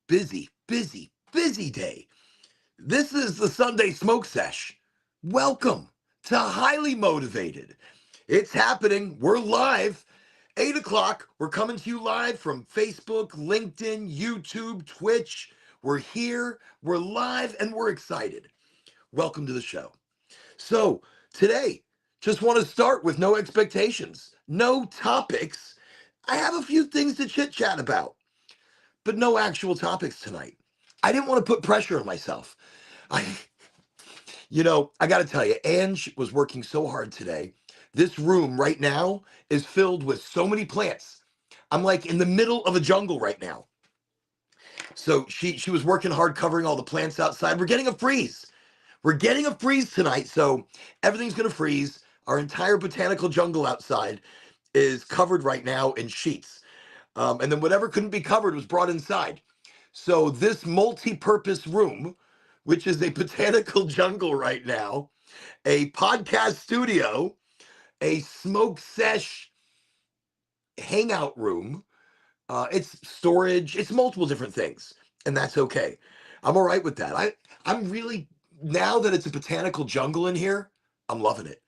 Busy, busy, busy day. This is the Sunday Smoke Sesh. Welcome to Highly Motivated. It's happening. We're live. 8 o'clock. We're coming to you live from Facebook, LinkedIn, YouTube, Twitch. We're here. We're live and we're excited. Welcome to the show. So, today, just want to start with no expectations, no topics. I have a few things to chit chat about, but no actual topics tonight. I didn't want to put pressure on myself. I, I got to tell you, Ange was working so hard today. This room right now is filled with so many plants. I'm like in the middle of a jungle right now. So she was working hard covering all the plants outside. We're getting a freeze. We're getting a freeze tonight, so everything's going to freeze. Our entire botanical jungle outside is covered right now in sheets. And then whatever couldn't be covered was brought inside. So this multi-purpose room, which is a botanical jungle right now, a podcast studio, a smoke sesh hangout room, it's storage, it's multiple different things, and that's okay. I'm all right with that. I'm really, now that it's a botanical jungle in here, I'm loving it.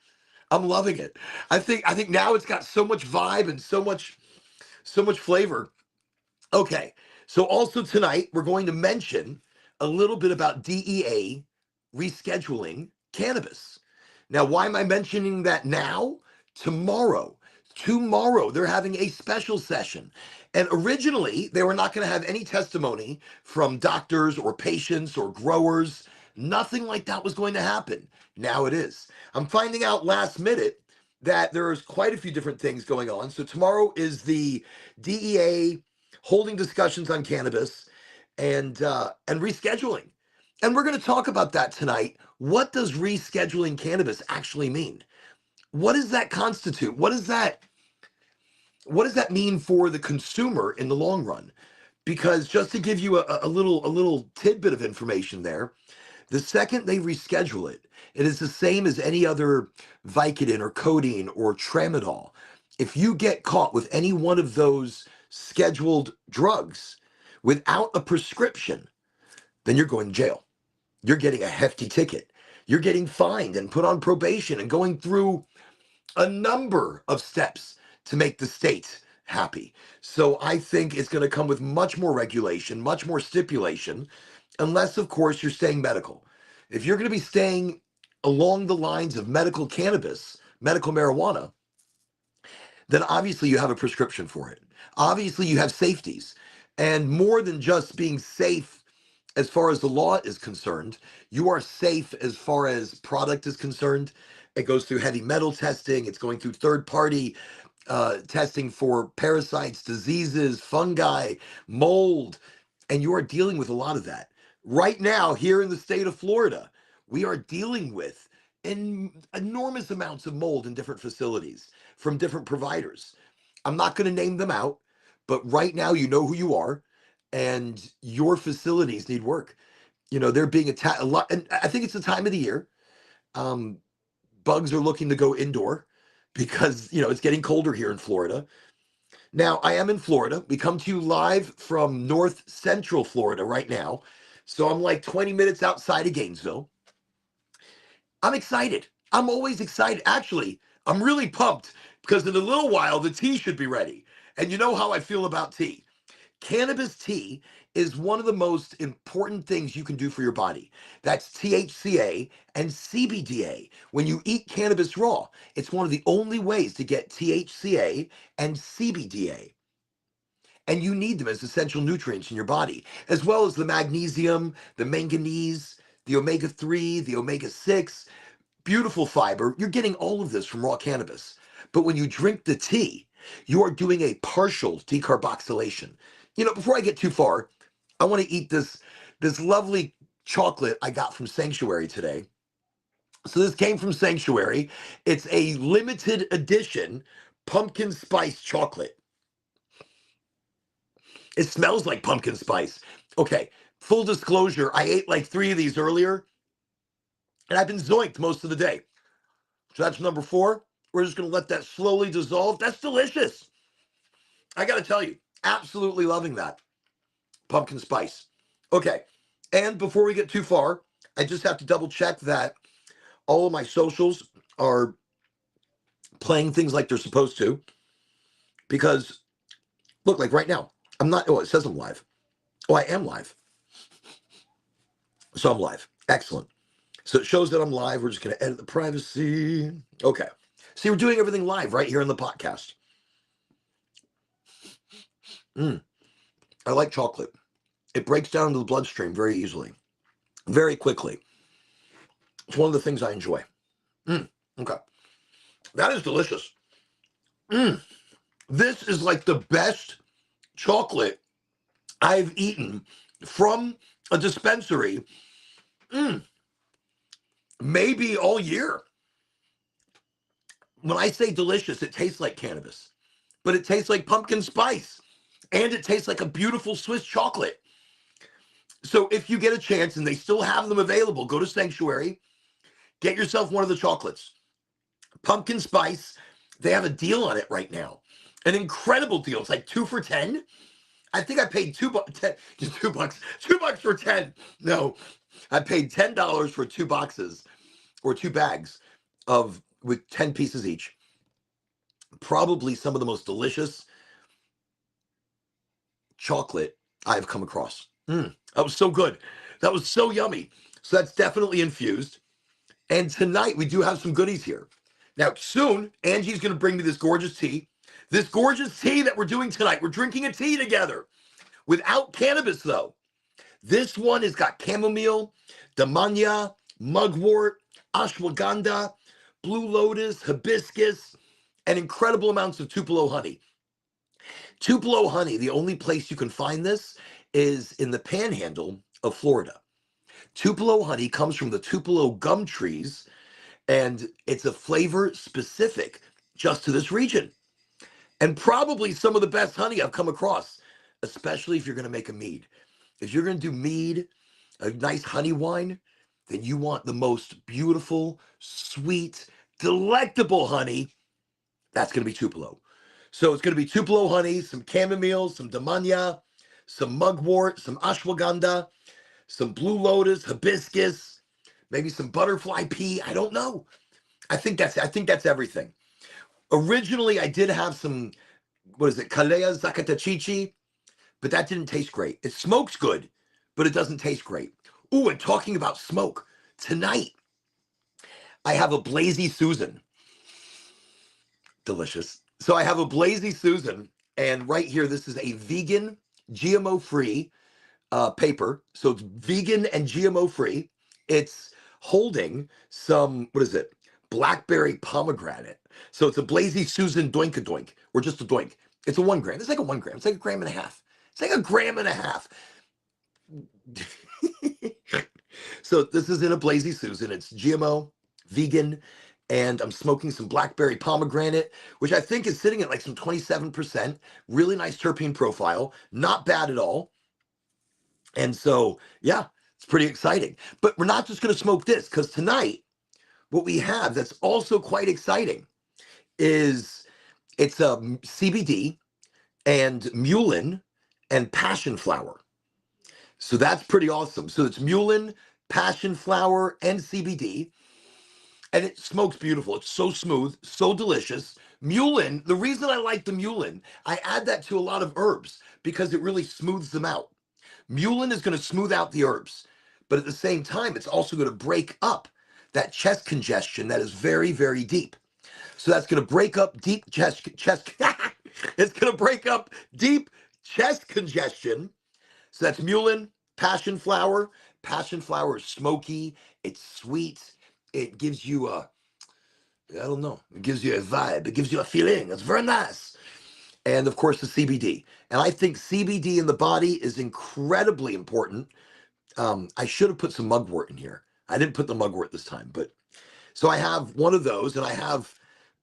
I'm loving it. I think now it's got so much vibe and so much flavor. Okay, so also tonight we're going to mention a little bit about DEA rescheduling cannabis. Now, why am I mentioning that now? Tomorrow they're having a special session. And originally, they were not going to have any testimony from doctors or patients or growers. Nothing like that was going to happen. Now it is. I'm finding out last minute that there's quite a few different things going on. So tomorrow is the DEA holding discussions on cannabis and rescheduling. And we're going to talk about that tonight. What does rescheduling cannabis actually mean? What does that constitute? What does that mean for the consumer in the long run? Because just to give you a little tidbit of information there, the second they reschedule it, it is the same as any other Vicodin or codeine or tramadol. If you get caught with any one of those scheduled drugs without a prescription, then you're going to jail. You're getting a hefty ticket. You're getting fined and put on probation and going through a number of steps to make the state happy. So I think it's going to come with much more regulation, much more stipulation, unless, of course, you're staying medical. If you're going to be staying along the lines of medical cannabis, medical marijuana, then obviously you have a prescription for it. Obviously you have safeties. And more than just being safe as far as the law is concerned, you are safe as far as product is concerned. It goes through heavy metal testing. It's going through third-party testing for parasites, diseases, fungi, mold, and you are dealing with a lot of that. Right now, here in the state of Florida, we are dealing with enormous amounts of mold in different facilities from different providers. I'm not going to name them out, but right now you know who you are, and your facilities need work. They're being attacked a lot, and I think it's the time of the year. Bugs are looking to go indoor because, it's getting colder here in Florida. Now, I am in Florida. We come to you live from North Central Florida right now. So I'm like 20 minutes outside of Gainesville. I'm excited. I'm always excited. Actually, I'm really pumped because in a little while, the tea should be ready. And you know how I feel about tea. Cannabis tea is one of the most important things you can do for your body. That's THCA and CBDA. When you eat cannabis raw, it's one of the only ways to get THCA and CBDA. And you need them as essential nutrients in your body, as well as the magnesium, the manganese, the omega-3, the omega-6, beautiful fiber. You're getting all of this from raw cannabis. But when you drink the tea, you are doing a partial decarboxylation. Before I get too far, I want to eat this lovely chocolate I got from Sanctuary today. So this came from Sanctuary. It's a limited edition pumpkin spice chocolate. It smells like pumpkin spice. Okay, full disclosure, I ate like 3 of these earlier, and I've been zoinked most of the day. So that's number 4. We're just going to let that slowly dissolve. That's delicious. I got to tell you, absolutely loving that. Pumpkin spice. Okay. And before we get too far, I just have to double check that all of my socials are playing things like they're supposed to. Because, look, like right now, I'm not, oh, it says I'm live. Oh, I am live. So I'm live. Excellent. So it shows that I'm live. We're just going to edit the privacy. Okay. See, we're doing everything live right here in the podcast. I like chocolate. It breaks down into the bloodstream very easily, very quickly. It's one of the things I enjoy. Okay. That is delicious. This is like the best chocolate I've eaten from a dispensary maybe all year. When I say delicious, it tastes like cannabis, but it tastes like pumpkin spice, and it tastes like a beautiful Swiss chocolate. So if you get a chance, and they still have them available, go to Sanctuary, get yourself one of the chocolates. Pumpkin spice, they have a deal on it right now. An incredible deal. It's like 2 for $10. I think I paid $2 for 10. No, I paid $10 for 2 boxes or 2 bags of with 10 pieces each. Probably some of the most delicious chocolate I've come across. That was so good. That was so yummy. So that's definitely infused. And tonight we do have some goodies here. Now, soon, Angie's going to bring me this gorgeous tea. This gorgeous tea that we're doing tonight. We're drinking a tea together without cannabis, though. This one has got chamomile, damania, mugwort, ashwagandha, blue lotus, hibiscus, and incredible amounts of Tupelo honey. Tupelo honey, the only place you can find this is in the panhandle of Florida. Tupelo honey comes from the Tupelo gum trees, and it's a flavor specific just to this region. And probably some of the best honey I've come across, especially if you're going to make a mead. If you're going to do mead, a nice honey wine, then you want the most beautiful, sweet, delectable honey. That's going to be Tupelo. So it's going to be Tupelo honey, some chamomile, some damania, some mugwort, some ashwagandha, some blue lotus, hibiscus, maybe some butterfly pea. I don't know. I think that's everything. Originally, I did have some, what is it, Kalea Zakatachichi, but that didn't taste great. It smokes good, but it doesn't taste great. Ooh, and talking about smoke, tonight, I have a Blazy Susan. Delicious. So I have a Blazy Susan, and right here, this is a vegan, GMO-free paper. So it's vegan and GMO-free. It's holding some, what is it? Blackberry pomegranate. So it's a Blazy Susan doink-a-doink, or just a doink. It's a 1 gram. It's like a 1 gram. It's like 1.5 grams. It's like 1.5 grams. So this is in a Blazy Susan. It's GMO, vegan, and I'm smoking some blackberry pomegranate, which I think is sitting at like some 27%. Really nice terpene profile. Not bad at all. And so, yeah, it's pretty exciting. But we're not just going to smoke this, because tonight, what we have that's also quite exciting is it's a CBD and mullein and passion flower. So that's pretty awesome. So it's mullein, passion flower, and CBD. And it smokes beautiful. It's so smooth, so delicious. Mullein, the reason I like the mullein, I add that to a lot of herbs because it really smooths them out. Mullein is going to smooth out the herbs, but at the same time, it's also going to break up that chest congestion that is very, very deep. So that's going to break up deep chest. It's going to break up deep chest congestion. So that's mullein, passion flower. Passion flower is smoky. It's sweet. It gives you a, I don't know, it gives you a vibe. It gives you a feeling. It's very nice. And of course, the CBD. And I think CBD in the body is incredibly important. I should have put some mugwort in here. I didn't put the mugwort this time, but so I have one of those, and I have,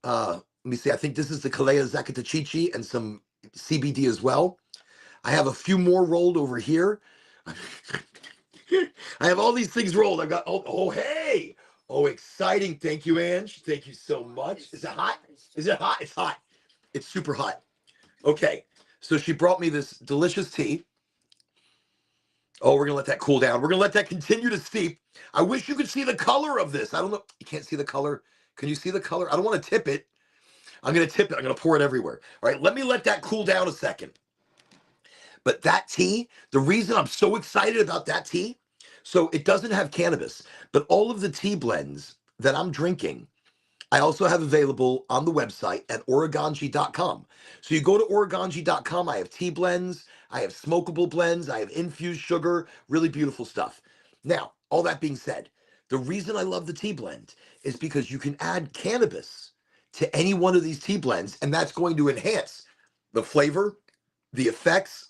let me see, I think this is the Kalea Zakatachichi and some CBD as well. I have a few more rolled over here. I have all these things rolled. I've got, oh, hey, Oh, exciting. Thank you, Ange. Thank you so much. Is it hot? Is it hot? It's hot. It's super hot. Okay. So she brought me this delicious tea. Oh, we're going to let that cool down. We're going to let that continue to steep. I wish you could see the color of this. I don't know. You can't see the color. Can you see the color? I don't want to tip it. I'm going to tip it. I'm going to pour it everywhere. All right. Let me let that cool down a second. But that tea, the reason I'm so excited about that tea, so it doesn't have cannabis, but all of the tea blends that I'm drinking, I also have available on the website at oregonji.com. So you go to oregonji.com, I have tea blends, I have smokable blends, I have infused sugar, really beautiful stuff. Now, all that being said, the reason I love the tea blend is because you can add cannabis to any one of these tea blends, and that's going to enhance the flavor, the effects.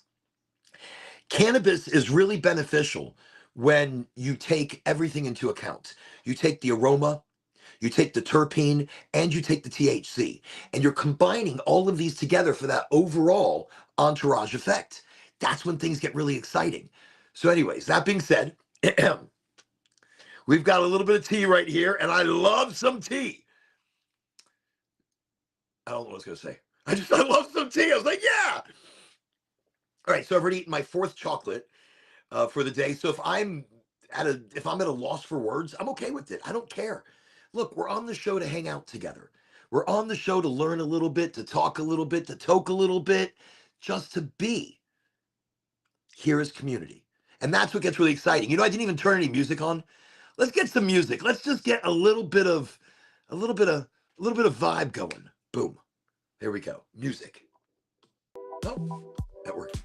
Cannabis is really beneficial when you take everything into account. You take the aroma, you take the terpene, and you take the THC, and you're combining all of these together for that overall entourage effect. That's when things get really exciting. So anyways, that being said, we've got a little bit of tea right here, and I love some tea. I don't know what I was going to say. I love some tea. I was like, yeah. All right, so I've already eaten my fourth chocolate for the day. So if I'm at a loss for words, I'm okay with it. I don't care. Look, we're on the show to hang out together. We're on the show to learn a little bit, to talk a little bit, to toke a little bit, just to be here as community. And that's what gets really exciting. You know, I didn't even turn any music on. Let's get some music. Let's just get a little bit of vibe going. Boom. There we go. Music. Oh, that worked.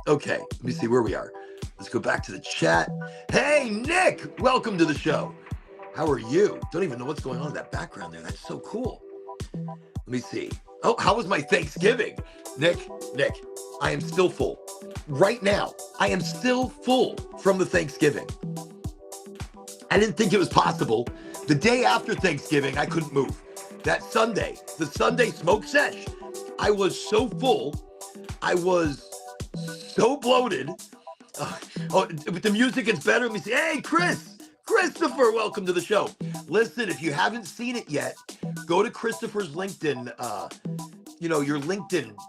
Okay, let me see where we are. Let's go back to the chat. Hey, Nick, welcome to the show. How are you? Don't even know what's going on in that background there. That's so cool. Let me see. Oh, how was my Thanksgiving? Nick, I am still full. Right now, I am still full from the Thanksgiving. I didn't think it was possible. The day after Thanksgiving, I couldn't move. That Sunday, the Sunday smoke sesh, I was so full. I was so bloated. The music is better. Let me see. Hey, Christopher, welcome to the show. Listen, if you haven't seen it yet, go to Christopher's LinkedIn,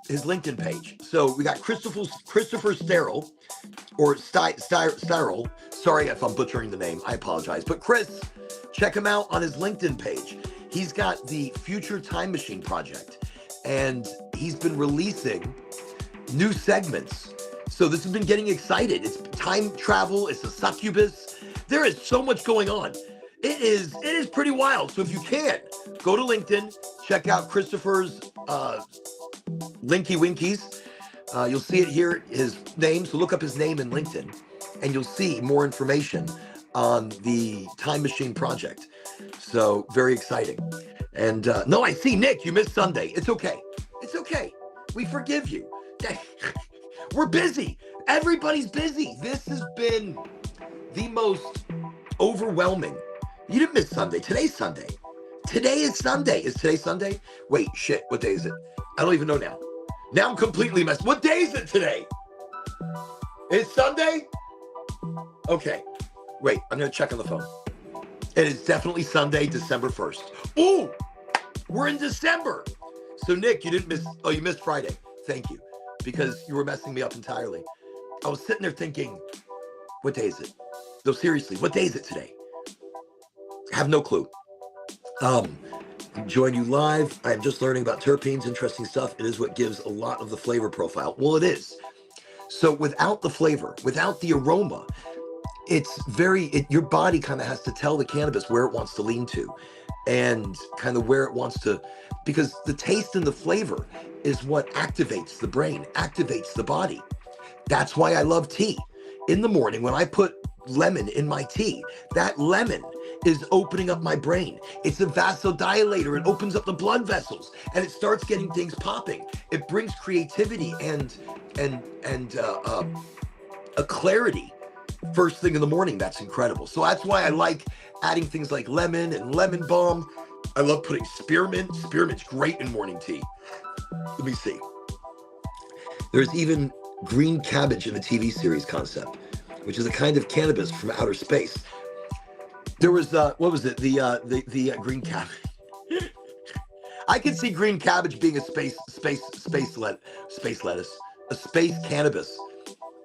his LinkedIn page. So we got Christopher Sterl, or Styrel. Sorry if I'm butchering the name. I apologize. But Chris, check him out on his LinkedIn page. He's got the Future Time Machine Project, and he's been releasing new segments. So this has been getting excited. It's time travel. It's a succubus. There is so much going on. It is pretty wild. So if you can, go to LinkedIn, check out Christopher's Linky Winkies. You'll see it here, his name. So look up his name in LinkedIn, and you'll see more information on the Time Machine Project. So very exciting. And no, I see, Nick, you missed Sunday. It's okay. It's okay. We forgive you. We're busy. Everybody's busy. This has been the most overwhelming. You didn't miss Sunday. Today's Sunday. Today is Sunday. Is today Sunday? Wait, shit. What day is it? I don't even know now. Now I'm completely messed. What day is it today? It's Sunday? Okay. Wait, I'm going to check on the phone. It is definitely Sunday, December 1st. Ooh, we're in December. So Nick, you didn't miss, you missed Friday. Thank you. Because you were messing me up entirely. I was sitting there thinking, what day is it? No, seriously, what day is it today? I have no clue. Join you live. I'm just learning about terpenes, interesting stuff. It is what gives a lot of the flavor profile. Well, it is. So without the flavor, without the aroma, your body kind of has to tell the cannabis where it wants to lean to and kind of where it wants to, because the taste and the flavor is what activates the brain, activates the body. That's why I love tea. In the morning, when I put lemon in my tea, that lemon is opening up my brain. It's a vasodilator. It opens up the blood vessels and it starts getting things popping. It brings creativity and a clarity first thing in the morning. That's incredible. So that's why I like adding things like lemon and lemon balm. I love putting spearmint. Spearmint's great in morning tea. Let me see. There's even green cabbage in the TV series concept, which is a kind of cannabis from outer space. There was what was it? The green cabbage. I could see green cabbage being a space lettuce, a space cannabis.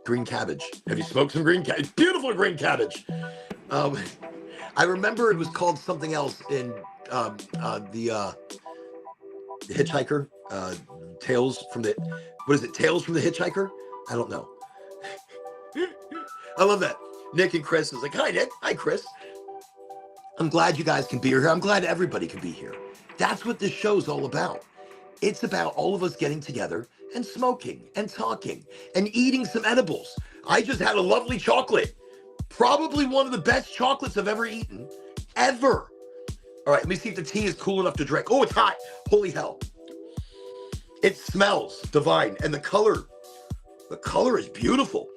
Green cabbage. Have you smoked some green cabbage? Beautiful green cabbage. Um, I remember it was called something else in the Hitchhiker. Tales from the what is it? Tales from the Hitchhiker? I don't know. I love that. Nick and Chris is like, hi Nick, hi Chris. I'm glad you guys can be here. I'm glad everybody can be here. That's what this show's all about. It's about all of us getting together and smoking and talking and eating some edibles. I just had a lovely chocolate. Probably one of the best chocolates I've ever eaten, ever. All right, let me see if the tea is cool enough to drink. Oh, it's hot. Holy hell. It smells divine. And the color is beautiful.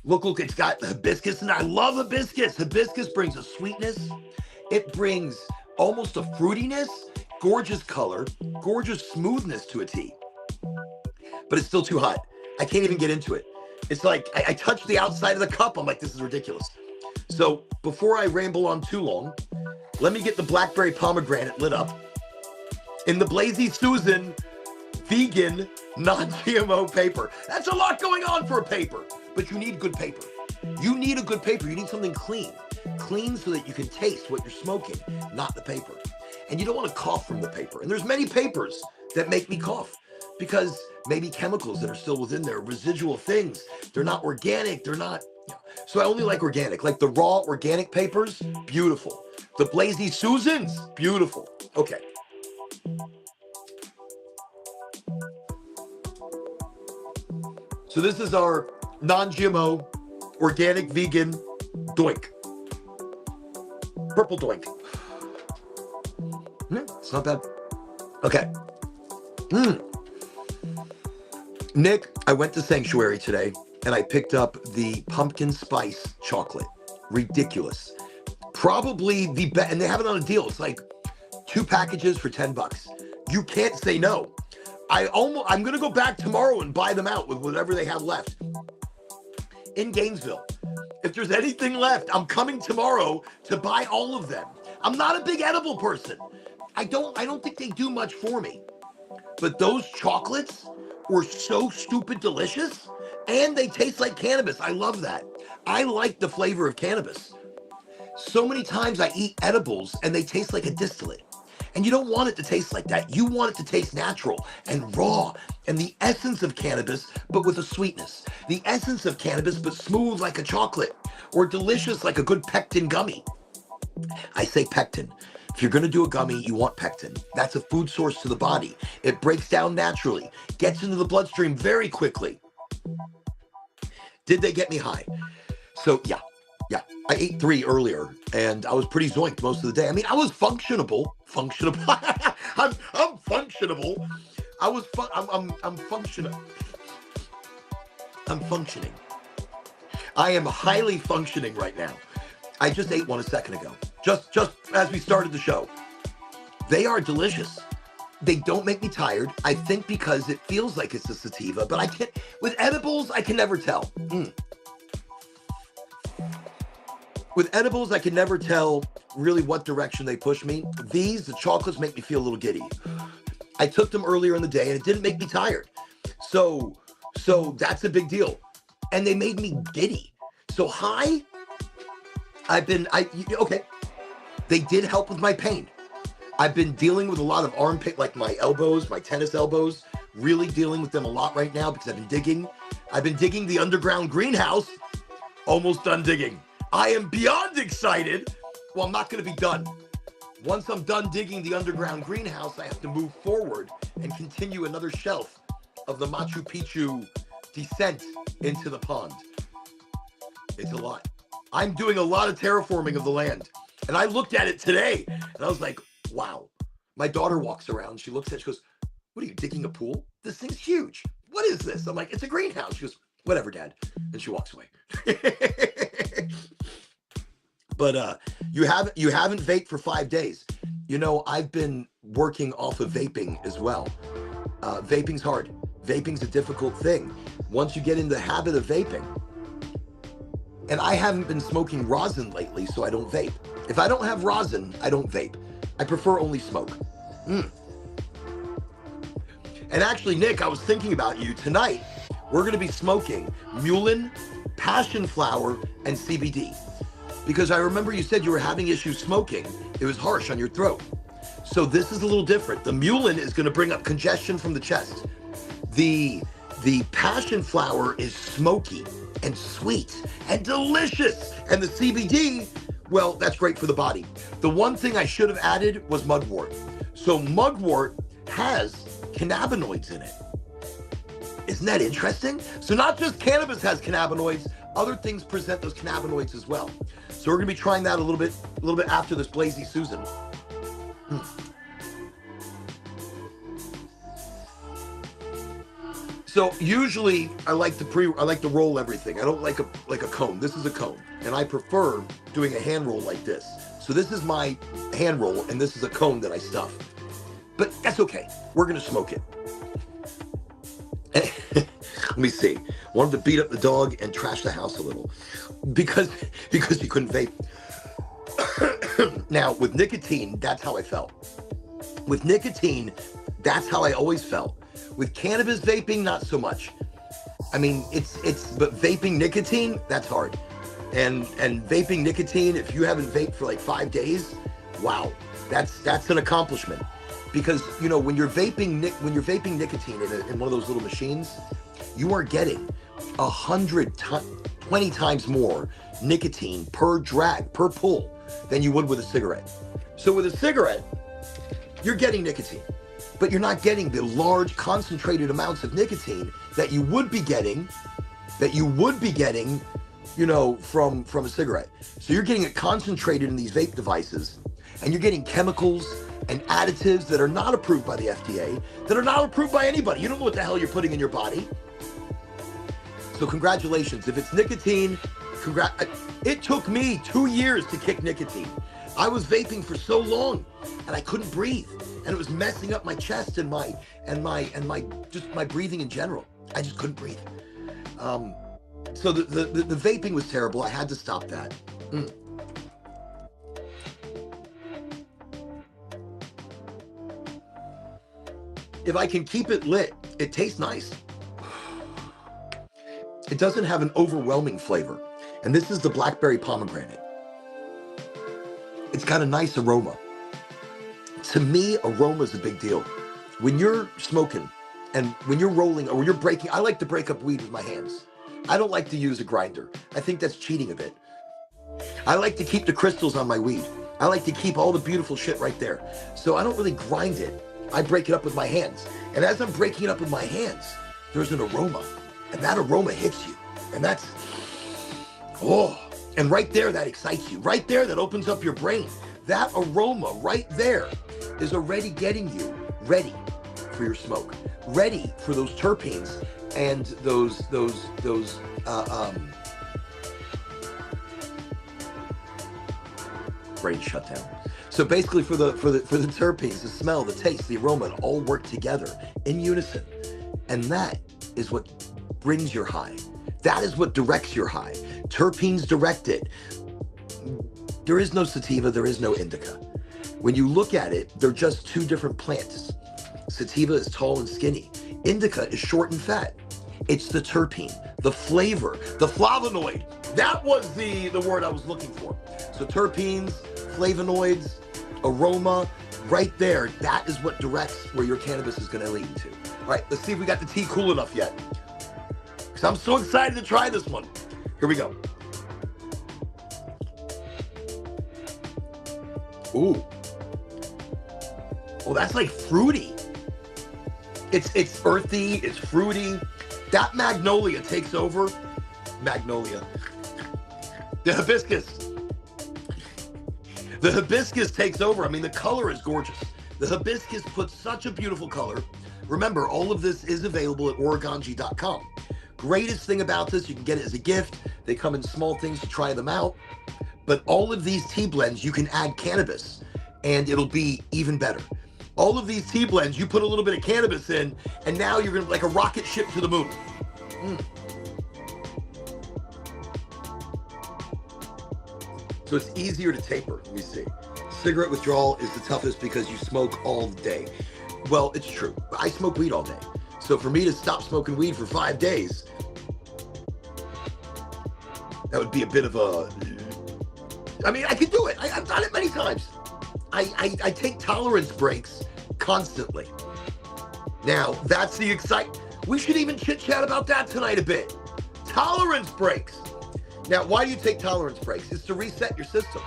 Look, it's got hibiscus, and I love hibiscus. Hibiscus brings a sweetness. It brings almost a fruitiness, gorgeous color, gorgeous smoothness to a tea. But it's still too hot. I can't even get into it. It's like I touched the outside of the cup. I'm like, this is ridiculous. So before I ramble on too long, let me get the blackberry pomegranate lit up in the Blazy Susan vegan non-GMO paper. That's a lot going on for a paper, but you need good paper. You need a good paper. You need something clean so that you can taste what you're smoking, not the paper. And you don't want to cough from the paper. And there's many papers that make me cough because maybe chemicals that are still within there, residual things, they're not organic, they're not, so I only like organic, like the raw organic papers, beautiful. The Blazy Susans, beautiful. Okay. So this is our non-GMO, organic, vegan doink. Purple doink. It's not bad. Okay. Nick, I went to Sanctuary today and I picked up the pumpkin spice chocolate. Ridiculous. Probably the best, and they have it on a deal. It's like 2 packages for $10. You can't say no. I'm gonna go back tomorrow and buy them out with whatever they have left in Gainesville. If there's anything left, I'm coming tomorrow to buy all of them. I'm not a big edible person. I don't think they do much for me. But those chocolates were so stupid delicious, and they taste like cannabis. I love that. I like the flavor of cannabis. So many times I eat edibles and they taste like a distillate. And you don't want it to taste like that. You want it to taste natural and raw and the essence of cannabis, but with a sweetness. The essence of cannabis, but smooth like a chocolate or delicious like a good pectin gummy. I say pectin. If you're going to do a gummy, you want pectin. That's a food source to the body. It breaks down naturally, gets into the bloodstream very quickly. Did they get me high? So yeah. I ate 3 earlier and I was pretty zoinked most of the day. I mean, I was functionable. I'm functionable. I'm functional. I'm functioning. I am highly functioning right now. I just ate one a second ago. Just as we started the show. They are delicious. They don't make me tired. I think because it feels like it's a sativa, but I can't, with edibles, I can never tell. With edibles, I can never tell really what direction they push me. These, the chocolates, make me feel a little giddy. I took them earlier in the day and it didn't make me tired. So that's a big deal. And they made me giddy. So high, okay. They did help with my pain. I've been dealing with a lot of arm pain, like my elbows, my tennis elbows, really dealing with them a lot right now because I've been digging the underground greenhouse, almost done digging. I am beyond excited. Well, I'm not going to be done. Once I'm done digging the underground greenhouse, I have to move forward and continue another shelf of the Machu Picchu descent into the pond. It's a lot. I'm doing a lot of terraforming of the land. And I looked at it today and I was like, wow. My daughter walks around. She looks at it. She goes, what are you, digging a pool? This thing's huge. What is this? I'm like, it's a greenhouse. She goes, whatever, Dad. And she walks away. But you haven't vaped for 5 days. You know, I've been working off of vaping as well. Vaping's hard. Vaping's a difficult thing. Once you get in the habit of vaping, and I haven't been smoking rosin lately, so I don't vape. If I don't have rosin, I don't vape. I prefer only smoke. And actually, Nick, I was thinking about you. Tonight, we're going to be smoking mullein, passion flower, and CBD. Because I remember you said you were having issues smoking. It was harsh on your throat. So this is a little different. The mullein is going to bring up congestion from the chest. The passion flower is smoky and sweet and delicious. And the CBD, well, that's great for the body. The one thing I should have added was mugwort. So mugwort has cannabinoids in it. Isn't that interesting? So not just cannabis has cannabinoids, other things present those cannabinoids as well. So we're gonna be trying that a little bit after this Blazy Susan. So usually I like to roll everything. I don't like a cone. This is a cone, and I prefer doing a hand roll like this. So this is my hand roll, and this is a cone that I stuff. But that's okay. We're gonna smoke it. Let me see. Wanted to beat up the dog and trash the house a little because you couldn't vape. Now with nicotine, that's how I felt. With nicotine, that's how I always felt. With cannabis vaping, not so much. I mean, but vaping nicotine, that's hard. And vaping nicotine, if you haven't vaped for like 5 days, wow, that's an accomplishment. Because when you're vaping nicotine in one of those little machines, you are getting 120 times more nicotine per pull than you would with a cigarette. So with a cigarette, you're getting nicotine, but you're not getting the large concentrated amounts of nicotine that you would be getting from a cigarette. So you're getting it concentrated in these vape devices, and you're getting chemicals and additives that are not approved by the FDA, that are not approved by anybody. You don't know what the hell you're putting in your body. So congratulations. If it's nicotine, it took me 2 years to kick nicotine. I was vaping for so long and I couldn't breathe, and it was messing up my chest and my breathing in general. I just couldn't breathe. So the vaping was terrible. I had to stop that. If I can keep it lit, it tastes nice. It doesn't have an overwhelming flavor. And this is the blackberry pomegranate. It's got a nice aroma. To me, aroma is a big deal. When you're smoking and when you're rolling or when you're breaking, I like to break up weed with my hands. I don't like to use a grinder. I think that's cheating a bit. I like to keep the crystals on my weed. I like to keep all the beautiful shit right there. So I don't really grind it. I break it up with my hands. And as I'm breaking it up with my hands, there's an aroma. And that aroma hits you. And that's, and right there, that excites you. Right there, that opens up your brain. That aroma right there is already getting you ready for your smoke. Ready for those terpenes and those brain shut down. So basically for the terpenes, the smell, the taste, the aroma, it all work together in unison. And that is what brings your high. That is what directs your high. Terpenes direct it. There is no sativa, there is no indica. When you look at it, they're just two different plants. Sativa is tall and skinny. Indica is short and fat. It's the terpene, the flavor, the flavonoid. That was the word I was looking for. So terpenes, flavonoids, aroma, right there, that is what directs where your cannabis is going to lead to. All right, let's see if we got the tea cool enough yet. Because I'm so excited to try this one. Here we go. Ooh. Oh, that's like fruity. It's earthy, it's fruity. That magnolia takes over. Magnolia. The hibiscus. The hibiscus takes over. I mean, the color is gorgeous. The hibiscus puts such a beautiful color. Remember, all of this is available at oregonji.com. Greatest thing about this, you can get it as a gift. They come in small things to try them out. But all of these tea blends, you can add cannabis and it'll be even better. All of these tea blends, you put a little bit of cannabis in, and now you're gonna like a rocket ship to the moon. So it's easier to taper. Let me see. Cigarette withdrawal is the toughest because you smoke all day. Well, it's true. I smoke weed all day. So for me to stop smoking weed for 5 days, that would be a bit of a... I mean, I could do it. I've done it many times. I take tolerance breaks constantly. Now, that's the excitement. We should even chit-chat about that tonight a bit. Tolerance breaks. Now, why do you take tolerance breaks? It's to reset your system.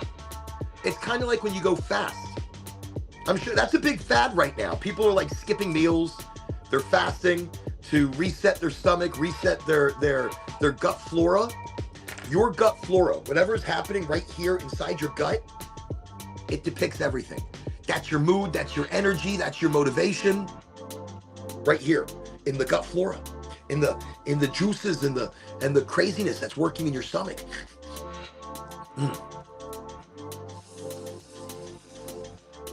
It's kind of like when you go fast. I'm sure that's a big fad right now. People are like skipping meals. They're fasting to reset their stomach, reset their gut flora. Your gut flora, whatever is happening right here inside your gut, it depicts everything. That's your mood, that's your energy, that's your motivation. Right here in the gut flora, in the juices and the craziness that's working in your stomach.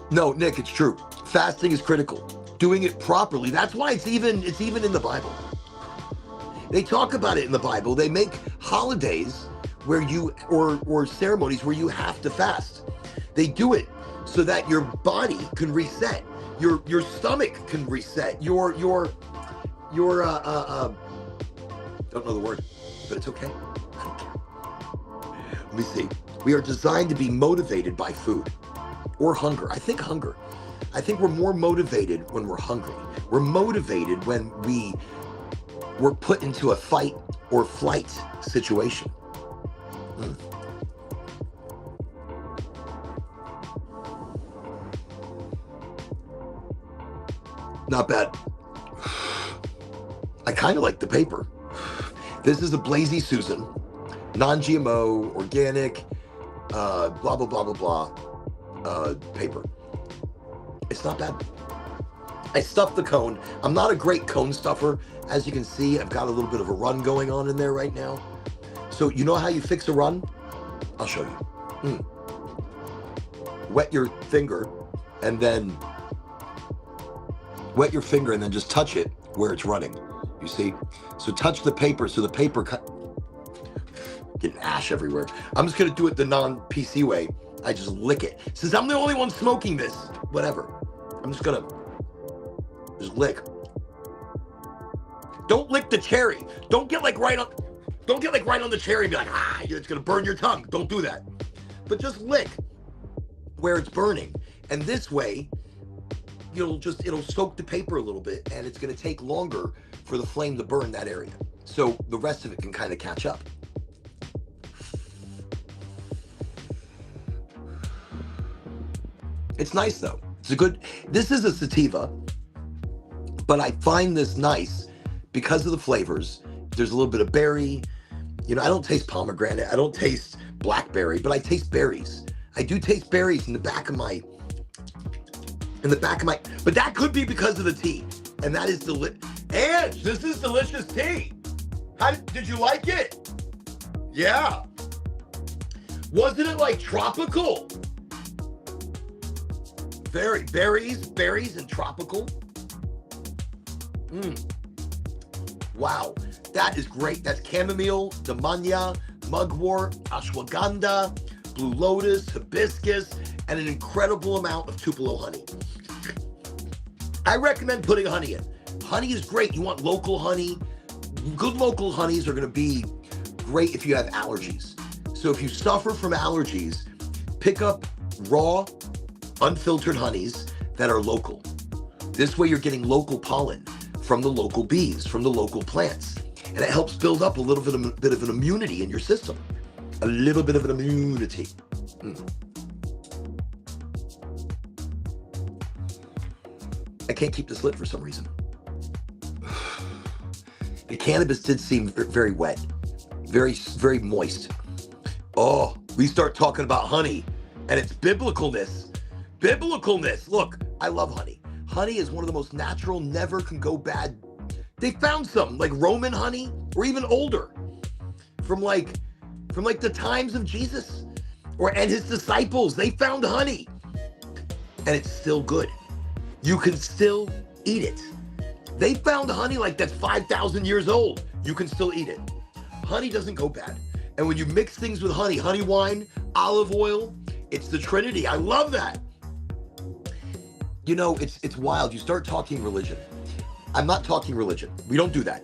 No, Nick, it's true. Fasting is critical. Doing it properly. That's why it's even in the Bible. They talk about it in the Bible. They make holidays where you or ceremonies where you have to fast. They do it so that your body can reset. Your stomach can reset. Your don't know the word, but it's okay. I don't care. Let me see. We are designed to be motivated by food or hunger. I think hunger. I think we're more motivated when we're hungry. We're motivated when we're put into a fight or flight situation. Not bad. I kind of like the paper. This is a Blazy Susan, non-GMO, organic, blah, blah, blah, blah, blah, paper. It's not bad. I stuffed the cone. I'm not a great cone stuffer. As you can see, I've got a little bit of a run going on in there right now. So you know how you fix a run? I'll show you. Wet your finger and then just touch it where it's running. You see? So touch the paper so the paper getting ash everywhere. I'm just gonna do it the non-PC way. I just lick it. Since I'm the only one smoking this, whatever. I'm just gonna lick. Don't lick the cherry. Don't get like right on the cherry and be like, it's gonna burn your tongue. Don't do that. But just lick where it's burning. And this way, it'll soak the paper a little bit and it's gonna take longer for the flame to burn that area. So the rest of it can kind of catch up. It's nice though. This is a sativa, but I find this nice because of the flavors. There's a little bit of berry. I don't taste pomegranate. I don't taste blackberry, but I taste berries. I do taste berries in the back of my, but that could be because of the tea. And that is Ange, this is delicious tea. Did you like it? Yeah. Wasn't it like tropical? Berries and tropical. Wow, that is great. That's chamomile, damania, mugwort, ashwagandha, blue lotus, hibiscus, and an incredible amount of Tupelo honey. I recommend putting honey in. Honey is great. You want local honey. Good local honeys are going to be great if you have allergies. So if you suffer from allergies, pick up raw, unfiltered honeys that are local. This way you're getting local pollen from the local bees, from the local plants. And it helps build up a little bit of an immunity in your system. A little bit of an immunity. I can't keep this lit for some reason. The cannabis did seem very wet, very, very moist. Oh, we start talking about honey and its biblicalness. Look, I love honey. Honey is one of the most natural, never can go bad. They found some like Roman honey or even older from like the times of Jesus and his disciples. They found honey and it's still good. You can still eat it. They found honey like that's 5,000 years old. You can still eat it. Honey doesn't go bad. And when you mix things with honey wine, olive oil. It's the Trinity. I love that. You know, it's wild. You start talking religion. I'm not talking religion. We don't do that.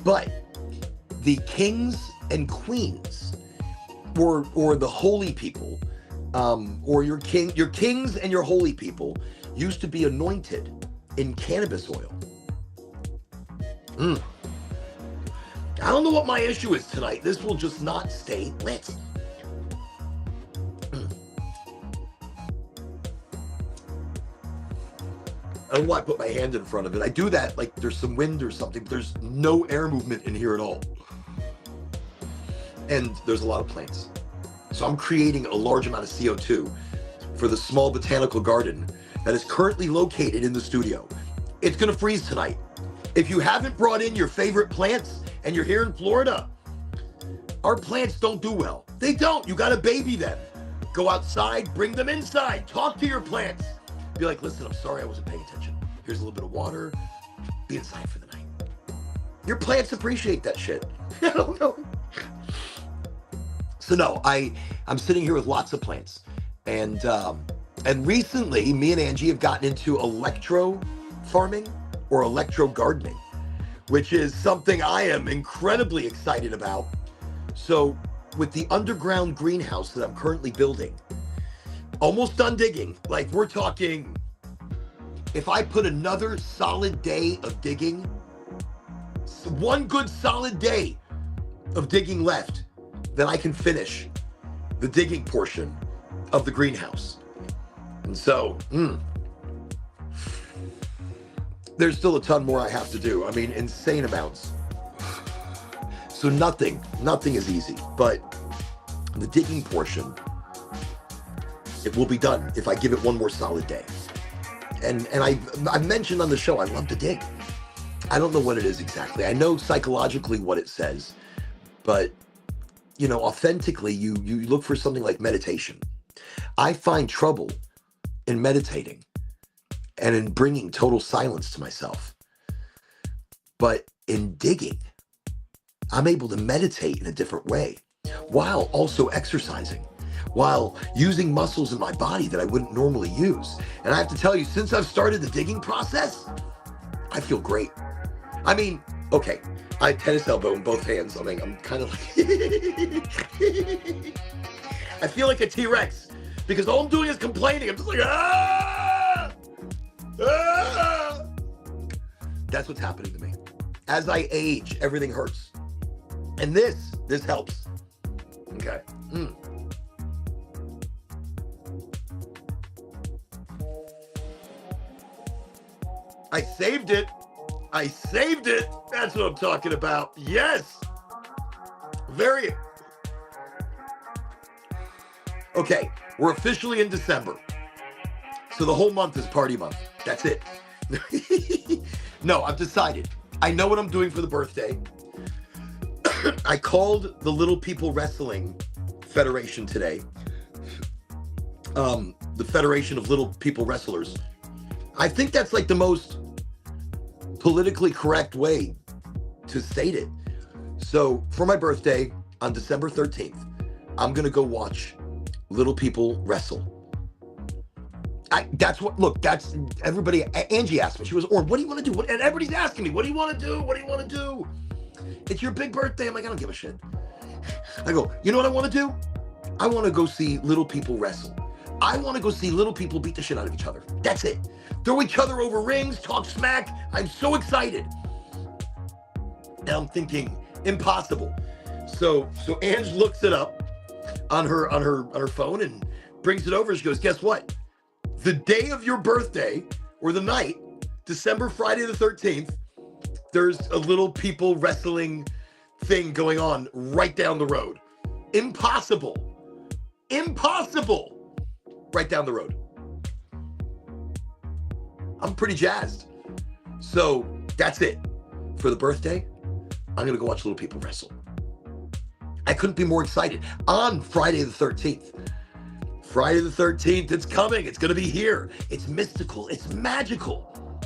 But the kings and queens, or the holy people, or your kings and your holy people used to be anointed in cannabis oil. I don't know what my issue is tonight. This will just not stay lit. I don't know why I put my hand in front of it. I do that like there's some wind or something, but there's no air movement in here at all. And there's a lot of plants. So I'm creating a large amount of CO2 for the small botanical garden that is currently located in the studio. It's gonna freeze tonight. If you haven't brought in your favorite plants and you're here in Florida, our plants don't do well. They don't. You gotta baby them. Go outside, bring them inside, talk to your plants. Be like, listen, I'm sorry I wasn't paying attention. Here's a little bit of water. Be inside for the night. Your plants appreciate that shit. I don't know. So no, I'm sitting here with lots of plants. And recently, me and Angie have gotten into electro farming or electro gardening, which is something I am incredibly excited about. So with the underground greenhouse that I'm currently building, almost done digging. Like we're talking, if I put another solid day of digging, one good solid day of digging left, then I can finish the digging portion of the greenhouse. And so, there's still a ton more I have to do. I mean, insane amounts. So nothing is easy, but the digging portion, it will be done if I give it one more solid day. And I mentioned on the show, I love to dig. I don't know what it is exactly. I know psychologically what it says, but you know, authentically, you look for something like meditation. I find trouble in meditating and in bringing total silence to myself. But in digging, I'm able to meditate in a different way while also exercising, while using muscles in my body that I wouldn't normally use. And I have to tell you, since I've started the digging process, I feel great. I mean, okay, I have tennis elbow in both hands. I mean, I'm kind of like, I feel like a T-Rex because all I'm doing is complaining. I'm just like, ah! That's what's happening to me. As I age, everything hurts. And this helps. Okay. I saved it. That's what I'm talking about. Yes. Very. Okay, we're officially in December. So the whole month is party month. That's it. No, I've decided. I know what I'm doing for the birthday. I called the Little People Wrestling Federation today. The Federation of Little People Wrestlers. I think that's like the most politically correct way to state it. So for my birthday on December 13th, I'm going to go watch Little People wrestle. That's everybody. Angie asked me, she was, what do you want to do? And everybody's asking me, what do you want to do? What do you want to do? It's your big birthday. I'm like, I don't give a shit. I go, you know what I want to do? I want to go see Little People wrestle. I want to go see little people beat the shit out of each other. That's it. Throw each other over rings, talk smack. I'm so excited. And I'm thinking, impossible. So Ange looks it up on her phone and brings it over. She goes, guess what? The day of your birthday, or the night, December Friday the 13th, there's a Little People wrestling thing going on right down the road. Impossible. Right down the road. I'm pretty jazzed. So that's it. For the birthday, I'm going to go watch Little People wrestle. I couldn't be more excited. On Friday the 13th. Friday the 13th, it's coming. It's going to be here. It's mystical. It's magical.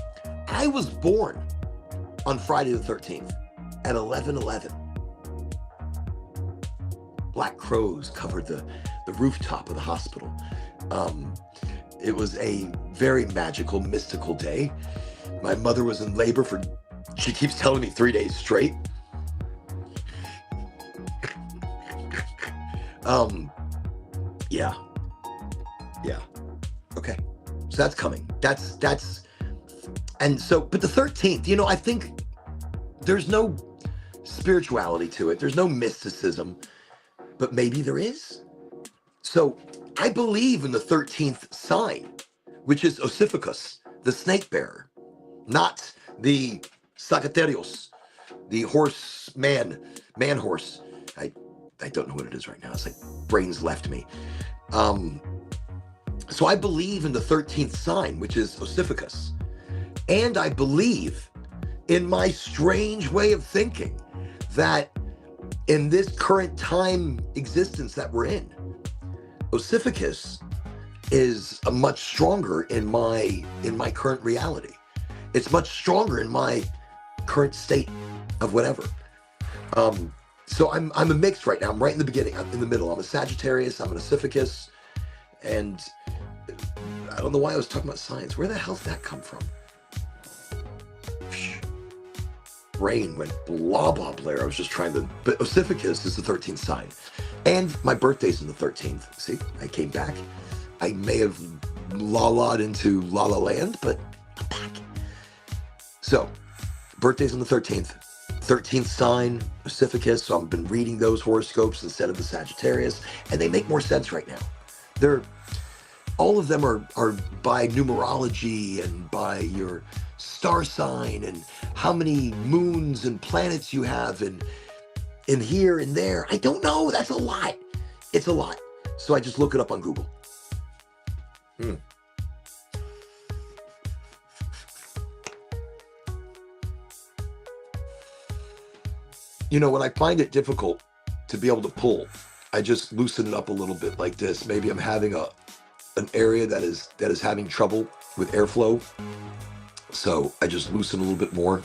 I was born on Friday the 13th at 11:11. Black crows covered the the rooftop of the hospital. It was a very magical, mystical day. My mother was in labor for, she keeps telling me, 3 days straight. Yeah. Okay. So that's coming. And so, but the 13th, I think there's no spirituality to it. There's no mysticism, but maybe there is. So I believe in the 13th sign, which is Ossificus, the snake bearer, not the Sagittarius, the man horse. I don't know what it is right now. It's like brains left me. So I believe in the 13th sign, which is Ossificus. And I believe in my strange way of thinking that in this current time existence that we're in, Ossificus is a much stronger in my current reality. It's much stronger in my current state of whatever. So I'm a mix right now. I'm right in the beginning. I'm in the middle. I'm a Sagittarius. I'm an Ossificus. And I don't know why I was talking about science. Where the hell did that come from? Brain went blah, blah, blah. I was just trying to... But Ossificus is the 13th sign. And my birthday's in the 13th. See, I came back. I may have la-la'd into La La Land, but I'm back. So, birthday's on the 13th. 13th sign, Ossificus. So I've been reading those horoscopes instead of the Sagittarius. And they make more sense right now. All of them are by numerology and by your star sign and how many moons and planets you have and here and there. I don't know. That's a lot. It's a lot. So I just look it up on Google. When I find it difficult to be able to pull, I just loosen it up a little bit like this. Maybe I'm having an area that is having trouble with airflow. So I just loosen a little bit more.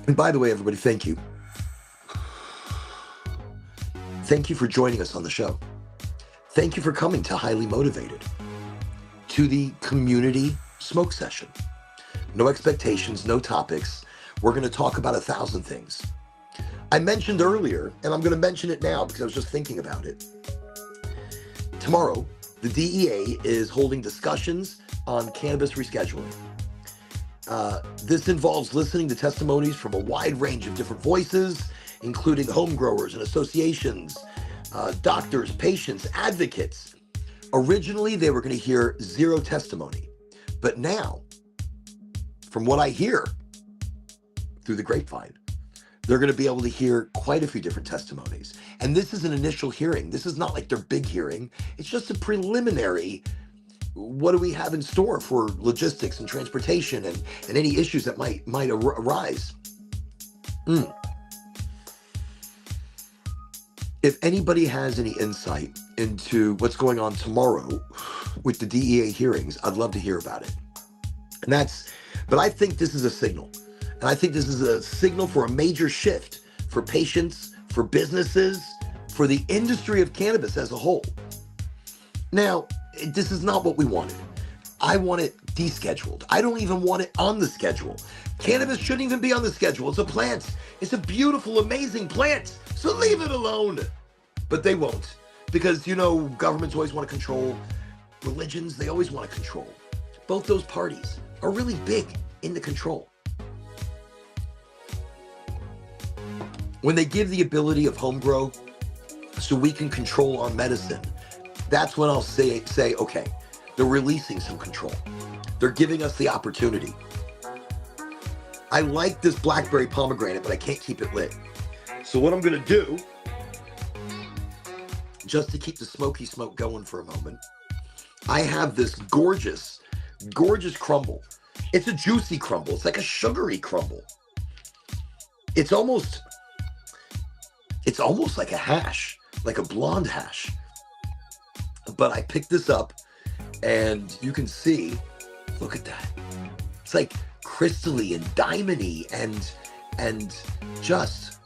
And by the way, everybody, thank you. Thank you for joining us on the show. Thank you for coming to Highly Motivated, to the community smoke session. No expectations, no topics. We're going to talk about 1,000 things. I mentioned earlier, and I'm going to mention it now because I was just thinking about it. Tomorrow, the DEA is holding discussions on cannabis rescheduling. This involves listening to testimonies from a wide range of different voices, including home growers and associations, doctors, patients, advocates. Originally, they were going to hear 0 testimony. But now, from what I hear through the grapevine, they're going to be able to hear quite a few different testimonies. And this is an initial hearing. This is not like their big hearing. It's just a preliminary, what do we have in store for logistics and transportation and any issues that might arise. If anybody has any insight into what's going on tomorrow with the DEA hearings, I'd love to hear about it. But I think this is a signal. And I think this is a signal for a major shift for patients, for businesses, for the industry of cannabis as a whole. Now, this is not what we wanted. I want it descheduled. I don't even want it on the schedule. Cannabis shouldn't even be on the schedule. It's a plant. It's a beautiful, amazing plant. So leave it alone. But they won't. Because, governments always want to control. Religions, they always want to control. Both those parties are really big into control. When they give the ability of home grow so we can control our medicine, that's when I'll say, okay, they're releasing some control. They're giving us the opportunity. I like this blackberry pomegranate, but I can't keep it lit. So what I'm going to do, just to keep the smoky smoke going for a moment, I have this gorgeous crumble. It's a juicy crumble. It's like a sugary crumble. It's almost like a hash, like a blonde hash. But I picked this up and you can see, look at that. It's like crystally and diamondy and just,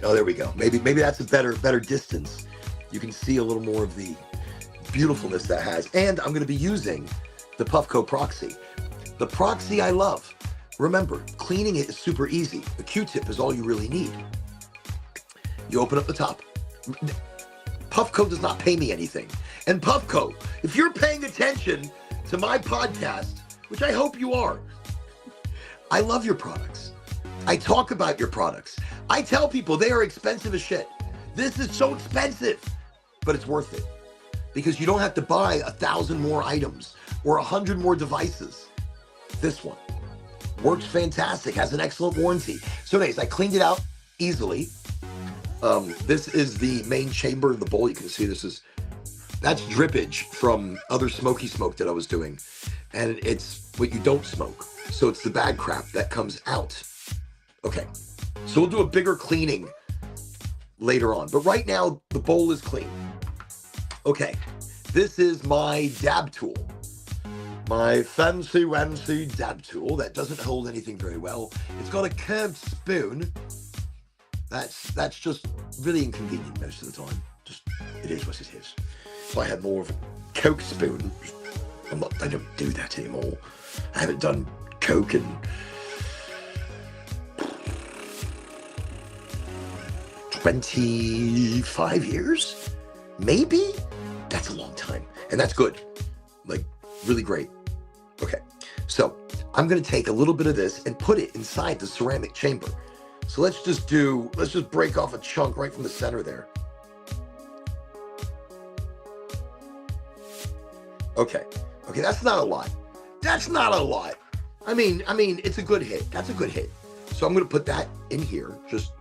oh, there we go. Maybe that's a better distance. You can see a little more of the beautifulness that has. And I'm going to be using the Puffco Proxy. The Proxy I love. Remember, cleaning it is super easy. The Q-tip is all you really need. You open up the top. Puffco does not pay me anything. And Puffco, if you're paying attention to my podcast, which I hope you are, I love your products. I talk about your products. I tell people they are expensive as shit. This is so expensive, but it's worth it because you don't have to buy 1,000 more items or 100 more devices. This one works fantastic, has an excellent warranty. So anyways, I cleaned it out easily. This is the main chamber of the bowl. You can see that's drippage from other smoky smoke that I was doing. And it's what you don't smoke. So it's the bad crap that comes out. Okay, so we'll do a bigger cleaning later on. But right now, the bowl is clean. Okay, this is my dab tool. My fancy dab tool that doesn't hold anything very well. It's got a curved spoon. That's just really inconvenient most of the time. Just, it is what it is. If I had more of a Coke spoon, I don't do that anymore. I haven't done Coke in 25 years? Maybe? That's a long time. And that's good. Like, really great. Okay, so I'm going to take a little bit of this and put it inside the ceramic chamber. So let's just break off a chunk right from the center there. Okay, that's not a lot. That's not a lot. I mean, it's a good hit. That's a good hit. So I'm going to put that in here, just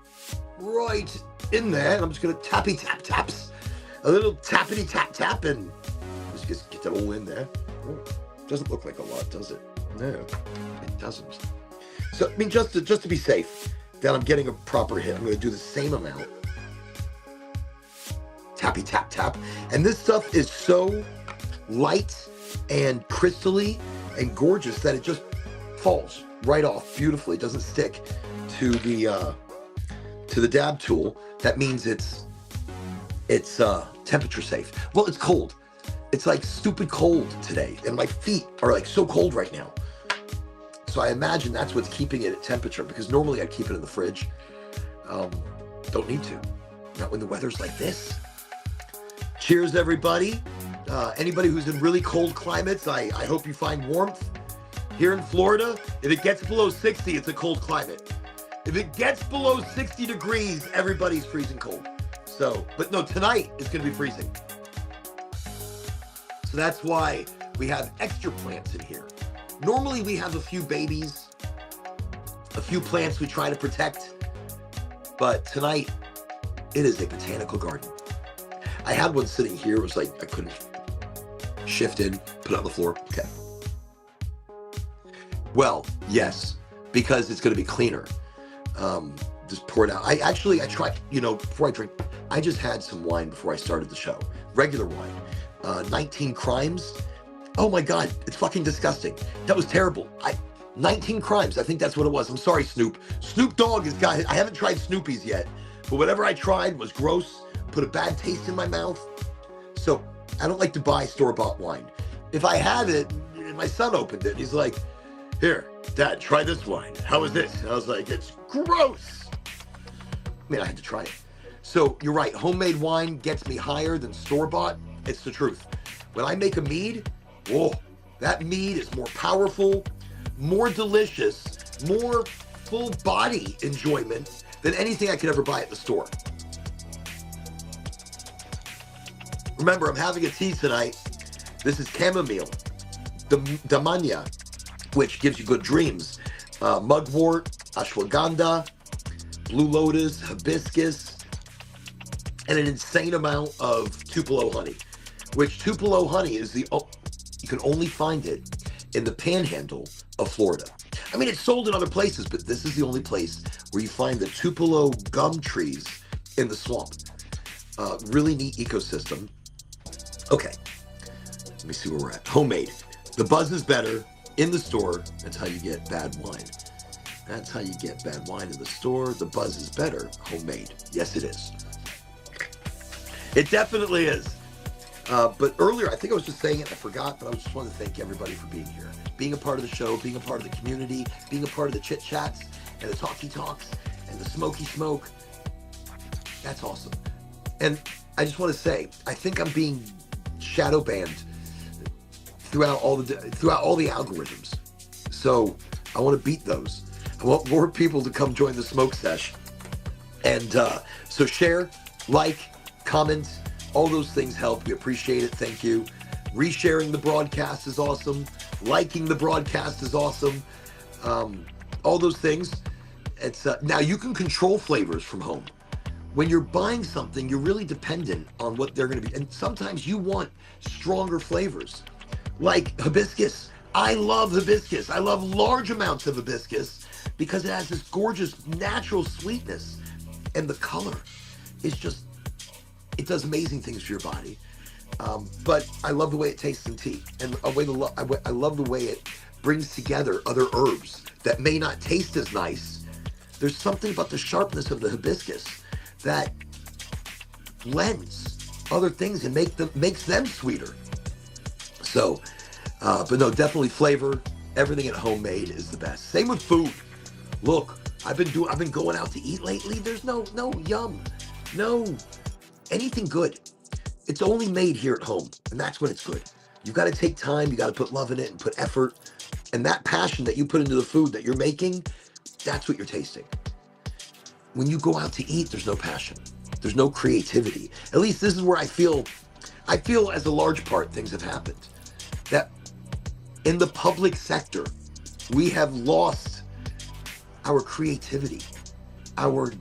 right in there. And I'm just going to tappy tap taps, a little tappity tap tap, and let's just get that all in there. Oh, doesn't look like a lot, does it? No, it doesn't. So I mean, just to be safe, that I'm getting a proper hit, I'm going to do the same amount. Tappy tap tap, and this stuff is so light and crystally and gorgeous that it just falls right off beautifully. It doesn't stick to the dab tool. That means it's temperature safe. Well, it's cold. It's like stupid cold today, and my feet are like so cold right now. So I imagine that's what's keeping it at temperature, because normally I'd keep it in the fridge. Don't need to. Not when the weather's like this. Cheers, everybody. Anybody who's in really cold climates, I hope you find warmth. Here in Florida, if it gets below 60, it's a cold climate. If it gets below 60 degrees, everybody's freezing cold. So, but no, tonight it's going to be freezing. So that's why we have extra plants in here. Normally we have a few babies, a few plants we try to protect, but tonight it is a botanical garden. I had one sitting here. It was like I couldn't shift in, put it on the floor. Okay. Well, yes, because it's going to be cleaner. Just pour it out. I tried, before I drink, I just had some wine before I started the show. Regular wine. 19 Crimes. Oh my God, it's fucking disgusting. That was terrible. 19 Crimes, I think that's what it was. I'm sorry, Snoop. Snoop Dogg has got it. I haven't tried Snoopy's yet, but whatever I tried was gross, put a bad taste in my mouth. So I don't like to buy store-bought wine. If I had it, my son opened it. He's like, here, Dad, try this wine. How is this? And I was like, it's gross. I mean, I had to try it. So you're right. Homemade wine gets me higher than store-bought. It's the truth. When I make a mead, whoa, that mead is more powerful, more delicious, more full body enjoyment than anything I could ever buy at the store. Remember, I'm having a tea tonight. This is chamomile, damania, which gives you good dreams. Mugwort, ashwagandha, blue lotus, hibiscus, and an insane amount of Tupelo honey, which Tupelo honey is you can only find it in the panhandle of Florida. I mean, it's sold in other places, but this is the only place where you find the Tupelo gum trees in the swamp. Really neat ecosystem. Okay, let me see where we're at. Homemade. The buzz is better. In the store, that's how you get bad wine. That's how you get bad wine in the store. The buzz is better homemade. Yes, it is. It definitely is. But earlier, I think I was just saying it, I forgot, but I just want to thank everybody for being here, being a part of the show, being a part of the community, being a part of the chit chats and the talky talks and the smoky smoke. That's awesome. And I just want to say, I think I'm being shadow banned throughout all the algorithms. So I want to beat those. I want more people to come join the smoke sesh. And so share, like, comment, all those things help. We appreciate it. Thank you. Resharing the broadcast is awesome. Liking the broadcast is awesome. All those things. It's now you can control flavors from home. When you're buying something, you're really dependent on what they're going to be. And sometimes you want stronger flavors, like hibiscus. I love hibiscus. I love large amounts of hibiscus because it has this gorgeous natural sweetness. And the color is just, it does amazing things for your body. But I love the way it tastes in tea. And I love the way it brings together other herbs that may not taste as nice. There's something about the sharpness of the hibiscus that blends other things and makes them sweeter. So, but no, definitely flavor. Everything at homemade is the best. Same with food. Look, I've been going out to eat lately. There's no yum, no anything good. It's only made here at home, and that's when it's good. You got to take time. You got to put love in it and put effort, and that passion that you put into the food that you're making, that's what you're tasting. When you go out to eat, there's no passion. There's no creativity. At least this is where I feel as a large part things have happened. That in the public sector, we have lost our creativity, our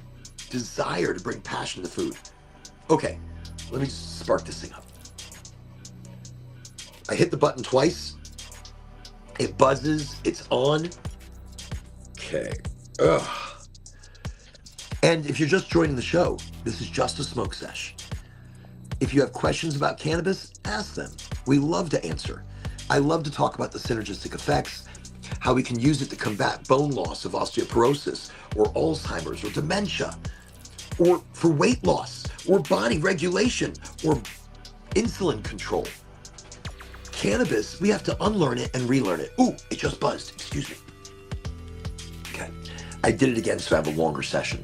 desire to bring passion to food. Okay, let me spark this thing up. I hit the button twice. It buzzes, it's on. Okay. Ugh. And if you're just joining the show, this is just a smoke sesh. If you have questions about cannabis, ask them. We love to answer. I love to talk about the synergistic effects, how we can use it to combat bone loss of osteoporosis or Alzheimer's or dementia, or for weight loss or body regulation or insulin control. Cannabis, we have to unlearn it and relearn it. Ooh, it just buzzed. Excuse me. Okay. I did it again, so I have a longer session.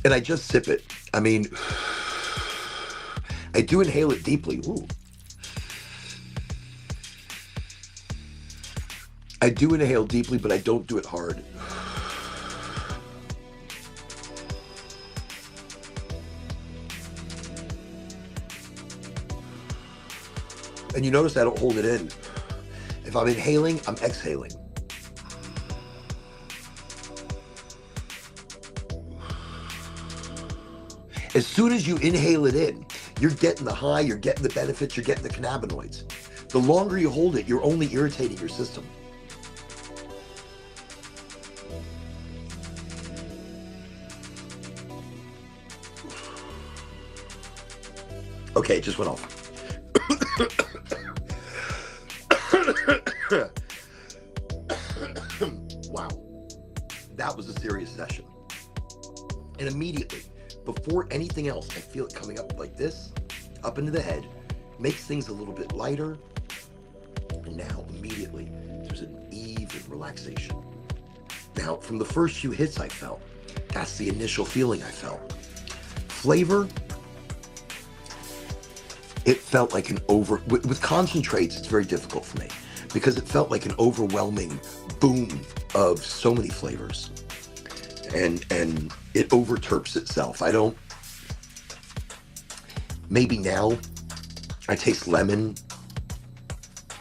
And I just sip it. I mean, I do inhale it deeply. Ooh. I do inhale deeply, but I don't do it hard. And you notice I don't hold it in. If I'm inhaling, I'm exhaling. As soon as you inhale it in, you're getting the high, you're getting the benefits, you're getting the cannabinoids. The longer you hold it, you're only irritating your system. Okay, it just went off. Wow. That was a serious session. And immediately, before anything else, I feel it coming up like this, up into the head, makes things a little bit lighter. And now, immediately, there's an ease and relaxation. Now, from the first few hits I felt, that's the initial feeling I felt. Flavor, it felt like with concentrates, it's very difficult for me because it felt like an overwhelming boom of so many flavors. And it overterps itself. Maybe now I taste lemon.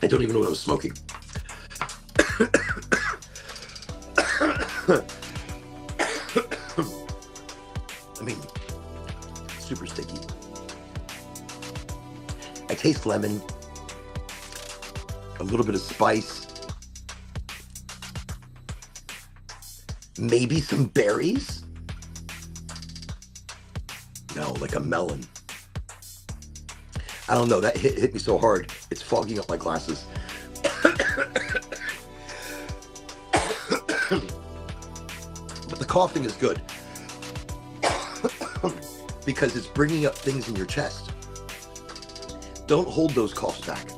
I don't even know what I was smoking. I mean, super sticky. I taste lemon, a little bit of spice, maybe some berries. No, like a melon. I don't know, that hit me so hard, it's fogging up my glasses. But the coughing is good because it's bringing up things in your chest. Don't hold those coughs back.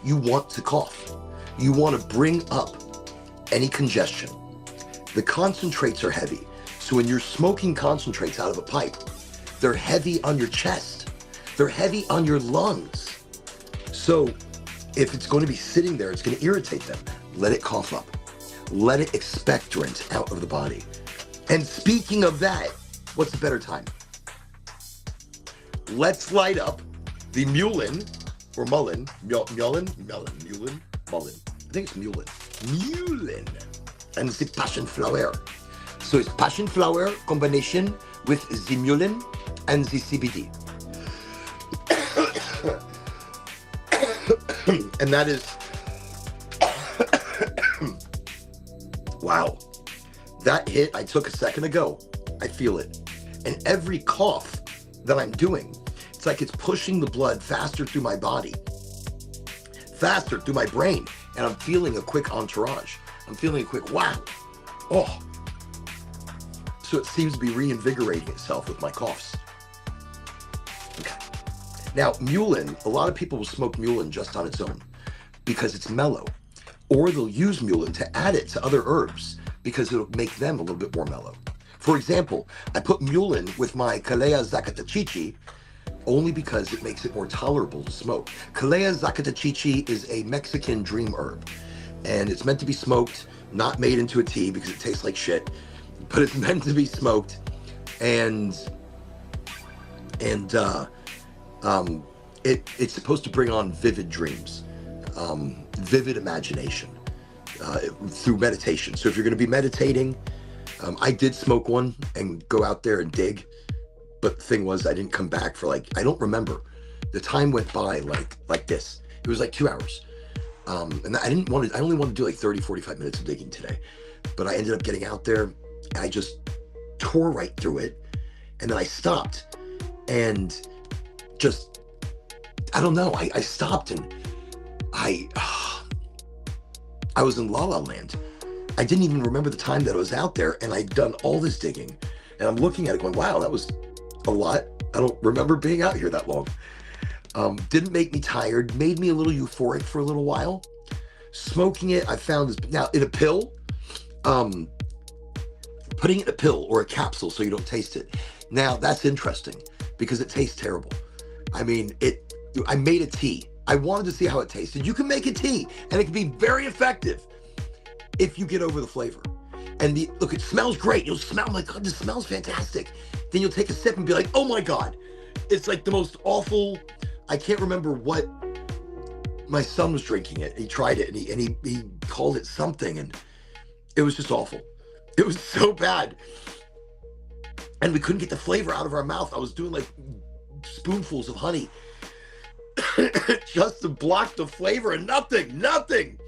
You want to cough. You want to bring up any congestion. The concentrates are heavy. So when you're smoking concentrates out of a pipe, they're heavy on your chest. They're heavy on your lungs. So if it's going to be sitting there, it's going to irritate them. Let it cough up. Let it expectorant out of the body. And speaking of that, what's a better time? Let's light up the mullein, or mullein, mullein. I think it's mullein. And the passion flower. So it's passion flower combination with the mullein and the CBD. And that is, wow, that hit I took a second ago. I feel it. And every cough that I'm doing, it's like it's pushing the blood faster through my body, faster through my brain. And I'm feeling a quick entourage. I'm feeling a quick wow. Oh. So it seems to be reinvigorating itself with my coughs. Okay. Now, mullein, a lot of people will smoke mullein just on its own because it's mellow. Or they'll use mullein to add it to other herbs because it'll make them a little bit more mellow. For example, I put mullein with my Calea zacatachichi only because it makes it more tolerable to smoke. Calea zacatachichi is a Mexican dream herb, and it's meant to be smoked, not made into a tea because it tastes like shit, but it's meant to be smoked, and it's supposed to bring on vivid dreams, vivid imagination through meditation. So if you're going to be meditating, I did smoke one and go out there and dig, but the thing was I didn't come back for I don't remember. The time went by like this. It was like 2 hours. And I only wanted to do 30, 45 minutes of digging today, but I ended up getting out there and I just tore right through it. And then I stopped and just, I don't know. I stopped and I was in La La Land. I didn't even remember the time that I was out there, and I'd done all this digging, and I'm looking at it going, wow, that was a lot. I don't remember being out here that long. Didn't make me tired, made me a little euphoric for a little while. Smoking it, I found this, now in a pill, putting it in a pill or a capsule so you don't taste it. Now that's interesting because it tastes terrible. I mean, I made a tea. I wanted to see how it tasted. You can make a tea and it can be very effective if you get over the flavor. And look, it smells great. You'll smell, oh my God, this smells fantastic. Then you'll take a sip and be like, oh my God, it's like the most awful. I can't remember what my son was drinking it. He tried it and he called it something, and it was just awful. It was so bad. And we couldn't get the flavor out of our mouth. I was doing like spoonfuls of honey just to block the flavor, and nothing.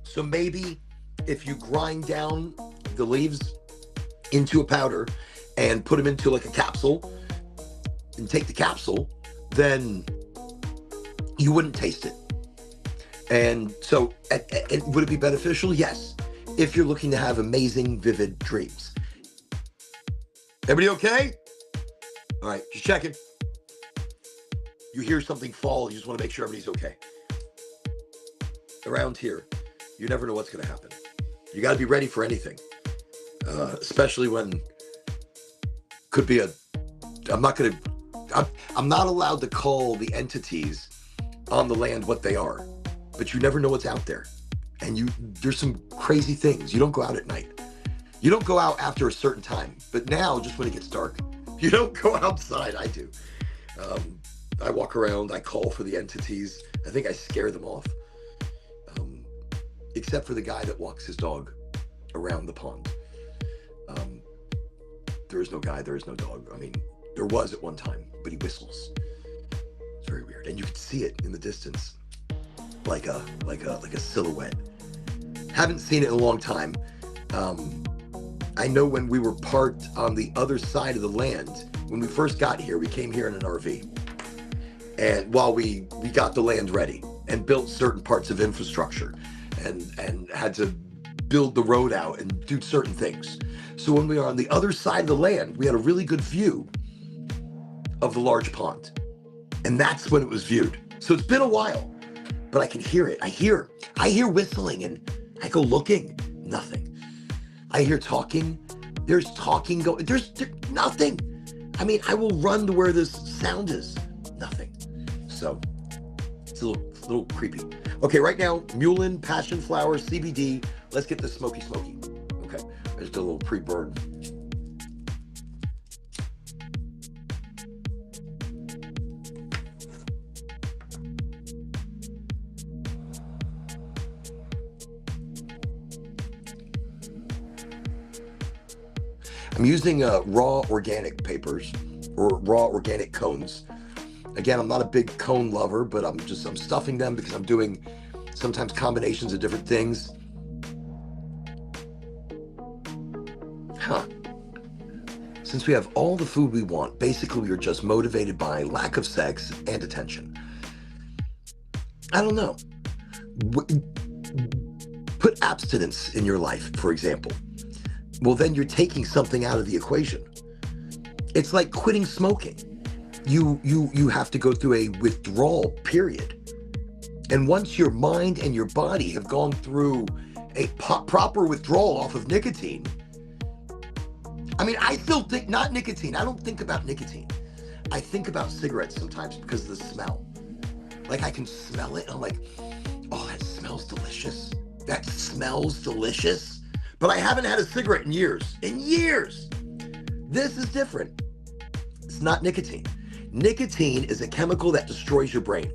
So maybe if you grind down the leaves into a powder and put them into like a capsule and take the capsule, then you wouldn't taste it. And so would it be beneficial? Yes. If you're looking to have amazing, vivid dreams. Everybody okay? All right, just checking. You hear something fall, you just want to make sure everybody's okay. Around here, you never know what's going to happen. You got to be ready for anything, especially when could be I'm not allowed to call the entities on the land what they are, but you never know what's out there. And there's some crazy things. You don't go out at night. You don't go out after a certain time, but now just when it gets dark, you don't go outside. I do. I walk around, I call for the entities. I think I scare them off. Except for the guy that walks his dog around the pond. There is no guy, there is no dog. I mean, there was at one time, but he whistles. It's very weird. And you can see it in the distance, like a silhouette. Haven't seen it in a long time. I know when we were parked on the other side of the land when we first got here, we came here in an RV. And while we got the land ready and built certain parts of infrastructure and had to build the road out and do certain things. So when we were on the other side of the land, we had a really good view of the large pond. And that's when it was viewed. So it's been a while, but I can hear it. I hear whistling, and I go looking, nothing. I hear talking. There's talking going. There's nothing. I mean, I will run to where this sound is. Nothing. So it's a little creepy. Okay, right now, mullein, passion flower, CBD. Let's get this smoky. Okay, just a little pre-burn. I'm using raw organic papers or raw organic cones. Again, I'm not a big cone lover, but I'm stuffing them because I'm doing sometimes combinations of different things. Since we have all the food we want, basically we are just motivated by lack of sex and attention. I don't know. Put abstinence in your life, for example. Well, then you're taking something out of the equation. It's like quitting smoking. You have to go through a withdrawal period. And once your mind and your body have gone through a proper withdrawal off of nicotine, I mean, I still think, not nicotine. I don't think about nicotine. I think about cigarettes sometimes because of the smell. Like I can smell it. I'm like, oh, that smells delicious. That smells delicious. But I haven't had a cigarette in years. This is different. It's not nicotine. Nicotine is a chemical that destroys your brain.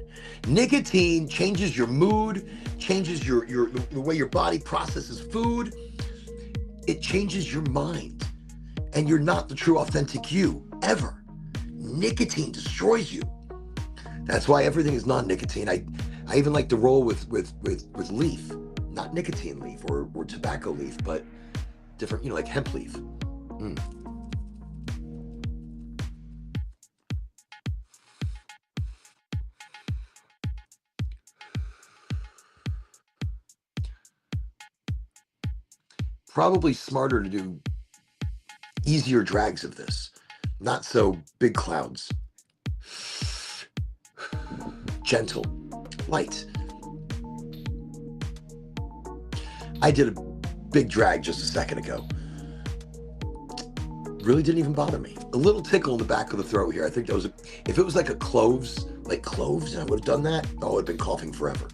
Nicotine changes your mood, changes the way your body processes food. It changes your mind. And you're not the true authentic you, ever. Nicotine destroys you. That's why everything is non-nicotine. I even like to roll with leaf. Not nicotine leaf or tobacco leaf, but different, like hemp leaf. Probably smarter to do easier drags of this. Not so big clouds. Gentle, light. I did a big drag just a second ago. Really didn't even bother me. A little tickle in the back of the throat here. I think that was, if it was like cloves, and I would have done that, I would have been coughing forever.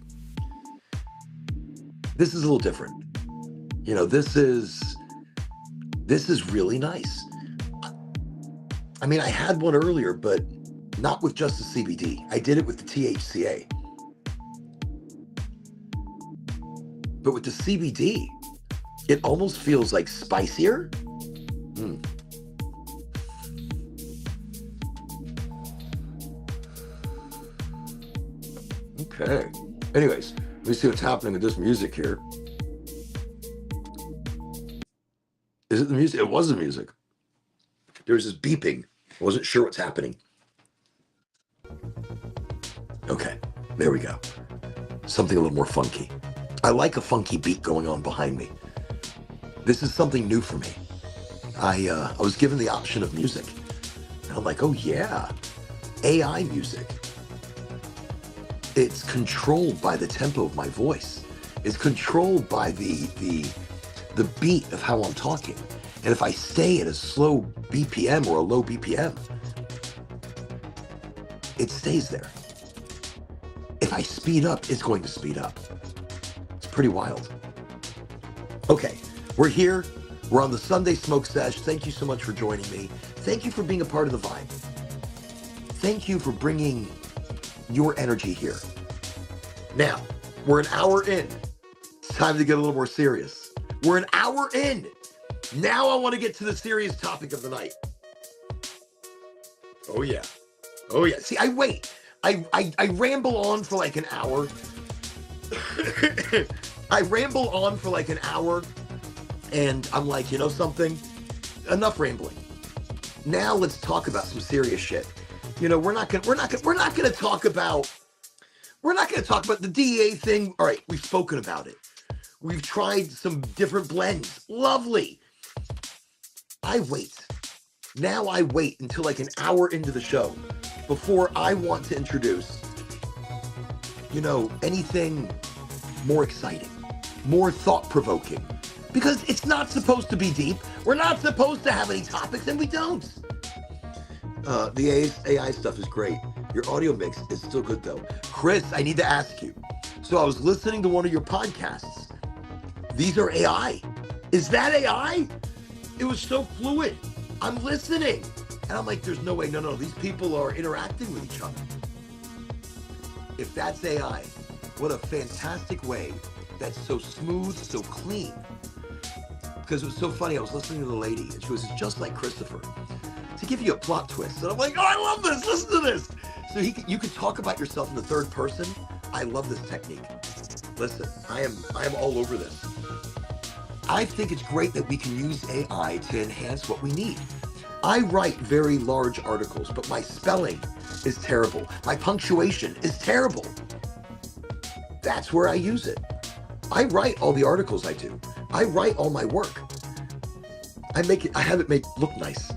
This is a little different. This is really nice. I mean, I had one earlier, but not with just the CBD. I did it with the THCA. But with the CBD, it almost feels like spicier. Okay. Anyways, let me see what's happening with this music here. Is it the music? It was the music. There was this beeping. I wasn't sure what's happening. Okay, there we go. Something a little more funky. I like a funky beat going on behind me. This is something new for me. I was given the option of music. And I'm like, oh yeah, AI music. It's controlled by the tempo of my voice. It's controlled by the beat of how I'm talking. And if I stay at a slow BPM or a low BPM, it stays there. If I speed up, it's going to speed up. It's pretty wild. Okay, we're here. We're on the Sunday Smoke Sesh. Thank you so much for joining me. Thank you for being a part of the vibe. Thank you for bringing your energy here. Now, we're an hour in. It's time to get a little more serious. We're an hour in. Now I want to get to the serious topic of the night. Oh yeah. Oh yeah. See, I wait. I ramble on for like an hour. I ramble on for like an hour, and I'm like, you know something? Enough rambling. now let's talk about some serious shit. You know, we're not gonna talk about the DEA thing. All right, we've spoken about it. We've tried some different blends. Lovely. I wait until like an hour into the show before I want to introduce, you know, anything more exciting, more thought-provoking. Because it's not supposed to be deep. We're not supposed to have any topics, and we don't. The AI stuff is great. Your audio mix is still good, though. Chris, I need to ask you. So I was listening to one of your podcasts. These are AI. Is that AI? It was so fluid. I'm listening. And I'm like, there's no way. No, these people are interacting with each other. If that's AI, what a fantastic way. That's so smooth, so clean. Because it was so funny. I was listening to the lady, and she was just like Christopher. To give you a plot twist. And I'm like, oh, I love this. Listen to this. So you could talk about yourself in the third person. I love this technique. Listen, I am all over this. I think it's great that we can use AI to enhance what we need. I write very large articles, but my spelling is terrible. My punctuation is terrible. That's where I use it. I write all the articles I do. I write all my work. I have it look nice.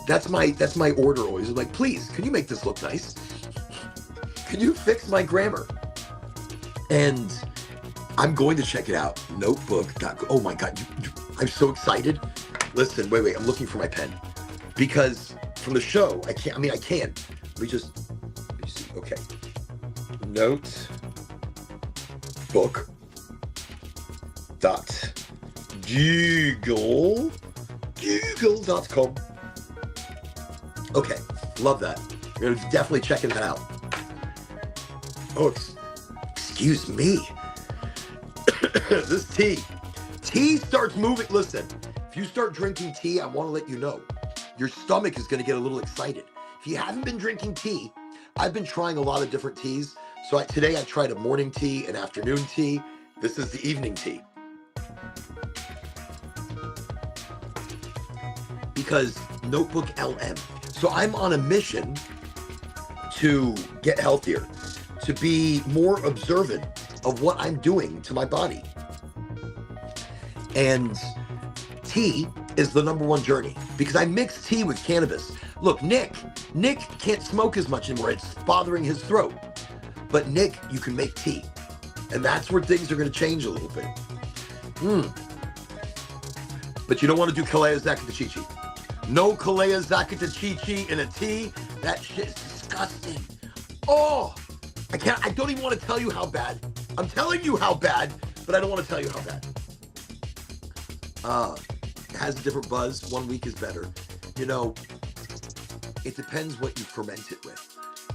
That's my order always. I'm like, please, can you make this look nice? Can you fix my grammar? And I'm going to check it out. Notebook. Oh my God, I'm so excited. Listen, wait, I'm looking for my pen. Because from the show, I can. Let me see. Okay. Google.com. Okay, love that. You're definitely checking that out. Oh, excuse me. This tea starts moving. Listen, if you start drinking tea, I want to let you know, your stomach is going to get a little excited. If you haven't been drinking tea, I've been trying a lot of different teas. So today I tried a morning tea, an afternoon tea. This is the evening tea. Because Notebook LM. So I'm on a mission to get healthier, to be more observant of what I'm doing to my body. And tea is the number one journey because I mix tea with cannabis. Look, Nick can't smoke as much anymore. It's bothering his throat. But Nick, you can make tea. And that's where things are going to change a little bit. But you don't want to do Kalea Zakatachichi. No Kalea Zakatachichi in a tea. That shit is disgusting. Oh, I don't even want to tell you how bad. I'm telling you how bad, but I don't want to tell you how bad. It has a different buzz. 1 week is better. You know, it depends what you ferment it with.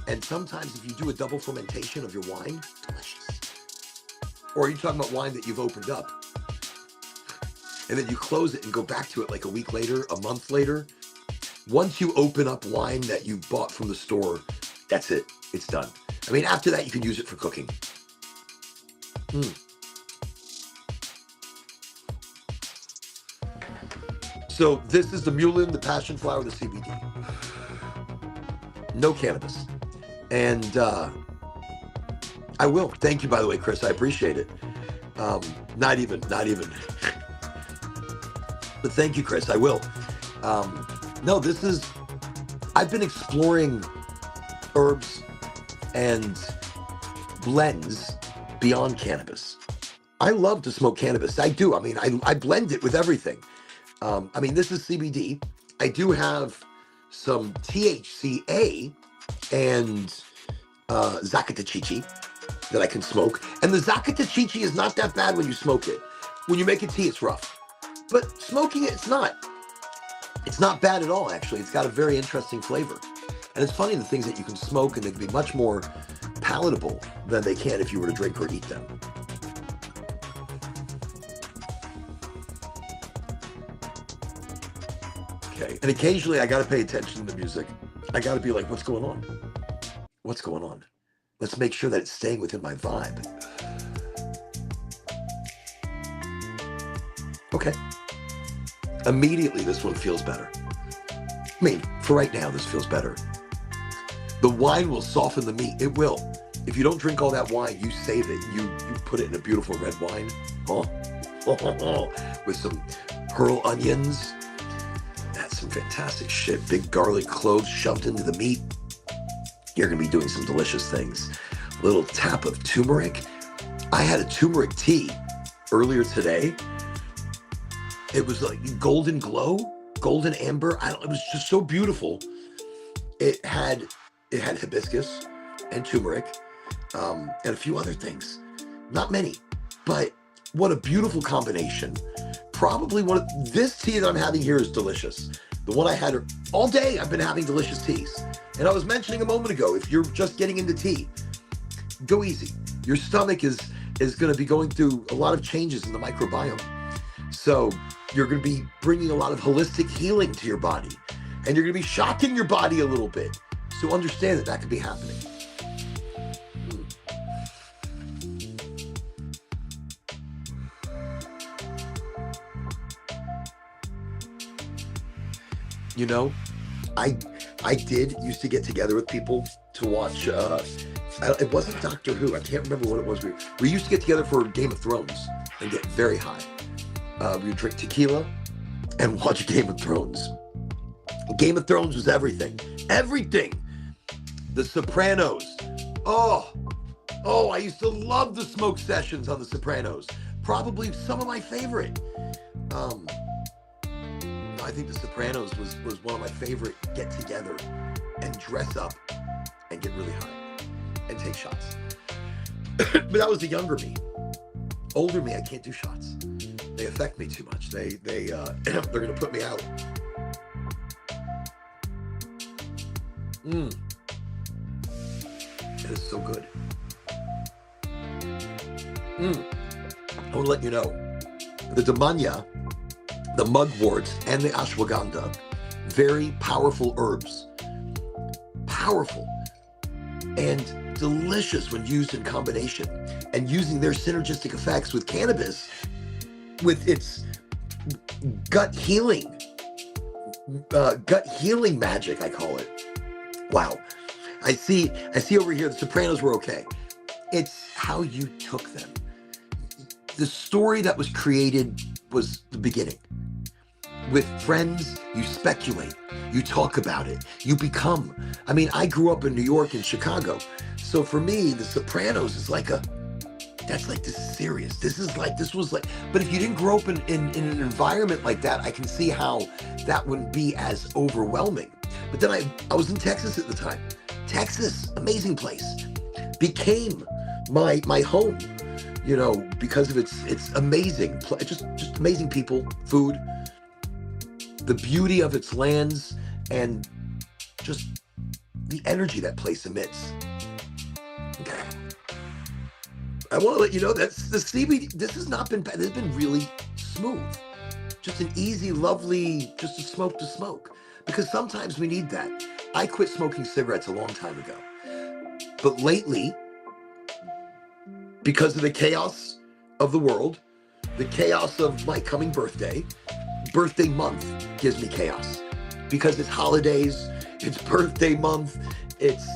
And sometimes if you do a double fermentation of your wine, delicious. Or are you talking about wine that you've opened up? And then you close it and go back to it like a week later, a month later. Once you open up wine that you bought from the store, that's it. It's done. I mean, after that, you can use it for cooking. So this is the mullein, the passion flower, the CBD. No cannabis. And I will. Thank you, by the way, Chris. I appreciate it. Not even. But thank you, Chris. I will. No, I've been exploring herbs and blends beyond cannabis. I love to smoke cannabis. I do. I mean, I blend it with everything. I mean, this is CBD. I do have some THCA and Zakatachichi that I can smoke. And the Zakatachichi is not that bad when you smoke it. When you make a tea, it's rough. But smoking it, it's not. It's not bad at all, actually. It's got a very interesting flavor. And it's funny the things that you can smoke, and they can be much more palatable than they can if you were to drink or eat them. Okay, and occasionally I got to pay attention to the music. I got to be like, what's going on? What's going on? Let's make sure that it's staying within my vibe. Okay. Immediately, this one feels better. I mean, for right now, this feels better. The wine will soften the meat. It will. If you don't drink all that wine, you save it. You put it in a beautiful red wine. With some pearl onions. That's some fantastic shit. Big garlic cloves shoved into the meat. You're going to be doing some delicious things. A little tap of turmeric. I had a turmeric tea earlier today. It was like golden glow, golden amber. It was just so beautiful. It had hibiscus and turmeric and a few other things. Not many, but what a beautiful combination. Probably this tea that I'm having here is delicious. The one I had all day, I've been having delicious teas. And I was mentioning a moment ago, if you're just getting into tea, go easy. Your stomach is going to be going through a lot of changes in the microbiome. So you're going to be bringing a lot of holistic healing to your body. And you're going to be shocking your body a little bit. So understand that could be happening. You know, I used to get together with people to watch, it wasn't Doctor Who, I can't remember what it was. We used to get together for Game of Thrones and get very high. We would drink tequila and watch Game of Thrones. Game of Thrones was everything. Everything! The Sopranos. Oh, I used to love the smoke sessions on The Sopranos. Probably some of my favorite. I think The Sopranos was one of my favorite get-together and dress up and get really high and take shots. But that was the younger me. Older me, I can't do shots. They affect me too much. They're gonna put me out. It is so good. I want to let you know, the Damanya, the mugwort, and the ashwagandha, very powerful herbs. Powerful and delicious when used in combination, and using their synergistic effects with cannabis, with its gut healing magic, I call it. Wow. I see over here, the Sopranos were okay. It's how you took them. The story that was created was the beginning. With friends, you speculate, you talk about it, you become. I mean, I grew up in New York and Chicago. So for me, The Sopranos is this is serious. This was like, but if you didn't grow up in an environment like that, I can see how that wouldn't be as overwhelming. But then I was in Texas at the time. Texas, amazing place, became my home, you know, because of its amazing, just amazing people, food, the beauty of its lands, and just the energy that place emits. Okay. I want to let you know that the CBD, this has been really smooth. Just an easy, lovely, just a smoke to smoke. Because sometimes we need that. I quit smoking cigarettes a long time ago. But lately, because of the chaos of the world, the chaos of my coming birthday month gives me chaos. Because it's holidays, it's birthday month, it's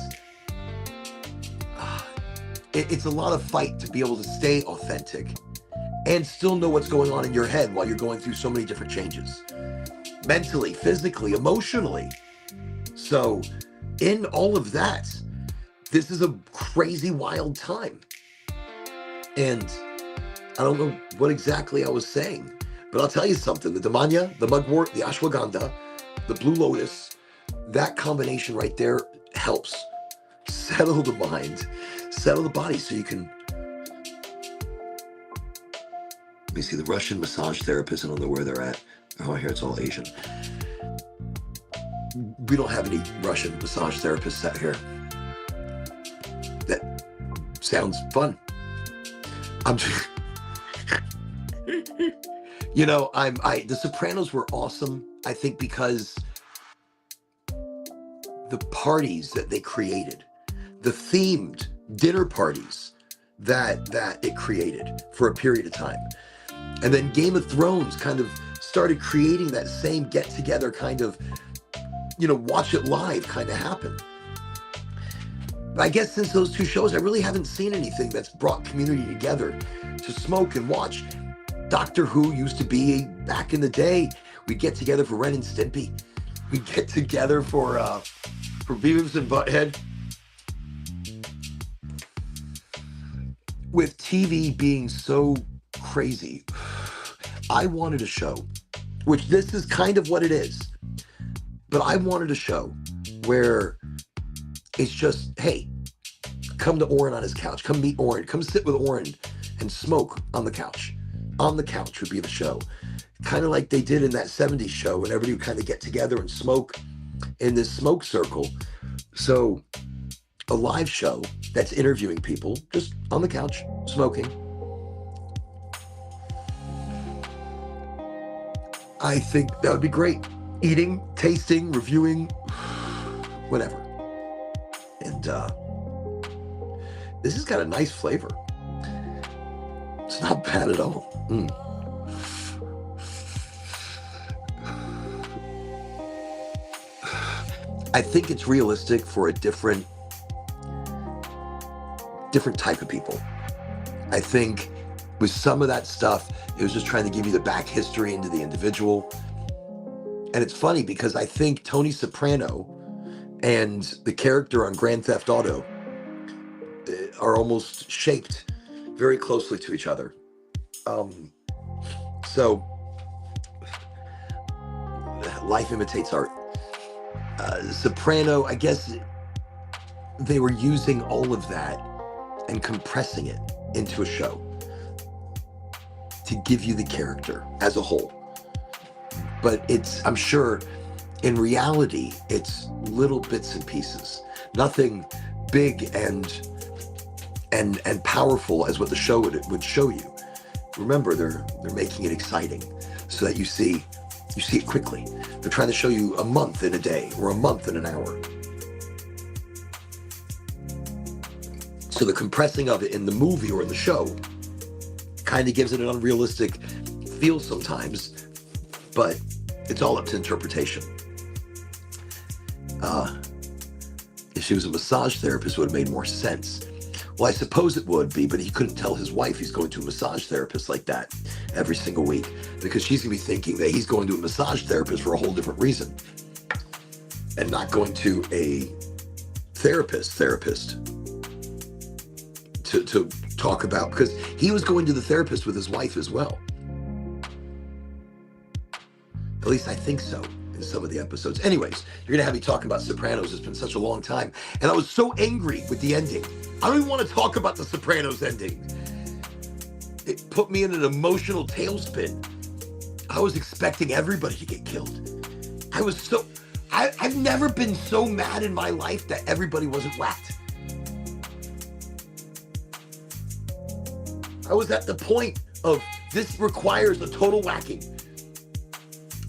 a lot of fight to be able to stay authentic and still know what's going on in your head while you're going through so many different changes. Mentally, physically, emotionally. So in all of that, this is a crazy, wild time. And I don't know what exactly I was saying, but I'll tell you something. The Damanya, the mugwort, the ashwagandha, the blue lotus, that combination right there helps settle the mind, settle the body, so you can. Let me see, the Russian massage therapist, I don't know where they're at. Oh, here it's all Asian. We don't have any Russian massage therapists out here. That sounds fun. I'm just, you know, the Sopranos were awesome, I think, because the parties that they created, the themed dinner parties that it created for a period of time. And then Game of Thrones kind of started creating that same get-together kind of watch it live kind of happen. But I guess since those two shows, I really haven't seen anything that's brought community together to smoke and watch. Doctor Who used to be, back in the day, we'd get together for Ren and Stimpy. We'd get together for Beavis and Butthead. With TV being so crazy, I wanted a show, which this is kind of what it is, but I wanted a show where it's just, hey, come to Oren on his couch, come meet Oren, come sit with Oren and smoke on the couch. On the couch would be the show. Kind of like they did in that 70s show when everybody would kind of get together and smoke in this smoke circle. So a live show that's interviewing people just on the couch, smoking. I think that would be great. Eating, tasting, reviewing, whatever. And this has got a nice flavor. It's not bad at all. I think it's realistic for a different type of people. I think with some of that stuff, it was just trying to give you the back history into the individual. And it's funny because I think Tony Soprano and the character on Grand Theft Auto are almost shaped very closely to each other. So life imitates art. Soprano, I guess they were using all of that and compressing it into a show to give you the character as a whole. But I'm sure in reality, it's little bits and pieces, nothing big and powerful as what the show would show you. Remember, they're making it exciting so that you see it quickly. They're trying to show you a month in a day or a month in an hour. So the compressing of it in the movie or in the show kind of gives it an unrealistic feel sometimes, but it's all up to interpretation. If she was a massage therapist, it would have made more sense. Well, I suppose it would be, but he couldn't tell his wife he's going to a massage therapist like that every single week, because she's going to be thinking that he's going to a massage therapist for a whole different reason and not going to a therapist to talk about, because he was going to the therapist with his wife as well. At least I think so in some of the episodes. Anyways, you're going to have me talking about Sopranos. It's been such a long time. And I was so angry with the ending. I don't even want to talk about the Sopranos ending. It put me in an emotional tailspin. I was expecting everybody to get killed. I've never been so mad in my life that everybody wasn't whacked. I was at the point of, this requires a total whacking.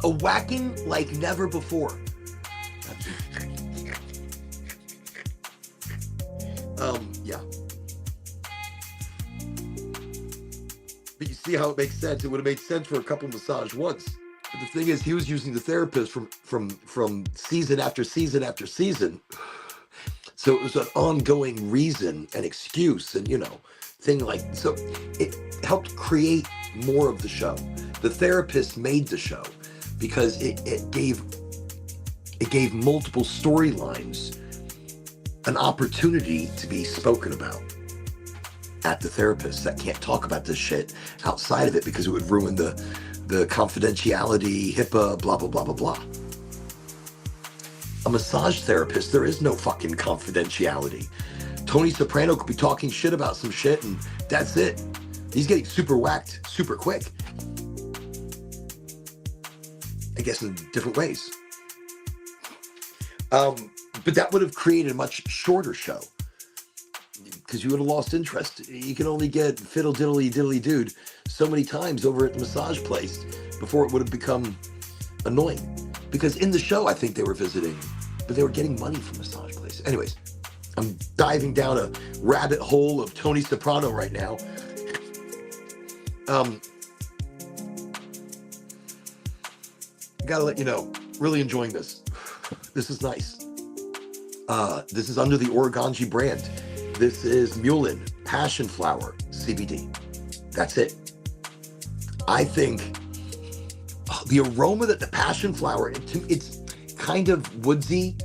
A whacking like never before. Yeah. But you see how it makes sense. It would have made sense for a couple massage once. But the thing is, he was using the therapist from season after season after season. So it was an ongoing reason and excuse and, thing like, so it helped create more of the show. The therapist made the show because it gave multiple storylines an opportunity to be spoken about at the therapist that can't talk about this shit outside of it because it would ruin the confidentiality, HIPAA, blah, blah, blah, blah, blah. A massage therapist, there is no fucking confidentiality. Tony Soprano could be talking shit about some shit and that's it. He's getting super whacked super quick. I guess in different ways. But that would have created a much shorter show because you would have lost interest. You can only get fiddle diddly diddly dude so many times over at the massage place before it would have become annoying. Because in the show, I think they were visiting, but they were getting money from massage places. Anyways, I'm diving down a rabbit hole of Tony Soprano right now. Gotta let you know, really enjoying this. This is nice. This is under the Oregonji brand. This is Mulin Passion Flower CBD. That's it. I think the aroma that the passion flower, it's kind of woodsy,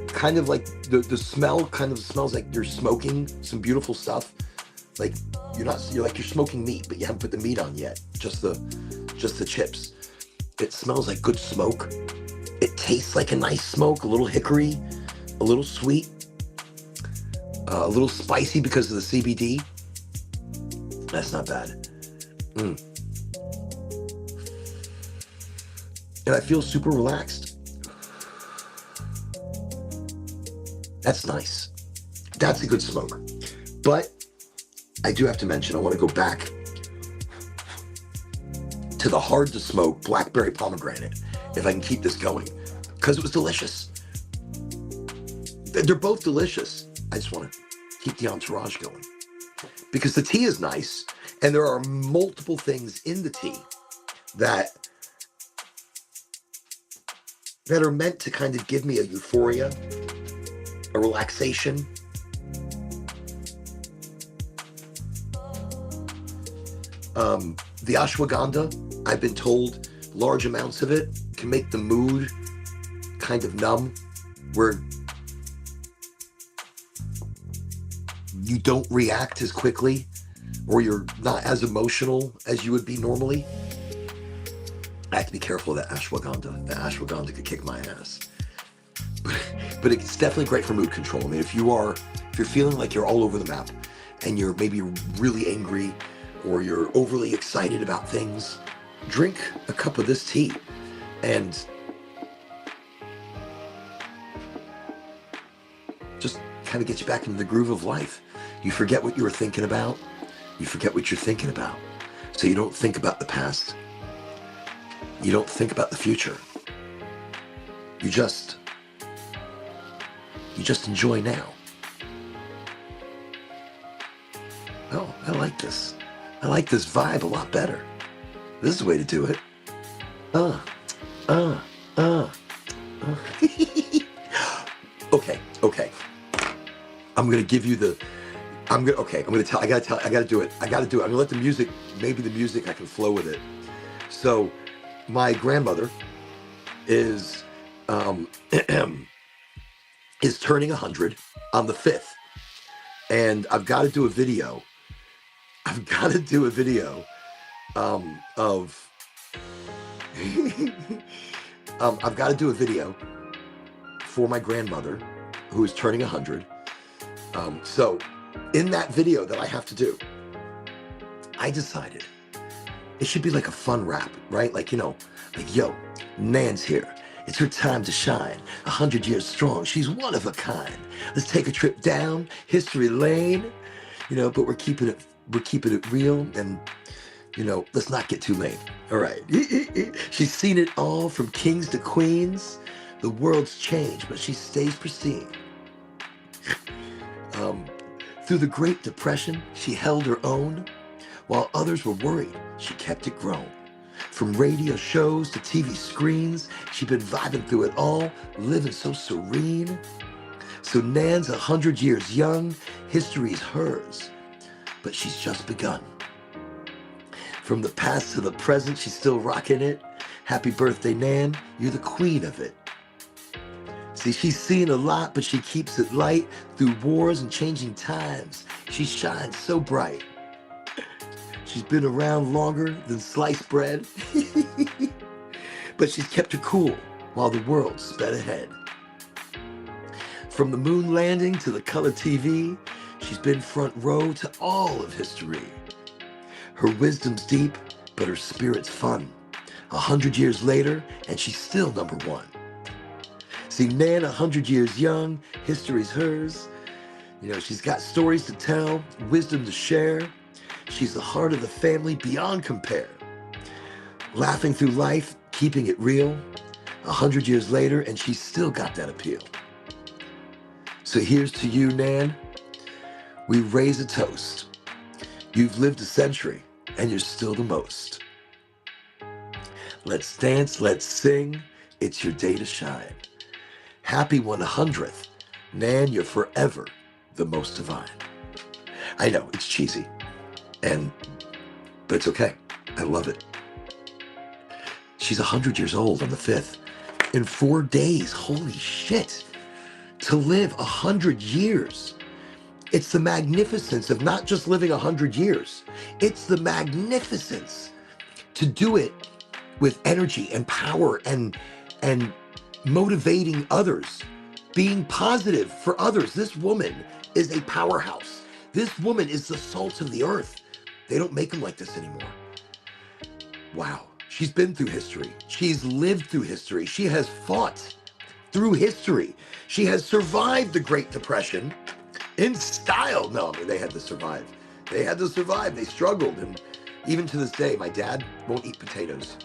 kind of like the smell kind of smells like you're smoking some beautiful stuff. Like you're smoking meat, but you haven't put the meat on yet. Just the chips. It smells like good smoke. It tastes like a nice smoke, a little hickory, a little sweet, a little spicy because of the CBD. That's not bad. And I feel super relaxed. That's nice. That's a good smoke. But I do have to mention, I want to go back to the hard to smoke blackberry pomegranate, if I can keep this going, because it was delicious. They're both delicious. I just want to keep the entourage going because the tea is nice, and there are multiple things in the tea that are meant to kind of give me a euphoria, a relaxation. The ashwagandha, I've been told large amounts of it can make the mood kind of numb, where you don't react as quickly or you're not as emotional as you would be normally. I have to be careful of that ashwagandha. That ashwagandha could kick my ass. But it's definitely great for mood control. I mean, if you're feeling like you're all over the map and you're maybe really angry or you're overly excited about things, drink a cup of this tea and just kind of get you back into the groove of life. You forget what you were thinking about. You forget what you're thinking about. So you don't think about the past. You don't think about the future. You just enjoy now. Oh, I like this. I like this vibe a lot better. This is the way to do it. Okay. I'm gonna give you the. I gotta do it. I'm gonna let the music. Maybe the music I can flow with it. So, my grandmother is is turning 100 on the 5th, and I've got to do a video. I've got to do a video of I've got to do a video for my grandmother who is turning 100. So in that video that I have to do, I decided it should be like a fun rap, right? Like, yo, Nan's here. It's her time to shine. 100 years strong. She's one of a kind. Let's take a trip down history lane, but we're keeping it real, and let's not get too late. All right. She's seen it all from kings to queens. The world's changed, but she stays pristine. Through the Great Depression, she held her own. While others were worried, she kept it grown. From radio shows to TV screens, she'd been vibing through it all, living so serene. So Nan's 100 years young, history's hers, but she's just begun. From the past to the present, she's still rocking it. Happy birthday, Nan, you're the queen of it. See, she's seen a lot, but she keeps it light. Through wars and changing times, she shines so bright. She's been around longer than sliced bread, but she's kept her cool while the world sped ahead. From the moon landing to the color TV, she's been front row to all of history. Her wisdom's deep, but her spirit's fun. 100 years later, and she's still number one. See, Nan, 100 years young, history's hers. She's got stories to tell, wisdom to share. She's the heart of the family beyond compare. Laughing through life, keeping it real. 100 years later, and she's still got that appeal. So here's to you, Nan. We raise a toast. You've lived a century, and you're still the most. Let's dance, let's sing. It's your day to shine. Happy 100th. Nan, you're forever the most divine. I know, it's cheesy, but it's okay. I love it. She's 100 years old on the 5th. In 4 days, holy shit. To live 100 years. It's the magnificence of not just living 100 years. It's the magnificence to do it with energy and power and motivating others, being positive for others. This woman is a powerhouse. This woman is the salt of the earth. They don't make them like this anymore. Wow. She's been through history. She's lived through history. She has fought through history. She has survived the Great Depression in style. No, I mean, they had to survive. They had to survive. They struggled. And even to this day, my dad won't eat potatoes.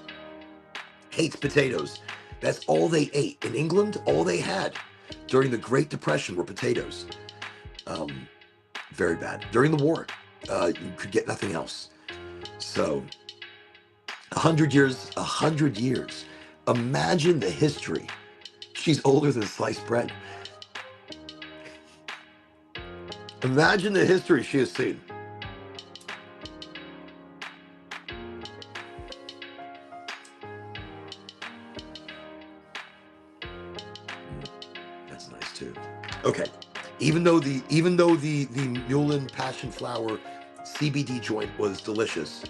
Hates potatoes. That's all they ate. In England, all they had during the Great Depression were potatoes. Very bad. During the war, you could get nothing else. So 100 years, 100 years. Imagine the history. She's older than sliced bread. Imagine the history she has seen. That's nice too. Okay. Even though the Mulin passion flower CBD joint was delicious,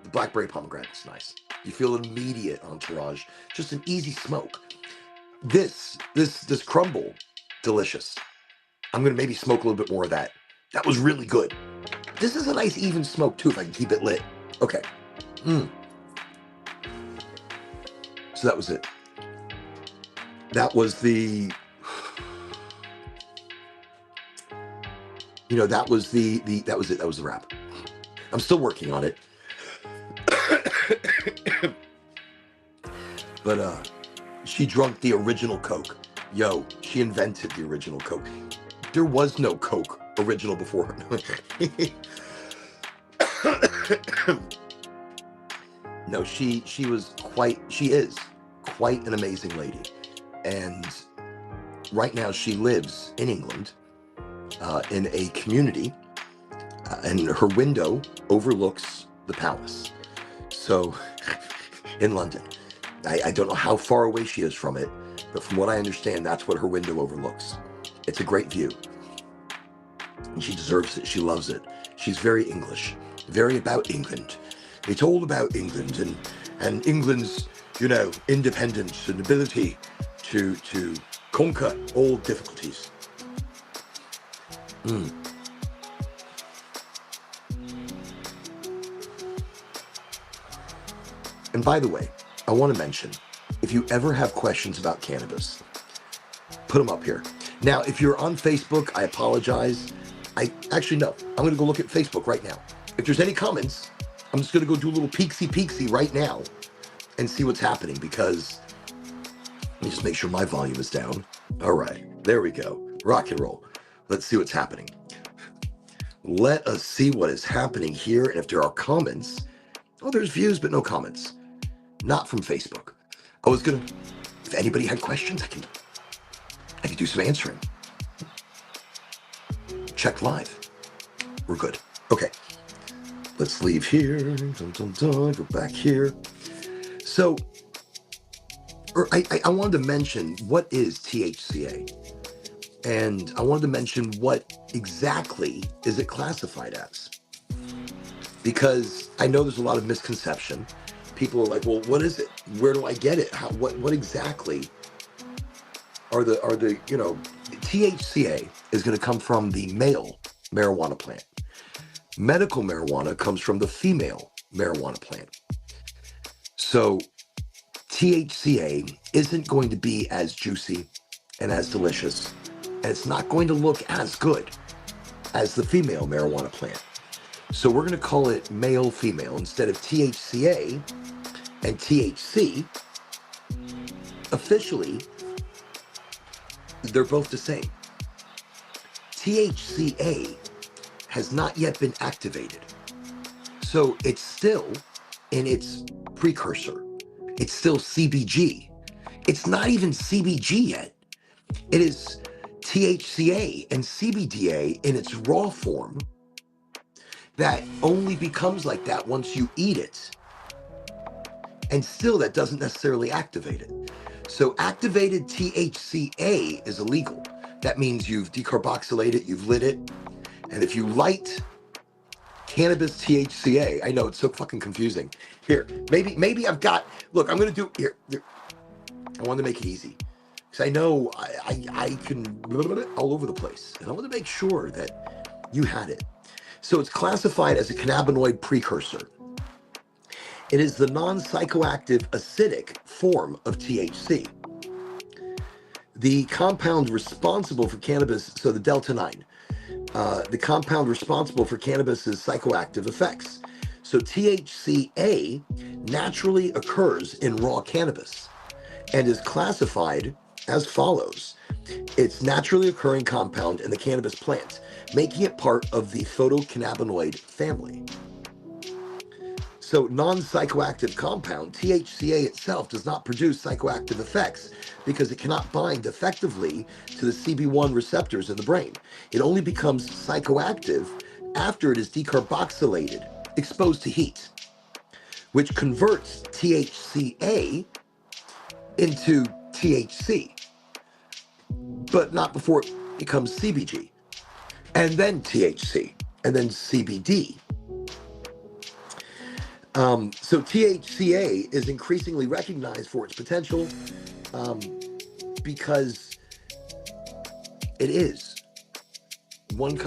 the blackberry pomegranate is nice. You feel an immediate entourage, just an easy smoke. This crumble, delicious. I'm gonna maybe smoke a little bit more of that. That was really good. This is a nice even smoke too, if I can keep it lit. Okay. So that was it. That was the, that was that was it. That was the wrap. I'm still working on it. But she drunk the original Coke. Yo, she invented the original Coke. There was no Coke original before her. No, she is quite an amazing lady. And right now she lives in England, in a community, and her window overlooks the palace. So, in London. I don't know how far away she is from it, but from what I understand, that's what her window overlooks. It's a great view. And she deserves it. She loves it. She's very English, very about England. It's all about England and England's, independence and ability to conquer all difficulties. And by the way, I want to mention, if you ever have questions about cannabis, put them up here. Now, if you're on Facebook, I apologize. No, I'm going to go look at Facebook right now. If there's any comments, I'm just going to go do a little peeksy right now and see what's happening, because let me just make sure my volume is down. All right, there we go. Rock and roll. Let's see what's happening. Let us see what is happening here. And if there are comments, there's views, but no comments. Not from Facebook. If anybody had questions, I could do some answering. Check live. We're good. Okay. Let's leave here. Go back here. So, I wanted to mention, what is THCA? And I wanted to mention, what exactly is it classified as? Because I know there's a lot of misconception. People are like, well, what is it? Where do I get it? What exactly are the THCA is going to come from the male marijuana plant. Medical marijuana comes from the female marijuana plant. So THCA isn't going to be as juicy and as delicious, and it's not going to look as good as the female marijuana plant. So we're going to call it male-female instead of THCA and THC. Officially, they're both the same. THCA has not yet been activated. So it's still in its precursor. It's still CBG. It's not even CBG yet, It is THCA and CBDA in its raw form that only becomes like that once you eat it. And still, that doesn't necessarily activate it. So activated THCA is illegal. That means you've decarboxylated it, you've lit it. And if you light cannabis THCA, I know it's so fucking confusing. Here, maybe I've got, look, I'm going to do, here. I want to make it easy. Because I know I can all over the place. And I want to make sure that you had it. So it's classified as a cannabinoid precursor. It is the non-psychoactive acidic form of THC. The compound responsible for cannabis, so the delta 9, the compound responsible for cannabis's psychoactive effects. So THCA naturally occurs in raw cannabis and is classified as follows. It's naturally occurring compound in the cannabis plant, making it part of the photocannabinoid family. So non-psychoactive compound, THCA itself does not produce psychoactive effects because it cannot bind effectively to the CB1 receptors in the brain. It only becomes psychoactive after it is decarboxylated, exposed to heat, which converts THCA into THC, but not before it becomes CBG, and then THC, and then CBD. So THCA is increasingly recognized for its potential because it is one.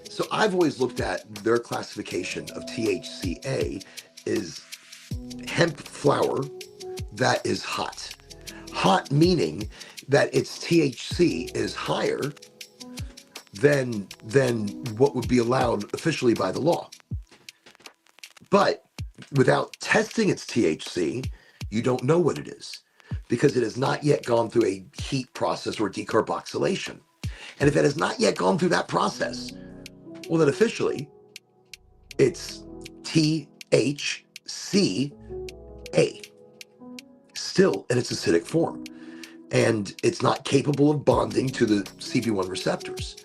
So I've always looked at their classification of THCA is hemp flower that is hot. Hot meaning that its THC is higher than what would be allowed officially by the law. But without testing its THC, you don't know what it is because it has not yet gone through a heat process or decarboxylation. And if it has not yet gone through that process, well, then officially it's THCA, still in its acidic form. And it's not capable of bonding to the CB1 receptors.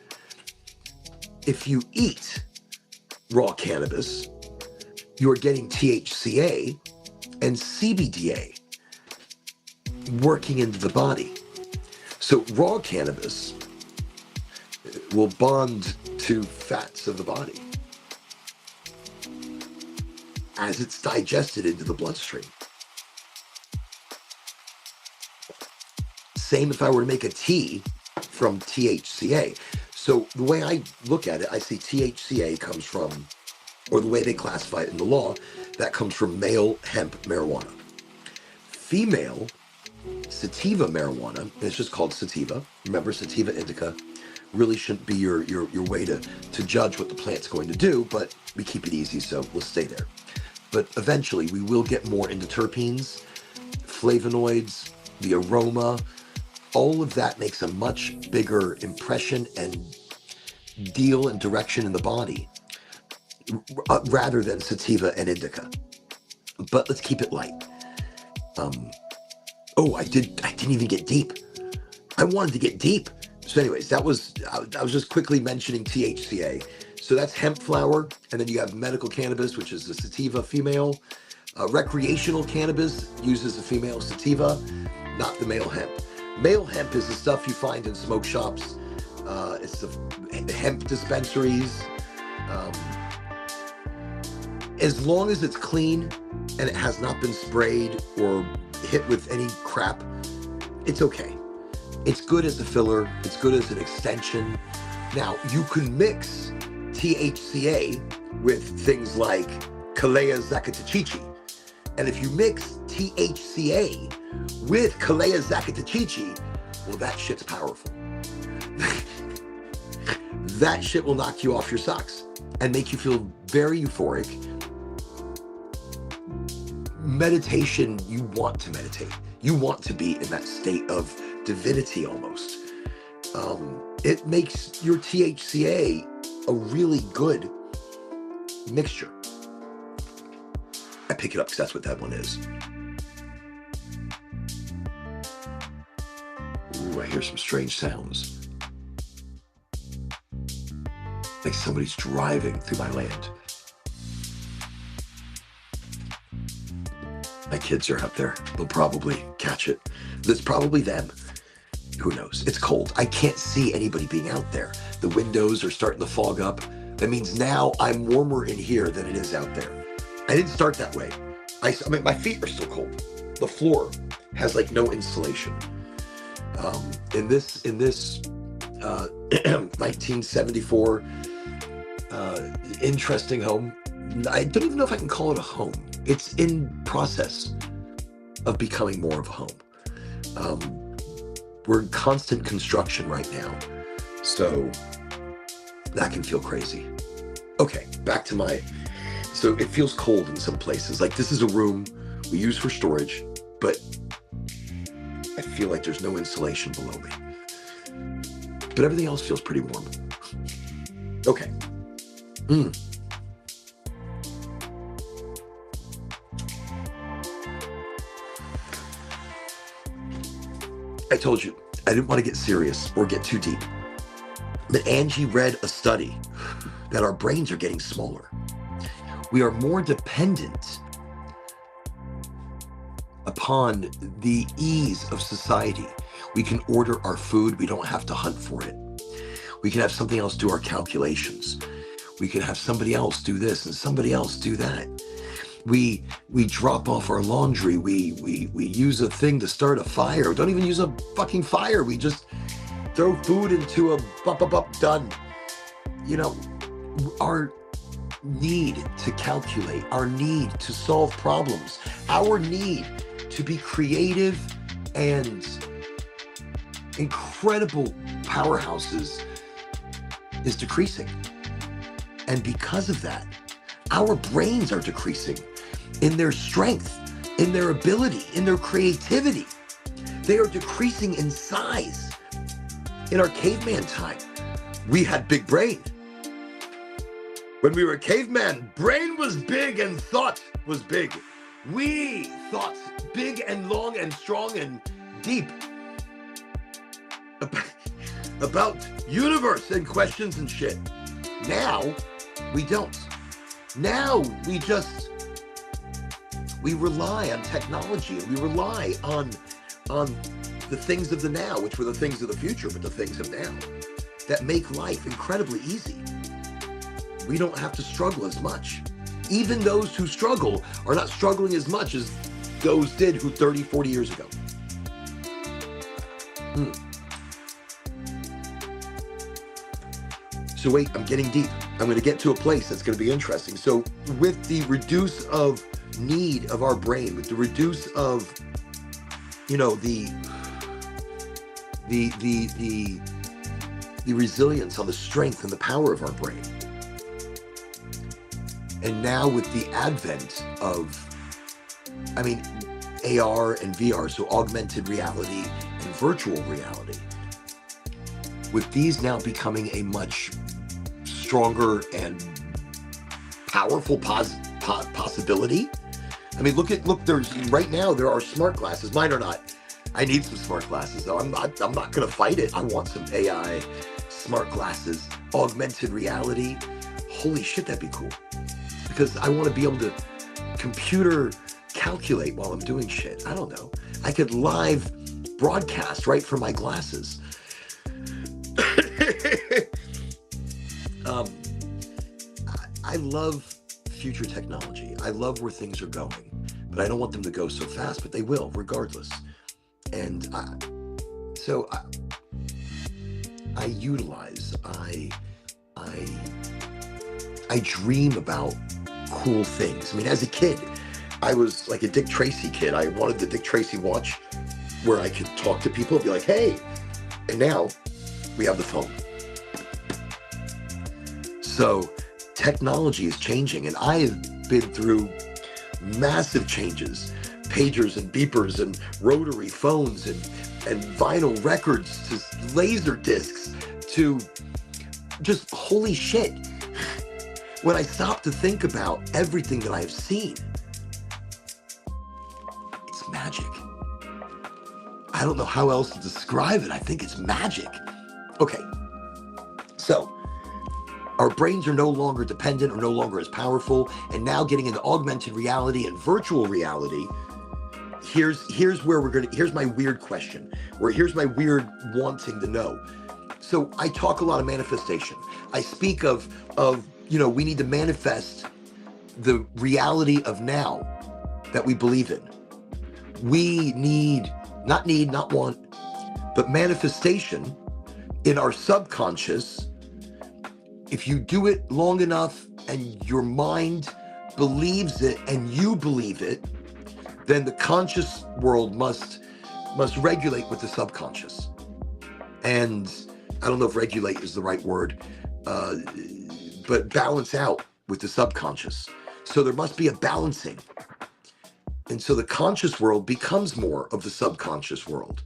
If you eat raw cannabis, you're getting THCA and CBDA working into the body. So raw cannabis will bond to fats of the body as it's digested into the bloodstream. Same if I were to make a tea from THCA. So the way I look at it, I see THCA comes from, or the way they classify it in the law, that comes from male hemp marijuana. Female sativa marijuana, and it's just called sativa. Remember, sativa indica really shouldn't be your way to judge what the plant's going to do, but we keep it easy, so we'll stay there. But eventually we will get more into terpenes, flavonoids, the aroma. All of that makes a much bigger impression and deal and direction in the body rather than sativa and indica. But let's keep it light. I didn't even get deep. I wanted to get deep. So anyways, I was just quickly mentioning THCA. So that's hemp flower, and then you have medical cannabis, which is the sativa female. Recreational cannabis uses a female sativa, not the male hemp. Male hemp is the stuff you find in smoke shops. It's the hemp dispensaries. As long as it's clean and it has not been sprayed or hit with any crap, it's okay. It's good as a filler. It's good as an extension. Now, you can mix THCA with things like Kalea zakatachichi. And if you mix THCA with Kalea zakatachichi, well, that shit's powerful. That shit will knock you off your socks and make you feel very euphoric. Meditation, you want to meditate. You want to be in that state of divinity almost. It makes your THCA a really good mixture. I pick it up because that's what that one is. Ooh, I hear some strange sounds. Like somebody's driving through my land. My kids are up there. They'll probably catch it. That's probably them. Who knows? It's cold. I can't see anybody being out there. The windows are starting to fog up. That means now I'm warmer in here than it is out there. I didn't start that way. I mean, my feet are still cold. The floor has like no insulation. In this 1974 interesting home, I don't even know if I can call it a home. It's in process of becoming more of a home. We're in constant construction right now, so that can feel crazy. Okay, back to so it feels cold in some places. Like this is a room we use for storage, but I feel like there's no insulation below me. But everything else feels pretty warm. Okay. I told you, I didn't want to get serious or get too deep. But Angie read a study that our brains are getting smaller. We are more dependent upon the ease of society. We can order our food. We don't have to hunt for it. We can have something else do our calculations. We can have somebody else do this and somebody else do that. We drop off our laundry. We use a thing to start a fire. We don't even use a fucking fire. We just throw food into a done. You know, our need to calculate, our need to solve problems, our need to be creative and incredible powerhouses is decreasing. And because of that, our brains are decreasing in their strength, in their ability, in their creativity. They are decreasing in size. In our caveman time, we had big brain. When we were caveman, brain was big and thought was big. We thought big and long and strong and deep about universe and questions and shit. Now, we don't. Now, we rely on technology, and we rely on the things of the now, which were the things of the future, but the things of now, that make life incredibly easy. We don't have to struggle as much. Even those who struggle are not struggling as much as those did who 30, 40 years ago. So wait, I'm getting deep. I'm going to get to a place that's going to be interesting. So with the reduce of need of our brain, with the reduce of, you know, the resilience on the strength and the power of our brain. And now with the advent of, I mean, AR and VR, so augmented reality and virtual reality, with these now becoming a much stronger and powerful possibility. I mean, look, there's right now there are smart glasses. Mine are not. I need some smart glasses though. I'm not going to fight it. I want some AI smart glasses, augmented reality. Holy shit, that'd be cool. Because I want to be able to computer calculate while I'm doing shit. I don't know. I could live broadcast right from my glasses. I love future technology. I love where things are going, but I don't want them to go so fast, but they will regardless. And so I utilize, I dream about cool things. I mean, as a kid, I was like a Dick Tracy kid. I wanted the Dick Tracy watch where I could talk to people and be like, hey, and now we have the phone. So technology is changing, and I have been through massive changes, pagers and beepers and rotary phones and vinyl records to laser discs to just holy shit. When I stop to think about everything that I have seen, it's magic. I don't know how else to describe it. I think it's magic. Okay, so our brains are no longer dependent or no longer as powerful, and now getting into augmented reality and virtual reality. Here's where here's my weird question, here's my weird wanting to know. So I talk a lot of manifestation. I speak of we need to manifest the reality of now that we believe in. We not want, but manifestation in our subconscious. If you do it long enough and your mind believes it and you believe it, then the conscious world must regulate with the subconscious. And I don't know if regulate is the right word, but balance out with the subconscious. So there must be a balancing. And so the conscious world becomes more of the subconscious world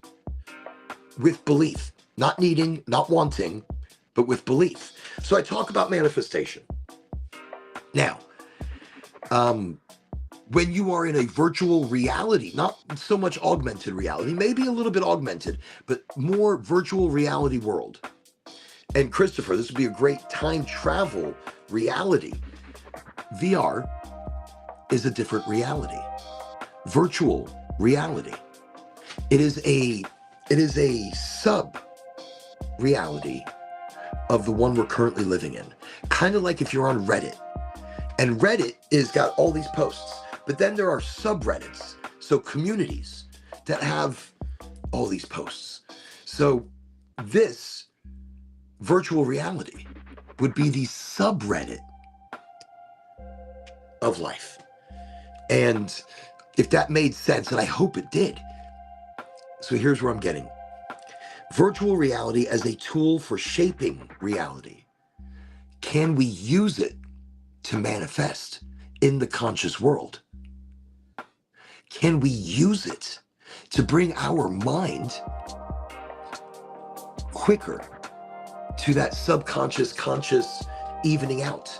with belief, not needing, not wanting, but with belief. So I talk about manifestation. Now, when you are in a virtual reality, not so much augmented reality, maybe a little bit augmented, but more virtual reality world. And Christopher, this would be a great time travel reality. VR is a different reality. Virtual reality. It is a sub reality of the one we're currently living in. Kind of like if you're on Reddit. And Reddit is got all these posts. But then there are subreddits, so communities that have all these posts. So this virtual reality would be the subreddit of life. And if that made sense, and I hope it did. So here's where I'm getting. Virtual reality as a tool for shaping reality. Can we use it to manifest in the conscious world? Can we use it to bring our mind quicker to that subconscious, conscious evening out?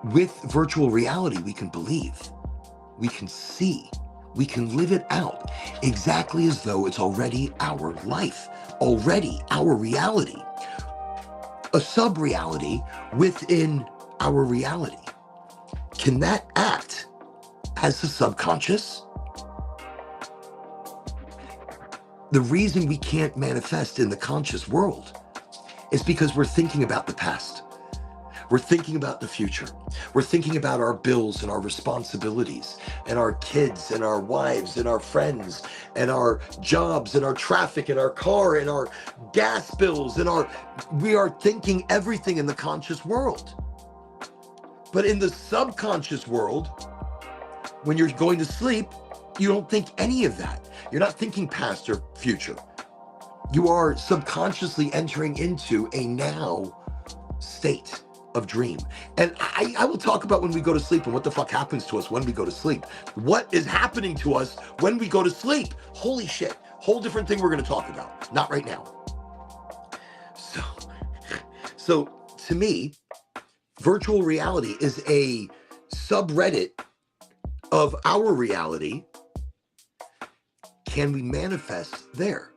With virtual reality, we can believe, we can see, we can live it out exactly as though it's already our life, already our reality, a sub-reality within our reality. Can that act as the subconscious? The reason we can't manifest in the conscious world is because we're thinking about the past. We're thinking about the future. We're thinking about our bills and our responsibilities and our kids and our wives and our friends and our jobs and our traffic and our car and our gas bills and we are thinking everything in the conscious world. But in the subconscious world, when you're going to sleep, you don't think any of that. You're not thinking past or future. You are subconsciously entering into a now state of dream. And I will talk about when we go to sleep and what the fuck happens to us when we go to sleep. What is happening to us when we go to sleep? Holy shit. Whole different thing we're going to talk about. Not right now. So to me, virtual reality is a subreddit of our reality. Can we manifest there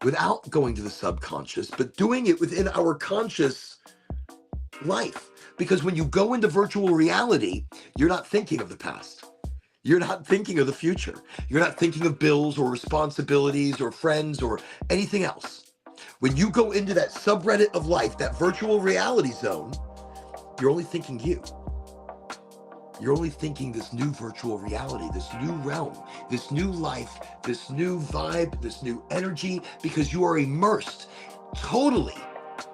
without going to the subconscious, but doing it within our conscious life? Because when you go into virtual reality, you're not thinking of the past. You're not thinking of the future. You're not thinking of bills or responsibilities or friends or anything else. When you go into that subreddit of life, that virtual reality zone, you're only thinking you. You're only thinking this new virtual reality, this new realm, this new life, this new vibe, this new energy, because you are immersed totally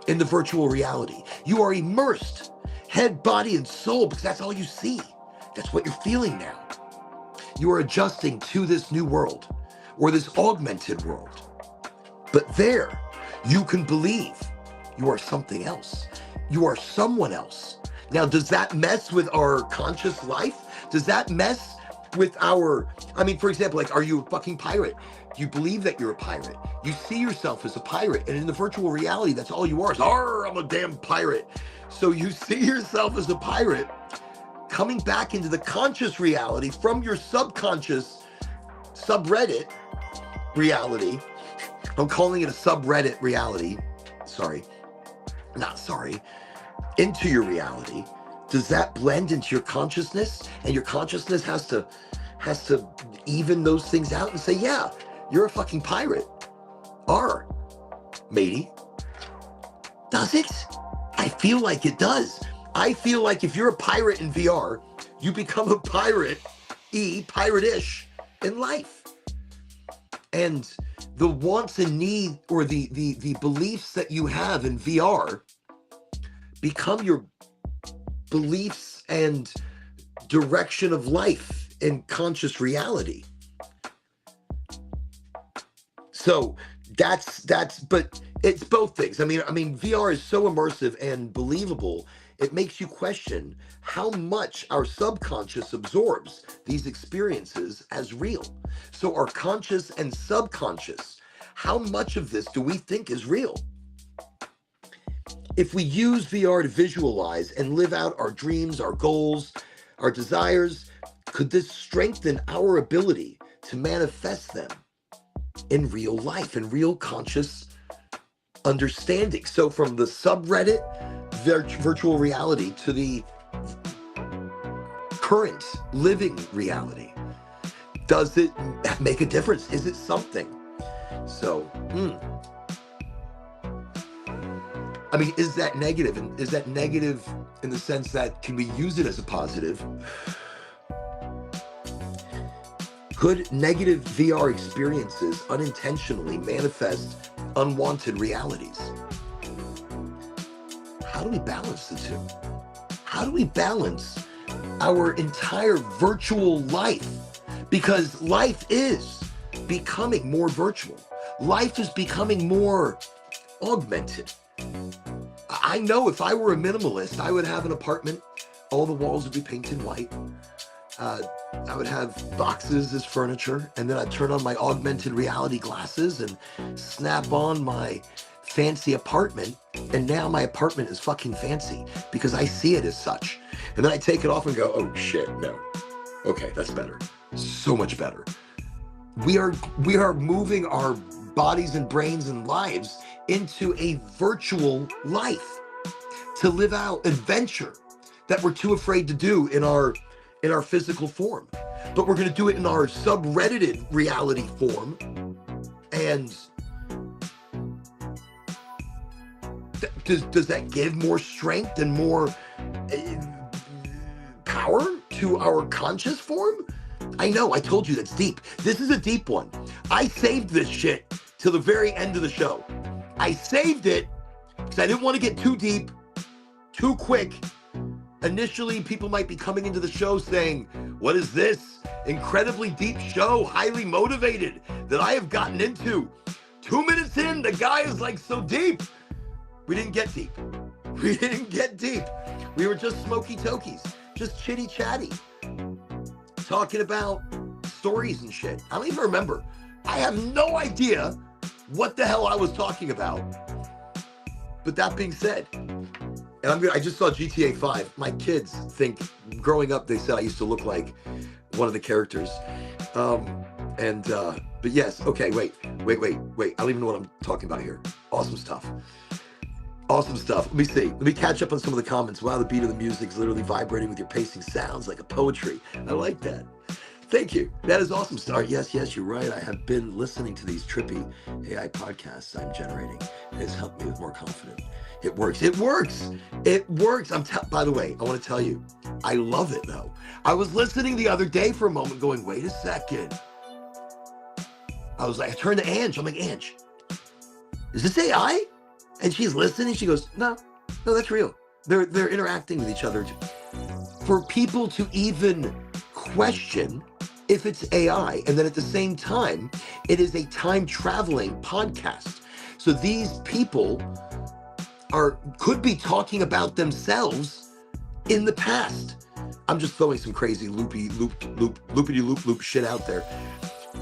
in the virtual reality. You are immersed, head, body, and soul, because that's all you see. That's what you're feeling now. You are adjusting to this new world or this augmented world. But there, you can believe you are something else. You are someone else. Now, does that mess with our conscious life? Does that mess with for example, like, are you a fucking pirate? You believe that you're a pirate. You see yourself as a pirate. And in the virtual reality, that's all you are. Is, I'm a damn pirate. So you see yourself as a pirate coming back into the conscious reality from your subconscious subreddit reality. I'm calling it a subreddit reality. Into your reality. Does that blend into your consciousness? And your consciousness has to even those things out and say, yeah, you're a fucking pirate. Matey. Does it? I feel like it does. I feel like if you're a pirate in VR, you become a pirate-ish in life. And the wants and need, or the beliefs that you have in VR become your beliefs and direction of life in conscious reality. So but it's both things. I mean, VR is so immersive and believable. It makes you question how much our subconscious absorbs these experiences as real. So our conscious and subconscious, how much of this do we think is real? If we use VR to visualize and live out our dreams, our goals, our desires, could this strengthen our ability to manifest them in real life, in real conscious understanding? So from the subreddit virtual reality to the current living reality, does it make a difference? Is it something? So, I mean, is that negative? And is that negative in the sense that, can we use it as a positive? Could negative VR experiences unintentionally manifest unwanted realities? How do we balance the two? How do we balance our entire virtual life? Because life is becoming more virtual. Life is becoming more augmented. I know if I were a minimalist, I would have an apartment. All the walls would be painted white. I would have boxes as furniture, and then I'd turn on my augmented reality glasses and snap on my fancy apartment, and now my apartment is fucking fancy because I see it as such. And then I take it off and go, oh shit, no. Okay, that's better. So much better. We are moving our bodies and brains and lives into a virtual life to live out adventure that we're too afraid to do in our physical form. But we're going to do it in our subreddited reality form. And does that give more strength and more power to our conscious form? I know, I told you that's deep. This is a deep one. I saved this shit till the very end of the show. I saved it because I didn't want to get too deep, too quick. Initially, people might be coming into the show saying, what is this incredibly deep show, highly motivated, that I have gotten into? 2 minutes in, the guy is like so deep. We didn't get deep. We didn't get deep. We were just smoky tokies, just chitty chatty, talking about stories and shit. I don't even remember. I have no idea what the hell I was talking about. But that being said, and I just saw GTA 5. My kids think, growing up, they said I used to look like one of the characters. But yes, okay, wait. I don't even know what I'm talking about here. Awesome stuff. Awesome stuff. Let me see. Let me catch up on some of the comments. Wow, the beat of the music is literally vibrating with your pacing sounds like a poetry. I like that. Thank you. That is awesome. Yes, you're right. I have been listening to these trippy AI podcasts I'm generating. It has helped me with more confidence. It works. By the way, I want to tell you, I love it though. I was listening the other day for a moment going, wait a second. I was like, I turned to Ange. I'm like, Ange, is this AI? And she's listening. She goes, no, that's real. They're interacting with each other. For people to even question if it's AI, and then at the same time, it is a time traveling podcast. So these people could be talking about themselves in the past. I'm just throwing some crazy loopy loop shit out there.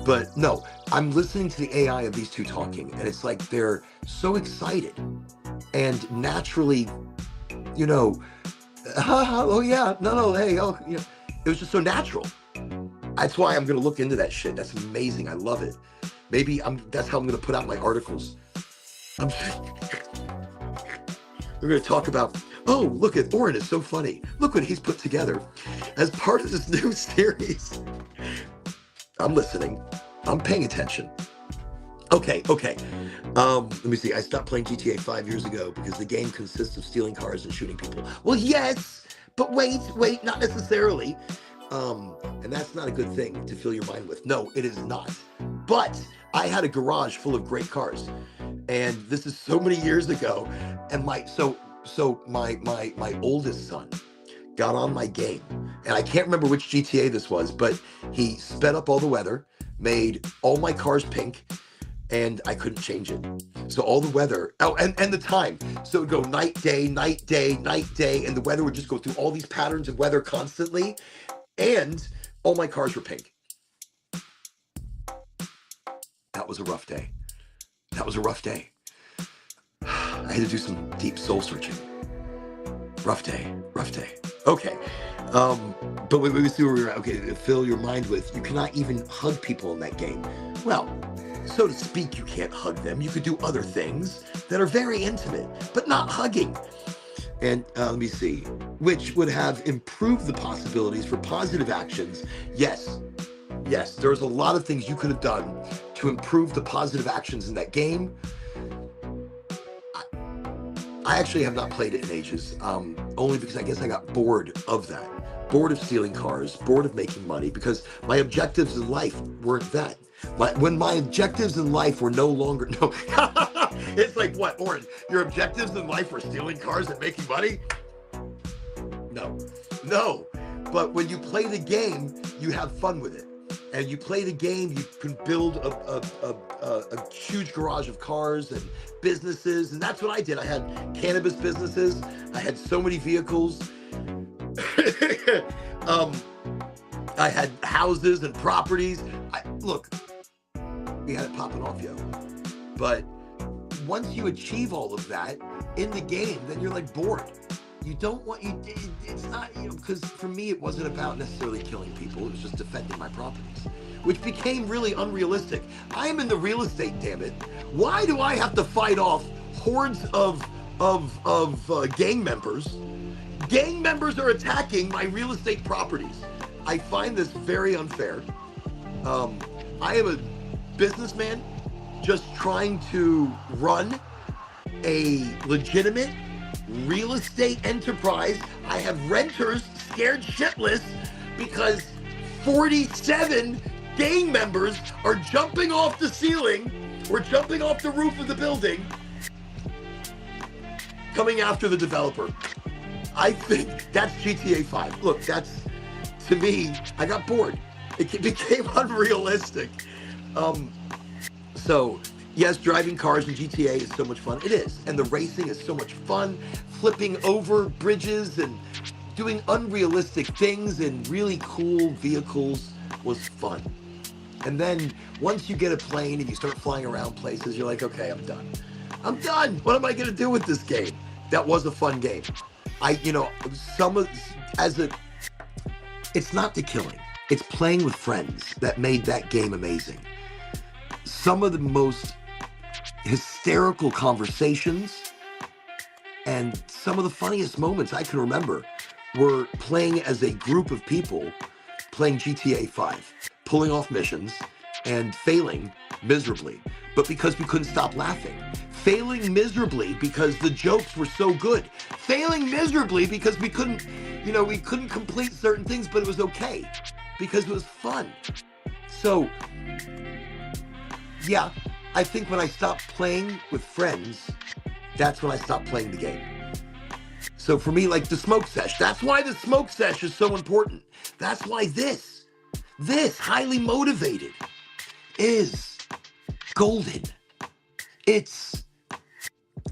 But no, I'm listening to the AI of these two talking, and it's like they're so excited and naturally, oh yeah, no, hey, oh yeah. It was just so natural. That's why I'm gonna look into that shit. That's amazing. I love it. Maybe that's how I'm going to put out my articles. We're going to talk about, oh, look at Oren is so funny. Look what he's put together as part of this new series. I'm listening. I'm paying attention. Okay. Let me see. I stopped playing GTA 5 years ago because the game consists of stealing cars and shooting people. Well, yes, but wait, not necessarily. And that's not a good thing to fill your mind with. No, it is not. But I had a garage full of great cars, and this is so many years ago. And my oldest son got on my game, and I can't remember which GTA this was, but he sped up all the weather, made all my cars pink, and I couldn't change it. So all the weather, and the time. So it would go night, day, night, day, night, day, and the weather would just go through all these patterns of weather constantly, and all my cars were pink. That was a rough day. I had to do some deep soul searching. Rough day. Okay. But we see where we're at. Okay, fill your mind with, you cannot even hug people in that game. Well, so to speak, you can't hug them. You could do other things that are very intimate, but not hugging. And let me see, which would have improved the possibilities for positive actions. Yes, there's a lot of things you could have done to improve the positive actions in that game. I actually have not played it in ages, only because I guess I got bored of that. Bored of stealing cars, bored of making money, because my objectives in life weren't that. When my objectives in life were no longer, no, it's like, what, Oren, your objectives in life were stealing cars and making money? No. But when you play the game, you have fun with it. And you play the game, you can build a huge garage of cars and businesses. And that's what I did. I had cannabis businesses. I had so many vehicles. I had houses and properties. Look, we had it popping off, yo. But once you achieve all of that in the game, then you're like bored. You don't want, it's not, because for me, it wasn't about necessarily killing people. It was just defending my properties, which became really unrealistic. I am in the real estate, damn it. Why do I have to fight off hordes of gang members? Gang members are attacking my real estate properties. I find this very unfair. I am a businessman just trying to run a legitimate real estate enterprise. I have renters scared shitless because 47 gang members are jumping off the ceiling or jumping off the roof of the building, coming after the developer. I think that's GTA 5. Look, that's, to me, I got bored. It became unrealistic. So yes, driving cars in GTA is so much fun. It is. And the racing is so much fun. Flipping over bridges and doing unrealistic things in really cool vehicles was fun. And then once you get a plane and you start flying around places, you're like, okay, I'm done. What am I going to do with this game? That was a fun game. It's not the killing. It's playing with friends that made that game amazing. Some of the most hysterical conversations and some of the funniest moments I can remember were playing as a group of people, playing GTA 5, pulling off missions and failing miserably, but because we couldn't stop laughing. Failing miserably because the jokes were so good. Failing miserably because we couldn't complete certain things, but it was okay because it was fun. So, yeah, I think when I stopped playing with friends, that's when I stopped playing the game. So for me, like the smoke sesh, that's why the smoke sesh is so important. That's why this highly motivated is golden. It's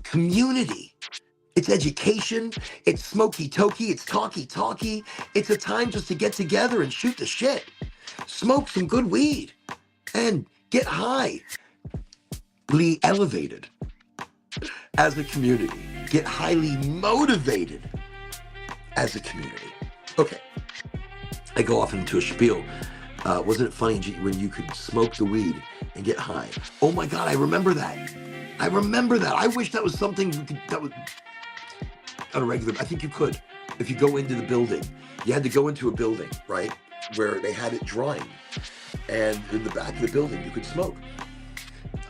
community. It's education. It's smoky tokey. It's talky. It's a time just to get together and shoot the shit. Smoke some good weed and get highly elevated as a community. Get highly motivated as a community. Okay. I go off into a spiel. Wasn't it funny when you could smoke the weed and get high. Oh my God, I remember that. I remember that. I wish that was something that was on a regular. I think you could. If you go into the building, you had to go into a building, right? Where they had it drying. And in the back of the building, you could smoke.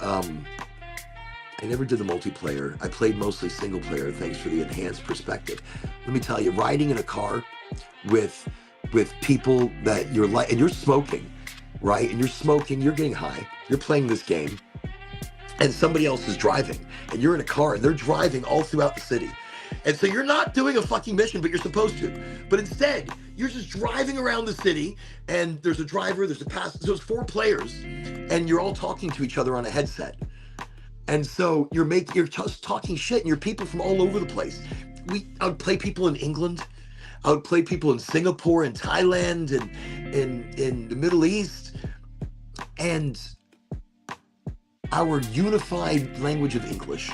I never did the multiplayer. I played mostly single player, thanks for the enhanced perspective. Let me tell you, riding in a car with people that you're like, and you're smoking, right? And you're smoking, you're getting high, you're playing this game, and somebody else is driving, and you're in a car, and they're driving all throughout the city. And so you're not doing a fucking mission, but you're supposed to. But instead, you're just driving around the city, and there's a driver, there's a passenger, there's 4 players, and you're all talking to each other on a headset. And so you're just talking shit, and you're people from all over the place. I would play people in England. I would play people in Singapore and Thailand and in the Middle East. And our unified language of English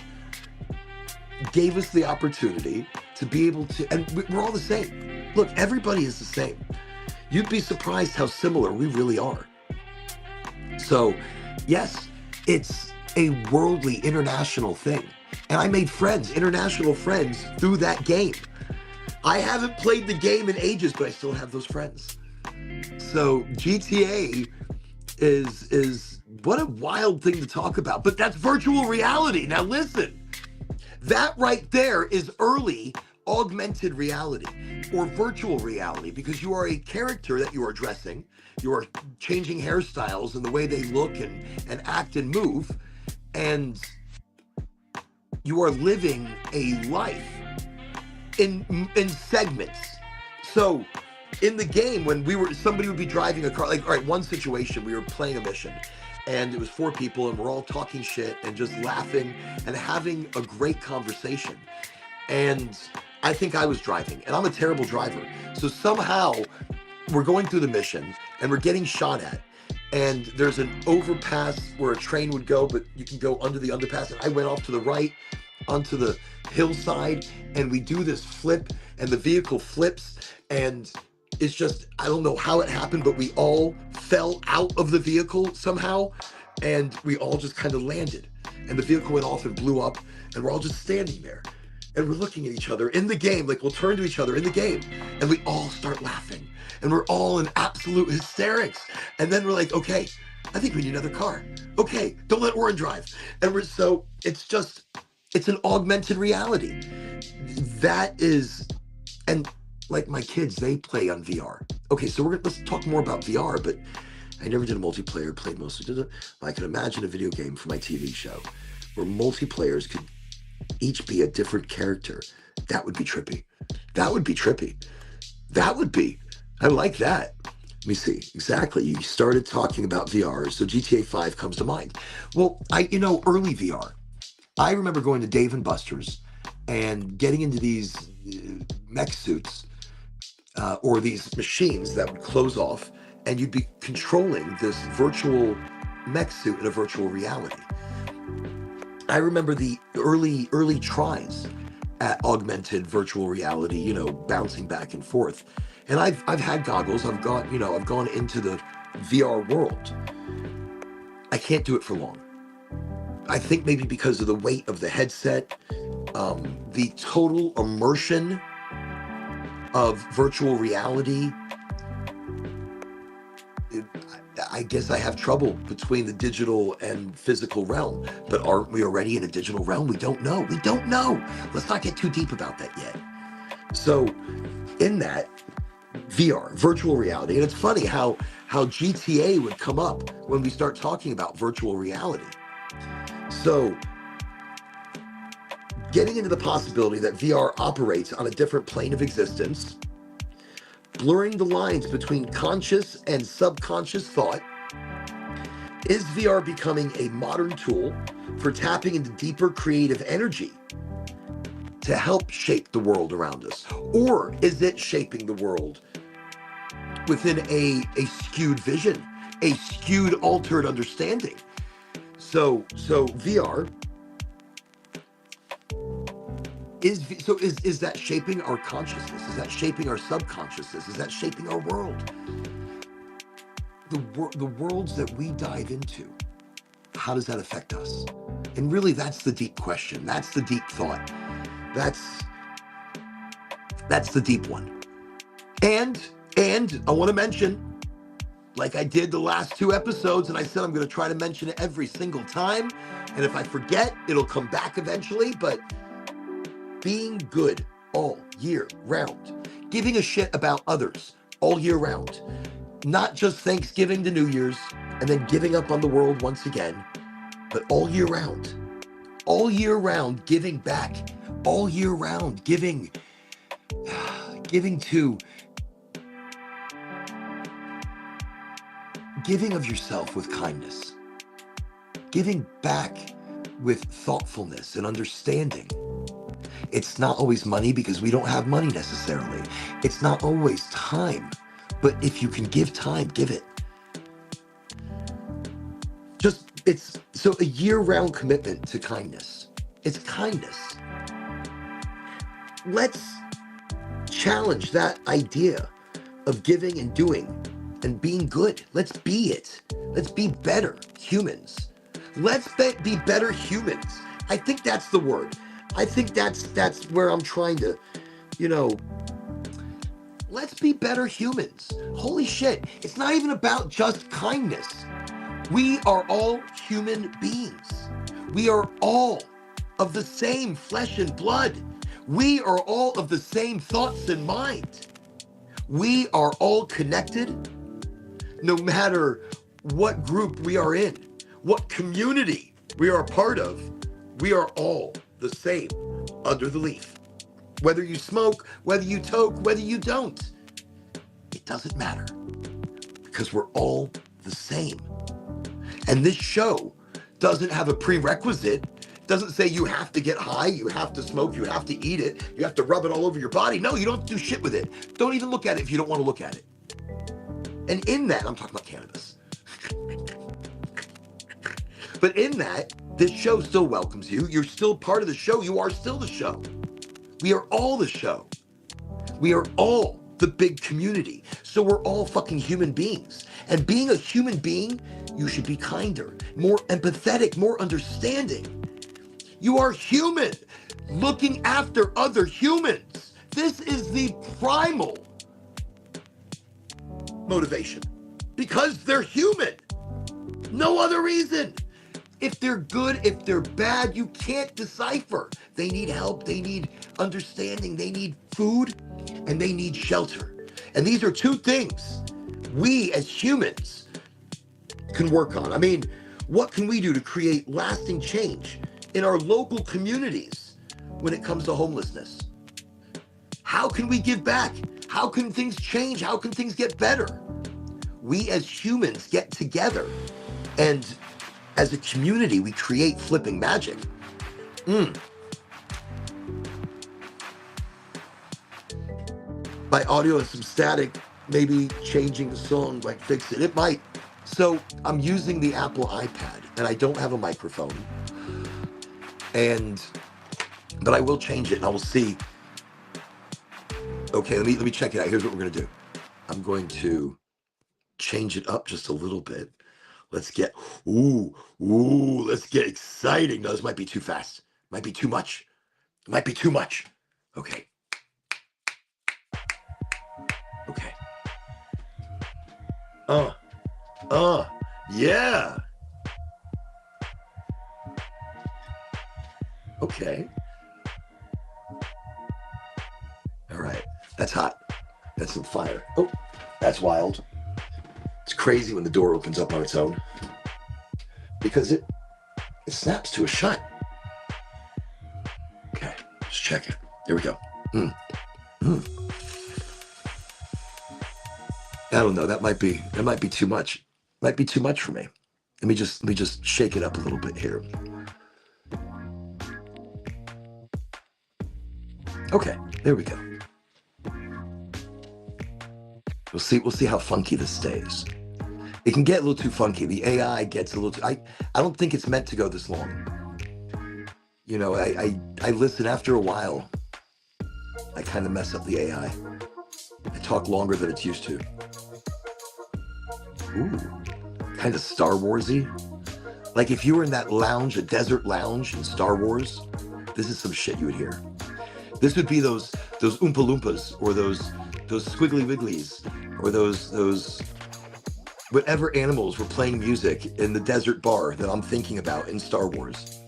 gave us the opportunity to be able to, and we're all the same. Look, everybody is the same. You'd be surprised how similar we really are. So, yes, it's a worldly, international thing. And I made friends, international friends, through that game. I haven't played the game in ages, but I still have those friends. So GTA is what a wild thing to talk about. But that's virtual reality. Now listen. That right there is early augmented reality or virtual reality, because you are a character that you are dressing, you are changing hairstyles and the way they look and act and move, and you are living a life in segments. So in the game, when somebody would be driving a car, like, all right, one situation, we were playing a mission, and it was 4 people, and we're all talking shit and just laughing and having a great conversation. And I think I was driving, and I'm a terrible driver. So somehow we're going through the mission, and we're getting shot at. And there's an overpass where a train would go, but you can go under the underpass. And I went off to the right onto the hillside, and we do this flip, and the vehicle flips, and it's just, I don't know how it happened, but we all fell out of the vehicle somehow, and we all just kind of landed, and the vehicle went off and blew up, and we're all just standing there, and we're looking at each other in the game, like we'll turn to each other in the game, and we all start laughing, and we're all in absolute hysterics, and then we're like, okay, I think we need another car. Okay, don't let Oren drive. And it's an augmented reality. That is, and like my kids, they play on VR. Okay, so let's talk more about VR, but I never did a multiplayer, played mostly. I can imagine a video game for my TV show where multiplayers could each be a different character. That would be trippy. That would be trippy. That would be. I like that. Let me see. Exactly. You started talking about VR, so GTA 5 comes to mind. Well, early VR. I remember going to Dave & Buster's and getting into these mech suits or these machines that would close off, and you'd be controlling this virtual mech suit in a virtual reality. I remember the early tries at augmented virtual reality, bouncing back and forth. And I've had goggles. I've gone into the VR world. I can't do it for long. I think maybe because of the weight of the headset, the total immersion of virtual reality. I guess I have trouble between the digital and physical realm. But aren't we already in a digital realm? We don't know. We don't know. Let's not get too deep about that yet. So in that, VR, virtual reality, and it's funny how GTA would come up when we start talking about virtual reality. So getting into the possibility that VR operates on a different plane of existence, blurring the lines between conscious and subconscious thought. Is VR becoming a modern tool for tapping into deeper creative energy to help shape the world around us? Or is it shaping the world within a skewed vision, a skewed, altered understanding? So VR is that shaping our consciousness? Is that shaping our subconsciousness? Is that shaping our world? The worlds that we dive into how does that affect us? And really, that's the deep question. That's the deep thought. That's the deep one. And I want to mention, like I did the last 2 episodes, and I said I'm going to try to mention it every single time. And if I forget, it'll come back eventually. But being good all year round, giving a shit about others all year round, not just Thanksgiving to New Year's and then giving up on the world once again, but all year round, giving back, all year round, giving of yourself with kindness, giving back with thoughtfulness and understanding. It's not always money, because we don't have money necessarily. It's not always time, but if you can give time, give it. It's so a year-round commitment to kindness. It's kindness. Let's challenge that idea of giving and doing and being good. Let's be it. Let's be better humans. Let's be better humans. I think that's the word. I think that's where I'm trying to, let's be better humans. Holy shit. It's not even about just kindness. We are all human beings. We are all of the same flesh and blood. We are all of the same thoughts and mind. We are all connected, no matter what group we are in, what community we are a part of. We are all the same under the leaf. Whether you smoke, whether you toke, whether you don't, it doesn't matter, because we're all the same. And this show doesn't have a prerequisite. It doesn't say you have to get high, you have to smoke, you have to eat it, you have to rub it all over your body. No, you don't have to do shit with it. Don't even look at it if you don't want to look at it. And in that, I'm talking about cannabis. But in that, this show still welcomes you. You're still part of the show. You are still the show. We are all the show. We are all the big community. So we're all fucking human beings. And being a human being, you should be kinder, more empathetic, more understanding. You are human, looking after other humans. This is the primal motivation, because they're human. No other reason. If they're good, if they're bad, you can't decipher. They need help, they need understanding, they need food, and they need shelter. And these are 2 things we as humans can work on. I mean, what can we do to create lasting change in our local communities when it comes to homelessness? How can we give back? How can things change? How can things get better? We as humans get together, and as a community, we create flipping magic. My audio has some static, but changing the song might fix it. It might. So I'm using the Apple iPad, and I don't have a microphone. But I will change it, and I will see. Okay, let me check it out. Here's what we're gonna do. I'm going to change it up just a little bit. Let's get exciting. No, this might be too fast. Might be too much. It might be too much. Okay. Yeah. Okay. All right. That's hot. That's some fire. Oh, that's wild. It's crazy when the door opens up on its own, because it snaps to a shut. Okay, just check it. Here we go. I don't know. That might be too much. Might be too much for me. Let me just shake it up a little bit here. Okay, there we go. We'll see how funky this stays. It can get a little too funky. The AI gets a little too, I don't think it's meant to go this long. I listen after a while. I kind of mess up the AI. I talk longer than it's used to. Ooh, kind of Star Warsy. Like if you were in that lounge, a desert lounge in Star Wars, this is some shit you would hear. This would be those Oompa Loompas, or those Squiggly Wigglies, or those whatever animals were playing music in the desert bar that I'm thinking about in Star Wars.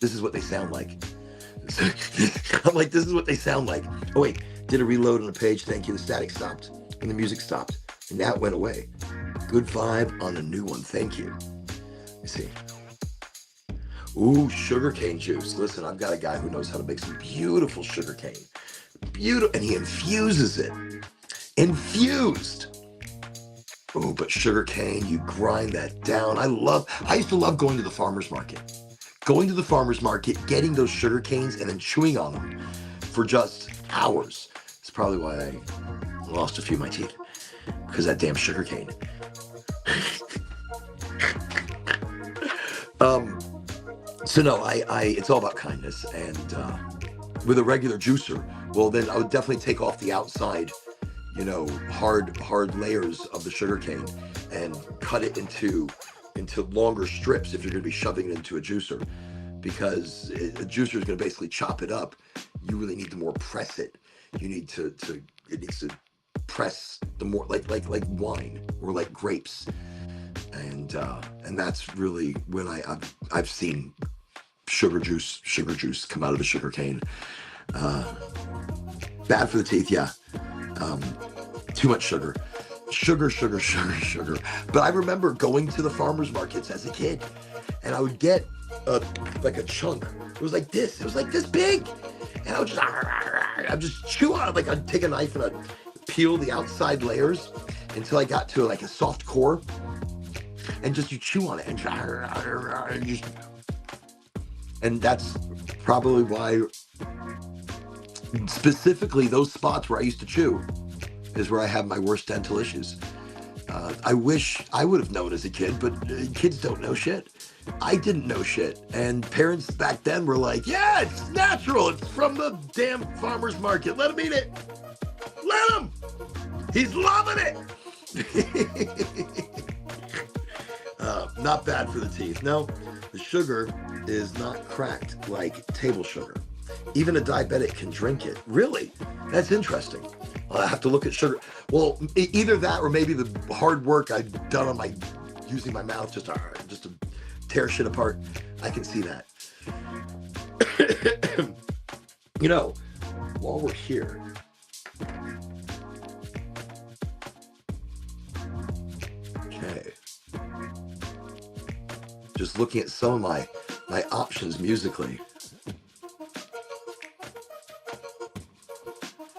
This is what they sound like. I'm like, this is what they sound like. Oh wait, did a reload on the page. Thank you. The static stopped and the music stopped, and now it went away. Good vibe on a new one. Thank you. Let me see. Ooh, sugarcane juice. Listen, I've got a guy who knows how to make some beautiful sugarcane. Beautiful, and he infuses it. Infused. Oh, but sugarcane, you grind that down. I used to love going to the farmer's market. Going to the farmer's market, getting those sugar canes, and then chewing on them for just hours. It's probably why I lost a few of my teeth, because that damn sugar cane. So no, it's all about kindness, and with a regular juicer, well, then I would definitely take off the outside, hard layers of the sugar cane and cut it into longer strips if you're going to be shoving it into a juicer, because a juicer is going to basically chop it up. You really need to more press it. You need it needs to press the more like wine or like grapes, and that's really when I've seen sugar juice come out of the sugar cane. Bad for the teeth, yeah. Too much sugar. But I remember going to the farmers markets as a kid, and I would get a chunk. It was like this. It was like this big, and I'd just chew on it. Like I'd take a knife and I'd peel the outside layers until I got to like a soft core, and just you chew on it and that's probably why specifically those spots where I used to chew is where I have my worst dental issues. I wish I would have known as a kid, but kids don't know shit. I didn't know shit. And parents back then were like, yeah, it's natural. It's from the damn farmer's market. Let him eat it. Let him. He's loving it. Not bad for the teeth. No, the sugar is not cracked like table sugar. Even a diabetic can drink it. Really? That's interesting. I have to look at sugar. Well, either that or maybe the hard work I've done on using my mouth just to tear shit apart. I can see that. While we're here, okay, just looking at some of my options musically.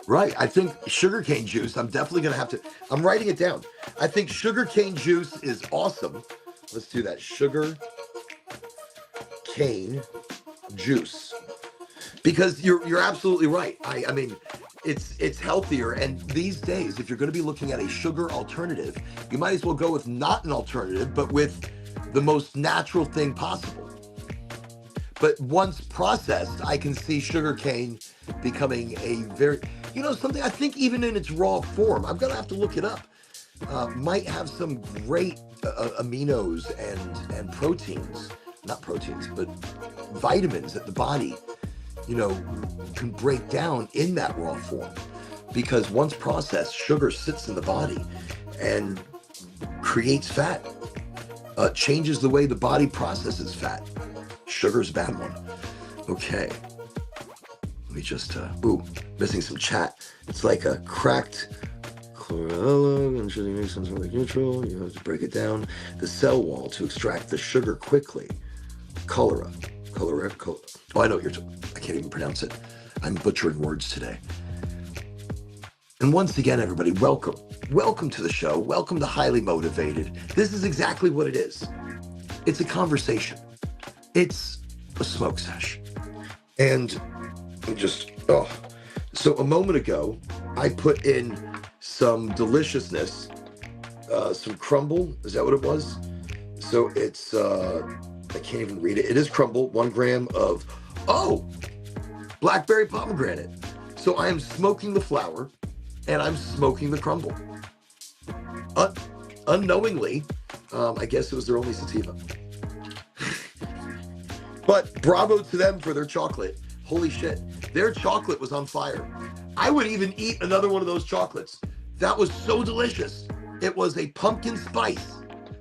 Right, I think sugarcane juice, I'm definitely going to have to, I'm writing it down. I think sugarcane juice is awesome. Let's do that, sugar cane juice. Because you're absolutely right. I mean, it's healthier, and these days, if you're going to be looking at a sugar alternative, you might as well go with not an alternative, but with the most natural thing possible. But once processed, I can see sugarcane becoming a very, something I think even in its raw form, I'm going to have to look it up, might have some great aminos and proteins, not proteins, but vitamins that the body, can break down in that raw form. Because once processed, sugar sits in the body and creates fat, changes the way the body processes fat. Sugar's a bad one. Okay. Let me just, missing some chat. It's like a cracked chlorella, and should make something like neutral. You have to break it down. The cell wall to extract the sugar quickly. Cholera. Oh, I know what you're talking. I can't even pronounce it. I'm butchering words today. And once again, everybody, welcome. Welcome to the show. Welcome to Highly Motivated. This is exactly what it is. It's a conversation. It's a smoke sesh. And so a moment ago, I put in some deliciousness, some crumble. Is that what it was? So it's, I can't even read it. It is crumble, 1 gram of, blackberry pomegranate. So I am smoking the flour and I'm smoking the crumble. Unknowingly, I guess it was their only sativa. But bravo to them for their chocolate. Holy shit. Their chocolate was on fire. I would even eat another one of those chocolates. That was so delicious. It was a pumpkin spice,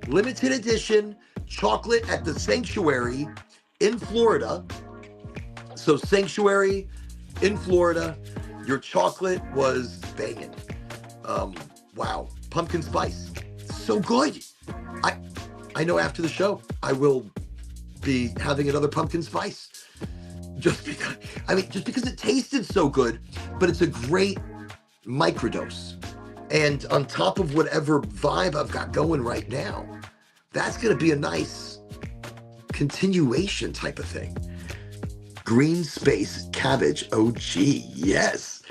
limited edition chocolate at the Sanctuary in Florida. So Sanctuary in Florida, your chocolate was banging. Wow, pumpkin spice, so good. I know after the show, I will be having another pumpkin spice. Just because it tasted so good, but it's a great microdose. And on top of whatever vibe I've got going right now, that's going to be a nice continuation type of thing. Green space cabbage. Oh, gee, yes.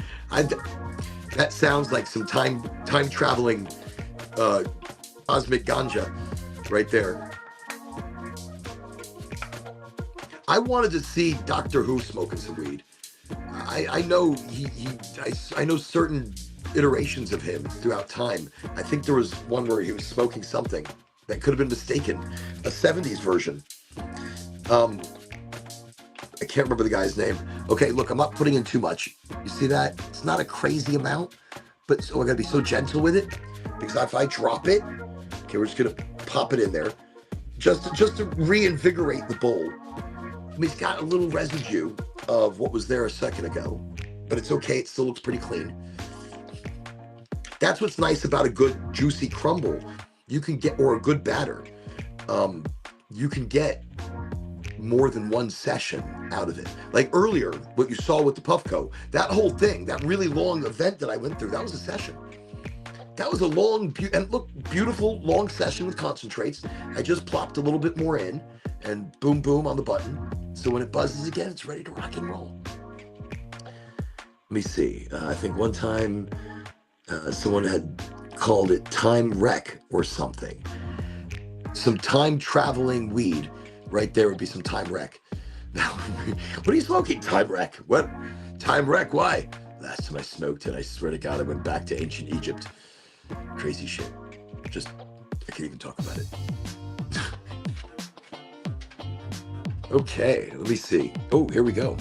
That sounds like some time traveling cosmic ganja right there. I wanted to see Doctor Who smoking some weed. I know I know certain iterations of him throughout time. I think there was one where he was smoking something that could have been mistaken, a 70s version. I can't remember the guy's name. Okay, look, I'm not putting in too much. You see that? It's not a crazy amount, but so I gotta be so gentle with it, because if I drop it, okay, we're just gonna pop it in there, just to reinvigorate the bowl. I mean, it's got a little residue of what was there a second ago, but it's okay. It still looks pretty clean. That's what's nice about a good juicy crumble. You can get, or a good batter. You can get more than one session out of it. Like earlier, what you saw with the Puffco, that whole thing, that really long event that I went through, that was a session. That was a long, and look, beautiful long session with concentrates. I just plopped a little bit more in, and boom, boom on the button. So when it buzzes again, it's ready to rock and roll. Let me see. I think one time someone had called it time wreck or something. Some time traveling weed. Right there would be some time wreck. Now, what are you smoking? Time wreck. What? Time wreck? Why? Last time I smoked it, I swear to God, I went back to ancient Egypt. Crazy shit. Just, I can't even talk about it. Okay, let me see. Oh, here we go.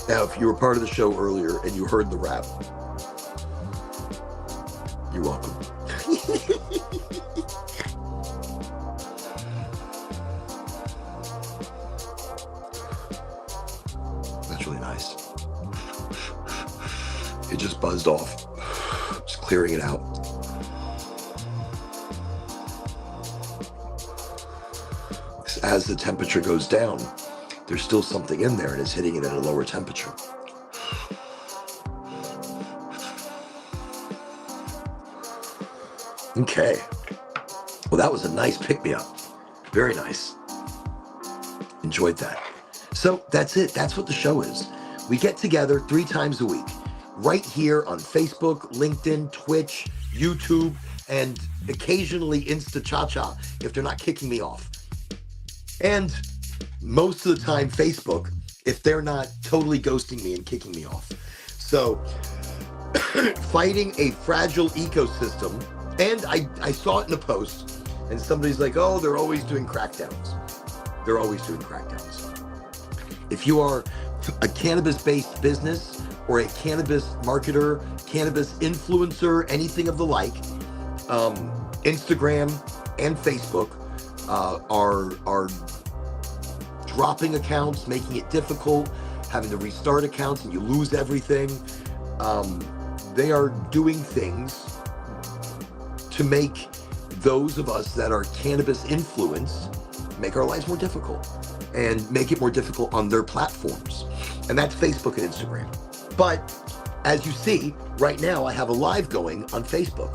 Now, if you were part of the show earlier and you heard the rap, you're welcome. That's really nice. It just buzzed off. Just clearing it out. As the temperature goes down, there's still something in there and it's hitting it at a lower temperature. Okay. Well, that was a nice pick-me-up. Very nice. Enjoyed that. So that's it. That's what the show is. We get together 3 times a week, right here on Facebook, LinkedIn, Twitch, YouTube, and occasionally Insta Cha-Cha if they're not kicking me off. And most of the time, Facebook, if they're not totally ghosting me and kicking me off. So, fighting a fragile ecosystem. And I saw it in a post, and somebody's like, oh, they're always doing crackdowns. They're always doing crackdowns. If you are a cannabis-based business or a cannabis marketer, cannabis influencer, anything of the like, Instagram and Facebook are dropping accounts, making it difficult, having to restart accounts and you lose everything. They are doing things to make those of us that are cannabis influenced make our lives more difficult and make it more difficult on their platforms. And that's Facebook and Instagram. But as you see, right now I have a live going on Facebook.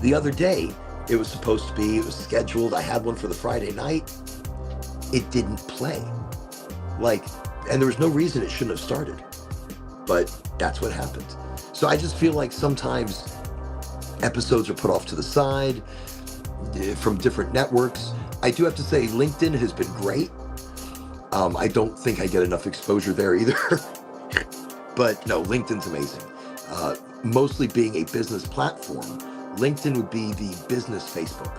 The other day, It was supposed to be, it was scheduled. I had one for the Friday night. It didn't play. Like, and there was no reason it shouldn't have started. But that's what happened. So I just feel like sometimes episodes are put off to the side from different networks. I do have to say, LinkedIn has been great. I don't think I get enough exposure there either. But no, LinkedIn's amazing. Mostly being a business platform, LinkedIn would be the business Facebook.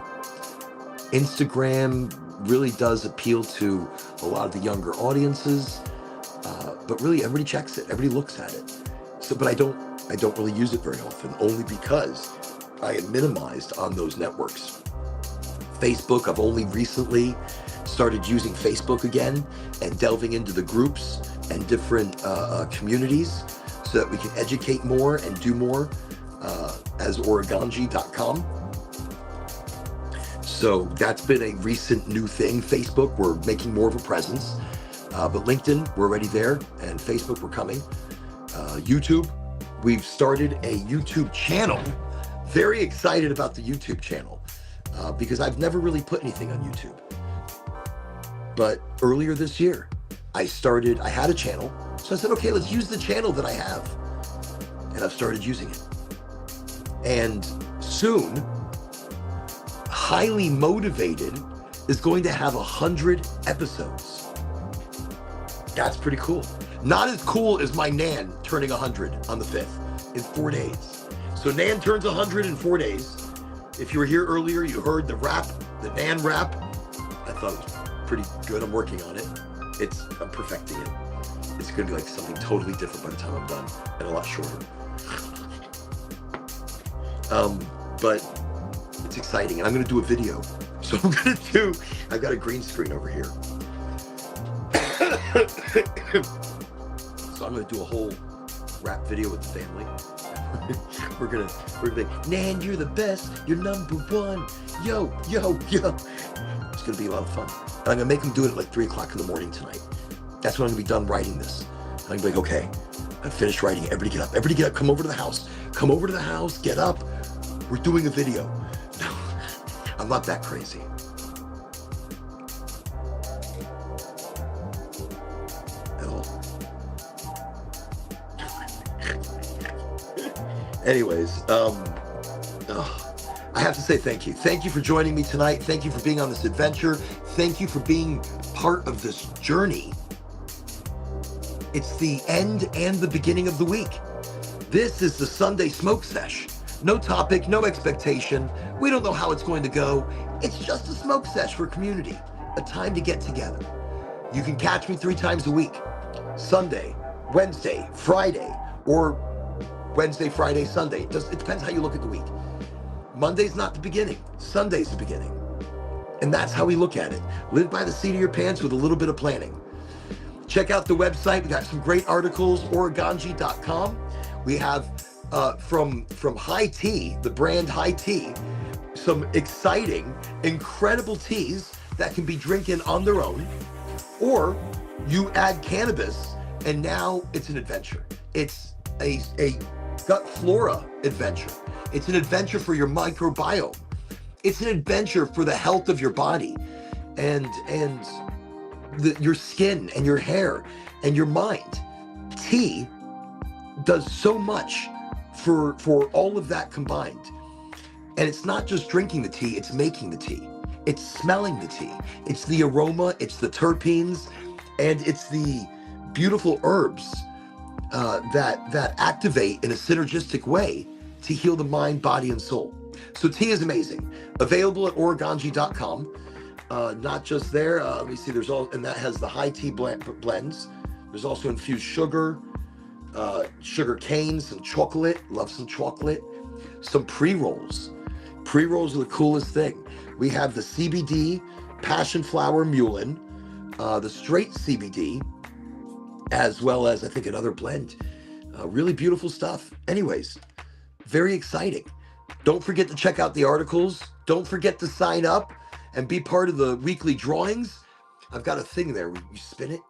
Instagram really does appeal to a lot of the younger audiences, but really everybody checks it, everybody looks at it. So, but I don't really use it very often, only because I am minimized on those networks. Facebook, I've only recently started using Facebook again and delving into the groups and different communities so that we can educate more and do more as Oregonji.com. So that's been a recent new thing. Facebook, we're making more of a presence. But LinkedIn, we're already there. And Facebook, we're coming. YouTube, we've started a YouTube channel. Very excited about the YouTube channel because I've never really put anything on YouTube. But earlier this year, I had a channel. So I said, okay, let's use the channel that I have. And I've started using it. And soon, Highly Motivated is going to have 100 episodes. That's pretty cool. Not as cool as my Nan turning 100 on the 5th in 4 days. So Nan turns 100 in 4 days. If you were here earlier, you heard the rap, the Nan rap. I thought it was pretty good. I'm working on it. I'm perfecting it. It's going to be like something totally different by the time I'm done and a lot shorter. But it's exciting, and I'm going to do a video. So I've got a green screen over here. So I'm going to do a whole rap video with the family. we're gonna be like, Nan, you're the best. You're number one. Yo, yo, yo. It's going to be a lot of fun. And I'm going to make them do it at like 3 o'clock in the morning tonight. That's when I'm going to be done writing this. And I'm going to be like, okay, I finished writing. Everybody get up. Everybody get up. Come over to the house. Come over to the house. Get up. We're doing a video. No, I'm not that crazy. At all. Anyways, I have to say thank you. Thank you for joining me tonight. Thank you for being on this adventure. Thank you for being part of this journey. It's the end and the beginning of the week. This is the Sunday Smoke Sesh. No topic, no expectation. We don't know how it's going to go. It's just a smoke sesh for community, a time to get together. You can catch me 3 times a week. Sunday, Wednesday, Friday, or Wednesday, Friday, Sunday. It depends how you look at the week. Monday's not the beginning. Sunday's the beginning. And that's how we look at it. Live by the seat of your pants with a little bit of planning. Check out the website. We got some great articles, Oregonji.com. We have from High Tea, the brand High Tea, some exciting, incredible teas that can be drinking on their own, or you add cannabis and now it's an adventure. It's a gut flora adventure. It's an adventure for your microbiome. It's an adventure for the health of your body and your skin and your hair and your mind. Tea does so much for all of that combined. And it's not just drinking the tea, it's making the tea. It's smelling the tea. It's the aroma, it's the terpenes, and it's the beautiful herbs that activate in a synergistic way to heal the mind, body, and soul. So tea is amazing. Available at Oregonji.com. Not just there. Let me see. And that has the high tea blends. There's also infused sugar, sugar canes, some chocolate. Love some chocolate. Some pre-rolls. Pre-rolls are the coolest thing. We have the CBD, passion flower mullein, the straight CBD, as well as I think another blend. Really beautiful stuff. Anyways, very exciting. Don't forget to check out the articles. Don't forget to sign up and be part of the weekly drawings. I've got a thing there where you spin it,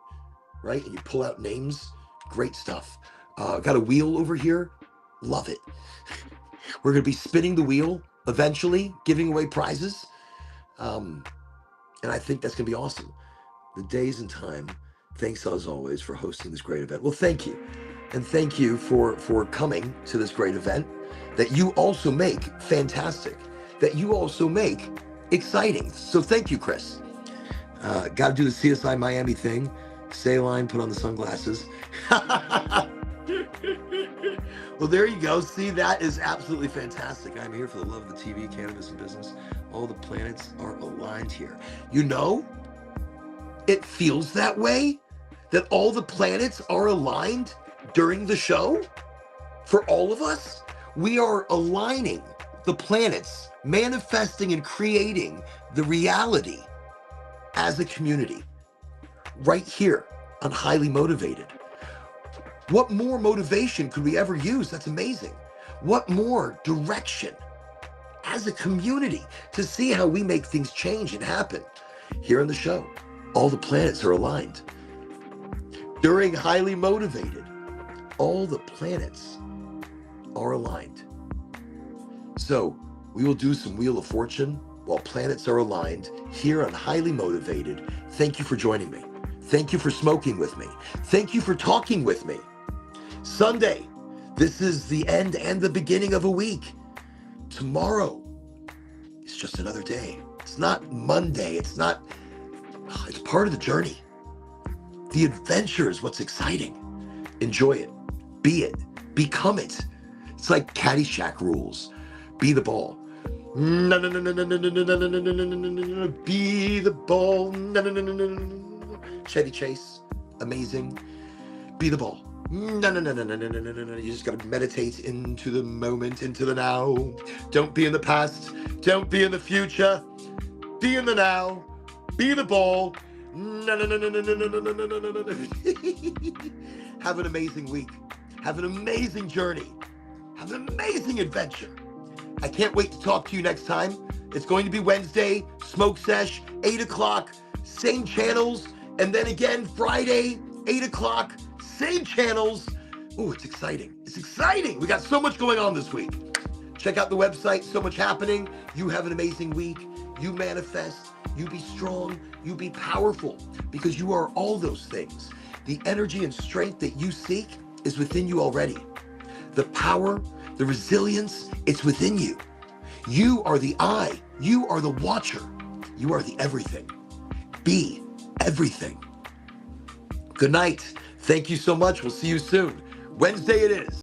right? And you pull out names. Great stuff. Got a wheel over here. Love it. We're going to be spinning the wheel eventually giving away prizes. And I think that's going to be awesome. The days and time. Thanks as always for hosting this great event. Well, thank you. And thank you for coming to this great event that you also make fantastic, that you also make exciting. So thank you, Chris. Got to do the CSI Miami thing. Say line, put on the sunglasses. Well, there you go. See, that is absolutely fantastic. I'm here for the love of the TV, cannabis, and business. All the planets are aligned here. You know, it feels that way, that all the planets are aligned during the show. For all of us, we are aligning the planets, manifesting and creating the reality as a community right here on Highly Motivated. What more motivation could we ever use? That's amazing. What more direction as a community to see how we make things change and happen here on the show? All the planets are aligned. During Highly Motivated, all the planets are aligned. So we will do some Wheel of Fortune while planets are aligned here on Highly Motivated. Thank you for joining me. Thank you for smoking with me. Thank you for talking with me. Sunday, this is the end and the beginning of a week. Tomorrow is just another day. It's not Monday. It's part of the journey. The adventure is what's exciting. Enjoy it. Be it. Become it. It's like Caddyshack rules. Be the ball. No, no, no, no, no, no, no, no, no, no, no, no, no, no, no. Be the ball. No, no, no, no, no, no. Chevy Chase. Amazing. Be the ball. No, no, no, no, no, no, no, no, no. You just got to meditate into the moment, into the now. Don't be in the past. Don't be in the future. Be in the now. Be the ball. No, no, no, no, no, no, no, no, no, no, no, no. Have an amazing week. Have an amazing journey. Have an amazing adventure. I can't wait to talk to you next time. It's going to be Wednesday, Smoke Sesh, 8 o'clock, same channels. And then again, Friday, 8 o'clock, same channels. Oh, it's exciting. It's exciting. We got so much going on this week. Check out the website. So much happening. You have an amazing week. You manifest. You be strong. You be powerful because you are all those things. The energy and strength that you seek is within you already. The power, the resilience, it's within you. You are the eye. You are the watcher. You are the everything. Be everything. Good night. Thank you so much. We'll see you soon. Wednesday it is.